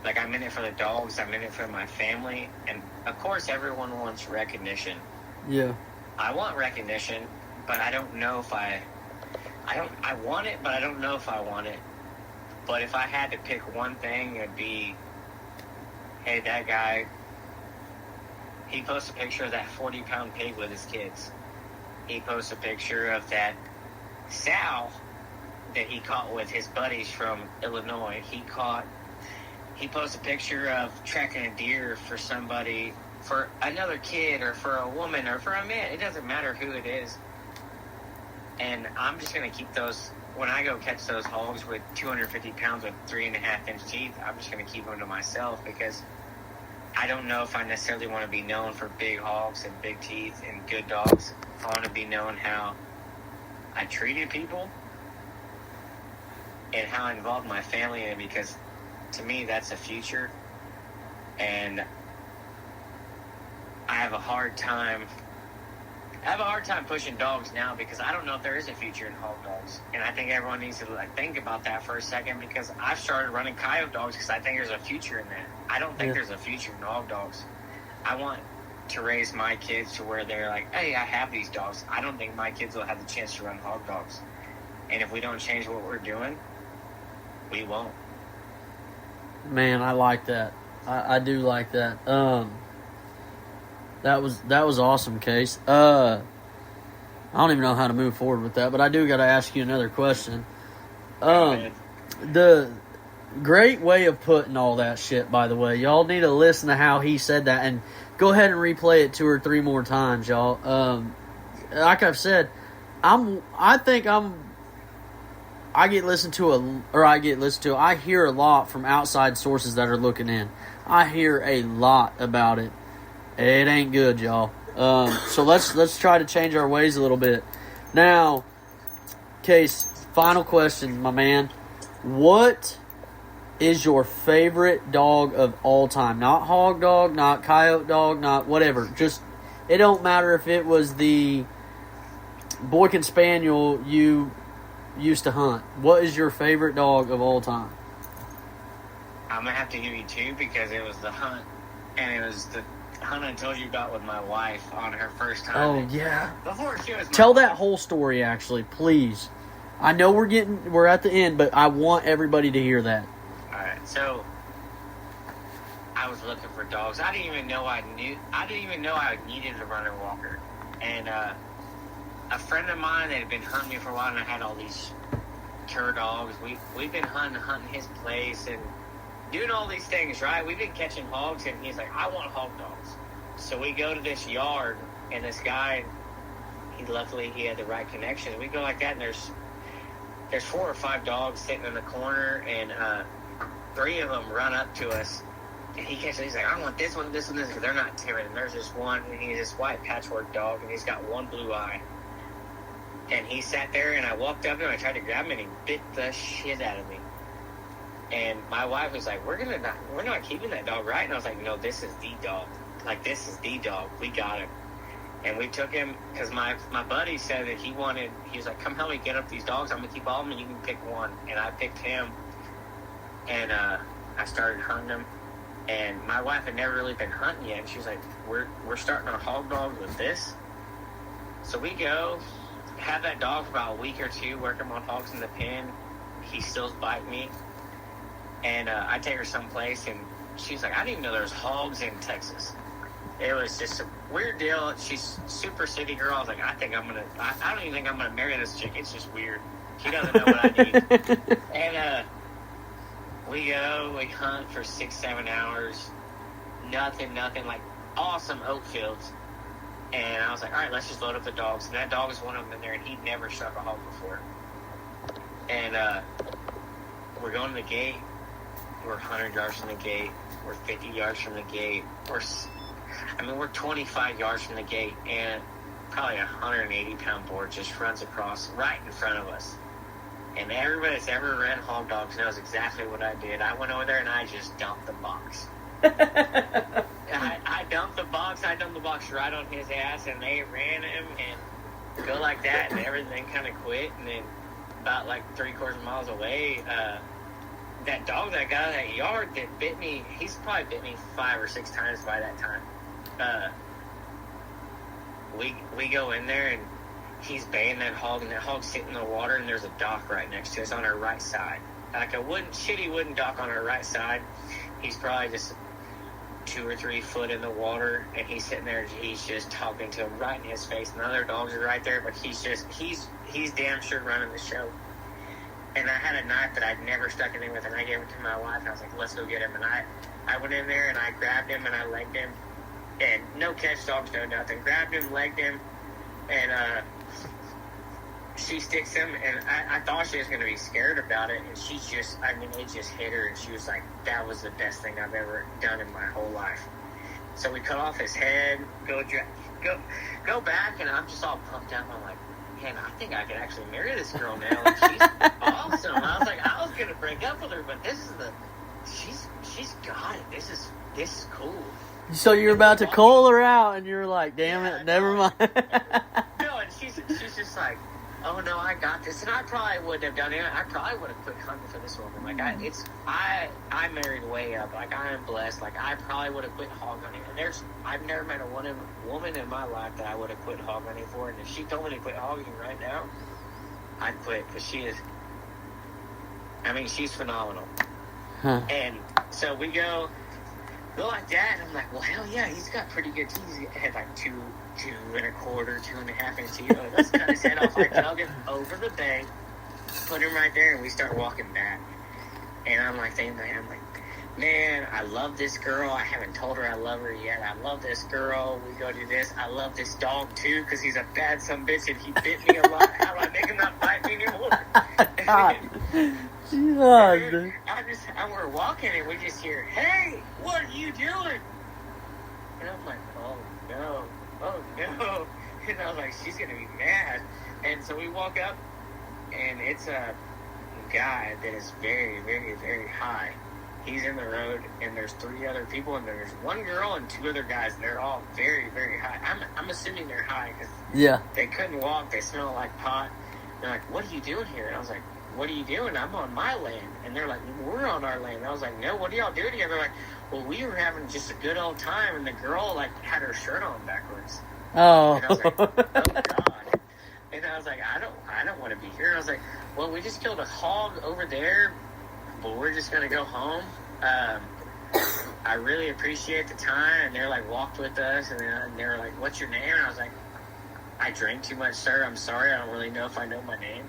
Like, I'm in it for the dogs. I'm in it for my family, and of course, everyone wants recognition. Yeah, I want recognition, but I don't know if I want it, but I don't know if I want it. But if I had to pick one thing, it'd be, hey, that guy, he posts a picture of that 40-pound pig with his kids. He posts a picture of that sow that he caught with his buddies from Illinois. He posts a picture of tracking a deer for somebody, for another kid, or for a woman, or for a man. It doesn't matter who it is. And I'm just going to keep those, when I go catch those hogs with 250 pounds with 3.5-inch teeth, I'm just going to keep them to myself because I don't know if I necessarily want to be known for big hogs and big teeth and good dogs. I want to be known how I treated people and how I involved my family in it, because to me that's the future. And I have a hard time pushing dogs now because I don't know if there is a future in hog dogs. And I think everyone needs to think about that for a second, because I've started running coyote dogs because I think there's a future in that. I don't think there's a future in hog dogs. I want to raise my kids to where they're like, hey, I have these dogs. I don't think my kids will have the chance to run hog dogs. And if we don't change what we're doing, we won't. Man, I like that. I do like that. That was awesome, Case. I don't even know how to move forward with that, but I do got to ask you another question. The great way of putting all that shit, by the way. Y'all need to listen to how he said that, and go ahead and replay it 2 or 3 more times, y'all. Like I've said, I think I'm I hear a lot from outside sources that are looking in. I hear a lot about it. It ain't good, y'all. So let's try to change our ways a little bit. Now, Case, final question, my man. What is your favorite dog of all time? Not hog dog, not coyote dog, not whatever. Just, it don't matter if it was the Boykin Spaniel you used to hunt. What is your favorite dog of all time? I'm going to have to give you two because it was the hunt, and it was the hunt I told you about with my wife on her first time. Oh, yeah. Before she was Tell that whole story, actually, please. I know we're at the end, but I want everybody to hear that. All right, so I was looking for dogs. I didn't even know I needed a runner walker. And a friend of mine that had been hunting me for a while, and I had all these cur dogs. We've been hunting his place and doing all these things, right? We've been catching hogs, and he's like, I want hog dogs. So we go to this yard, and this guy, luckily he had the right connections. We go like that, and there's 4 or 5 dogs sitting in the corner, and 3 of them run up to us, and he catches. He's like, I want this one, this one, this one. They're not timid. And there's this one, and he's this white patchwork dog, and he's got one blue eye. And he sat there, and I walked up to him, I tried to grab him, and he bit the shit out of me. And my wife was like, we're not keeping that dog, right? And I was like, no, this is the dog. Like, this is the dog. We got him. And we took him, because my buddy said that he was like, come help me get up these dogs. I'm going to keep all of them, and you can pick one. And I picked him, and I started hunting him. And my wife had never really been hunting yet. And she was like, we're starting our hog dogs with this. So we go, have that dog for about a week or two, work him on hogs in the pen. He still's biting me. And I take her someplace, and she's like, I didn't even know there was hogs in Texas. It was just a weird deal. She's super city girl. I was like, I don't even think I'm going to marry this chick. It's just weird. She doesn't know what I need. And we go, we hunt for 6-7 hours. Nothing, like awesome oat fields. And I was like, all right, let's just load up the dogs. And that dog was one of them in there, and he'd never struck a hog before. And we're going to the gate. We're 100 yards from the gate. We're 50 yards from the gate. We're 25 yards from the gate, and probably a 180-pound board just runs across right in front of us. And everybody that's ever ran hog dogs knows exactly what I did. I went over there, and I just dumped the box. I dumped the box. Right on his ass, and they ran him and go like that, and everything kind of quit. And then about like 3/4 miles away, that dog that got out of that yard that bit me, he's probably bit me 5 or 6 times by that time. We go in there, and he's baying that hog, and that hog's sitting in the water, and there's a dock right next to us on our right side. Like a shitty wooden dock on our right side. He's probably just 2 or 3 foot in the water, and he's sitting there, and he's just talking to him right in his face. And the other dogs are right there, but he's damn sure running the show. And I had a knife that I'd never stuck anything with, and I gave it to my wife, and I was like, let's go get him. And I went in there, and I grabbed him, and I legged him. And no catch dogs, no nothing. Grabbed him, legged him, and she sticks him, and I thought she was going to be scared about it, and it just hit her, and she was like, that was the best thing I've ever done in my whole life. So we cut off his head, go back, and I'm just all pumped up. I'm like, man, I think I could actually marry this girl now. Like, she's awesome. I was like, I was going to break up with her, but she's got it. This is cool. So you're about to call her out, and you're like, damn it, never mind. No, and she's just like, oh no, I got this. And I probably wouldn't have done it. I probably would have quit hunting for this woman. Like, I married way up. Like, I am blessed. Like, I probably would have quit hog hunting. And I've never met a woman in my life that I would have quit hog hunting for. And if she told me to quit hog hunting right now, I'd quit, because she's phenomenal. Huh. And so we go like that, and I'm like, well, hell yeah, he's got pretty good teeth. He had like 2.25, 2.5 inch teeth. Let's cut his head off. I dug him over the bank, put him right there, and we start walking back. And I'm like thinking, man, I love this girl. I haven't told her I love her yet. I love this girl. We go do this. I love this dog too, because he's a bad son of a bitch, and he bit me a lot. How do I make him not bite me anymore? God. We're walking and we just hear, "Hey, what are you doing?" And I'm like, "Oh no. And I was like, she's gonna be mad." And so we walk up, and it's a guy that is very, very, very high. He's in the road, and there's 3 other people, and there's 1 girl and 2 other guys. They're all very, very high. I'm assuming they're high because they couldn't walk. They smell like pot. They're like, "What are you doing here?" And I was like, "What are you doing? I'm on my land." And they're like, "We're on our land." And I was like, "No, what are y'all doing here?" They're like, "Well, we were having just a good old time," and the girl like had her shirt on backwards. Oh. And I was like, "Oh God." And I was like, I don't want to be here. And I was like, "Well, we just killed a hog over there, but we're just gonna go home. I really appreciate the time." And they're like, walked with us, and they were like, "What's your name?" And I was like, "I drank too much, sir. I'm sorry. I don't really know if I know my name."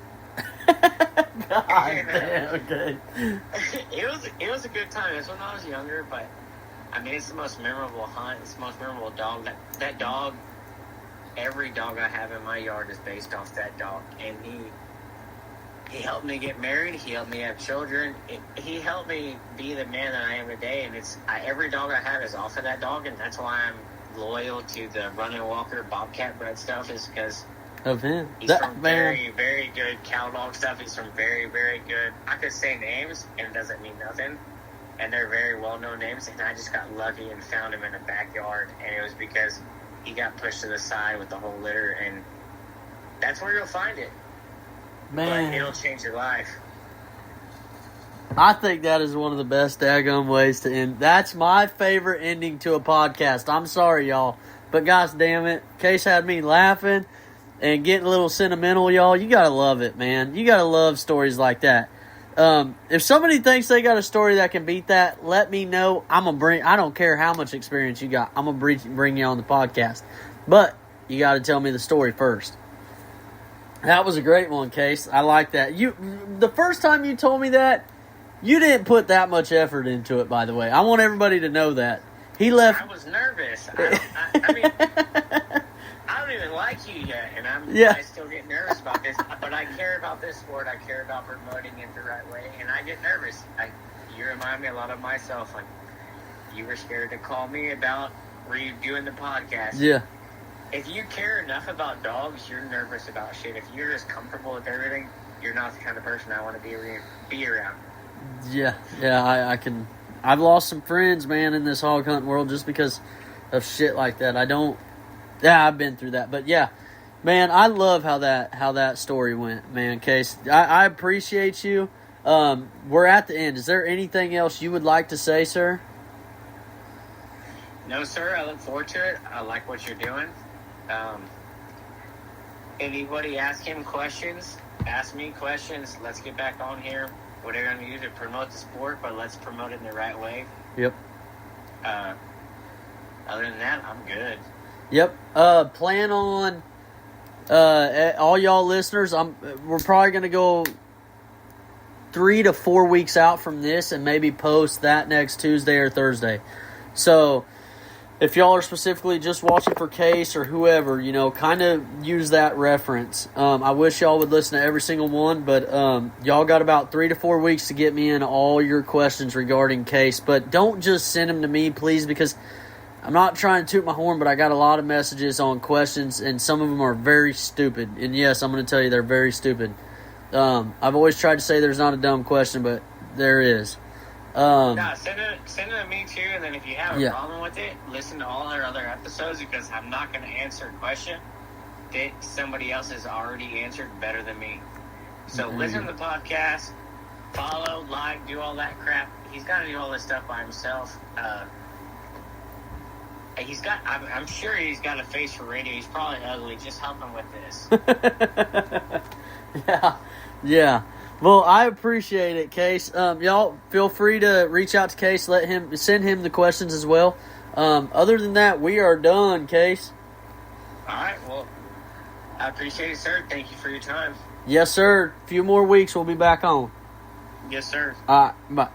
God damn, okay. It was a good time. That's when I was younger, but I mean, it's the most memorable hunt. It's the most memorable dog. That dog. Every dog I have in my yard is based off that dog, and he helped me get married. He helped me have children. He helped me be the man that I am today. And every dog I have is off of that dog, and that's why I'm loyal to the Running Walker Bobcat bred stuff. Is because of him. He's from very, very good cow dog stuff. He's from very, very good. I could say names, and it doesn't mean nothing. And they're very well-known names. And I just got lucky and found him in the backyard, and it was because he got pushed to the side with the whole litter, and that's where you'll find it. Man. But it'll change your life. I think that is one of the best daggum ways to end. That's my favorite ending to a podcast. I'm sorry, y'all. But gosh damn it, Case had me laughing and getting a little sentimental, y'all. You gotta love it, man. You gotta love stories like that. If somebody thinks they got a story that can beat that, let me know. I don't care how much experience you got. I'm gonna bring you on the podcast. But you gotta tell me the story first. That was a great one, Case. I like that. The first time you told me that, you didn't put that much effort into it, by the way. I want everybody to know that. He left. I was nervous. I mean, I don't even like you yet, and I still get nervous about this. But I care about this sport. I care about promoting it the right way, and I get nervous. You remind me a lot of myself. Like, you were scared to call me about redoing the podcast. Yeah. If you care enough about dogs, you're nervous about shit. If you're just comfortable with everything, you're not the kind of person I want to be around. Yeah, I can. I've lost some friends, man, in this hog hunting world just because of shit like that. I've been through that. But yeah, man, I love how that story went, man, Case. I appreciate you. We're at the end. Is there anything else you would like to say, sir? No, sir. I look forward to it. I like what you're doing. Anybody ask him questions, ask me questions. Let's get back on here. Whatever I'm going to do to promote the sport, but let's promote it in the right way. Yep. Other than that, I'm good. Yep. Plan on all y'all listeners. We're probably going to go 3 to 4 weeks out from this, and maybe post that next Tuesday or Thursday. So if y'all are specifically just watching for Case or whoever, kind of use that reference. I wish y'all would listen to every single one, but y'all got about 3 to 4 weeks to get me in all your questions regarding Case. But don't just send them to me, please, because I'm not trying to toot my horn, but I got a lot of messages on questions, and some of them are very stupid. And yes, I'm going to tell you they're very stupid. I've always tried to say there's not a dumb question, but there is. Send it to me too, and then if you have a problem with it, listen to all our other episodes, because I'm not going to answer a question that somebody else has already answered better than me. So listen to the podcast, follow, like, do all that crap. He's got to do all this stuff by himself. I'm sure he's got a face for radio. He's probably ugly. Just help him with this. Yeah. Well, I appreciate it, Case. Y'all feel free to reach out to Case. Send him the questions as well. Other than that, we are done, Case. All right. Well, I appreciate it, sir. Thank you for your time. Yes, sir. A few more weeks, we'll be back on. Yes, sir. All right. Bye.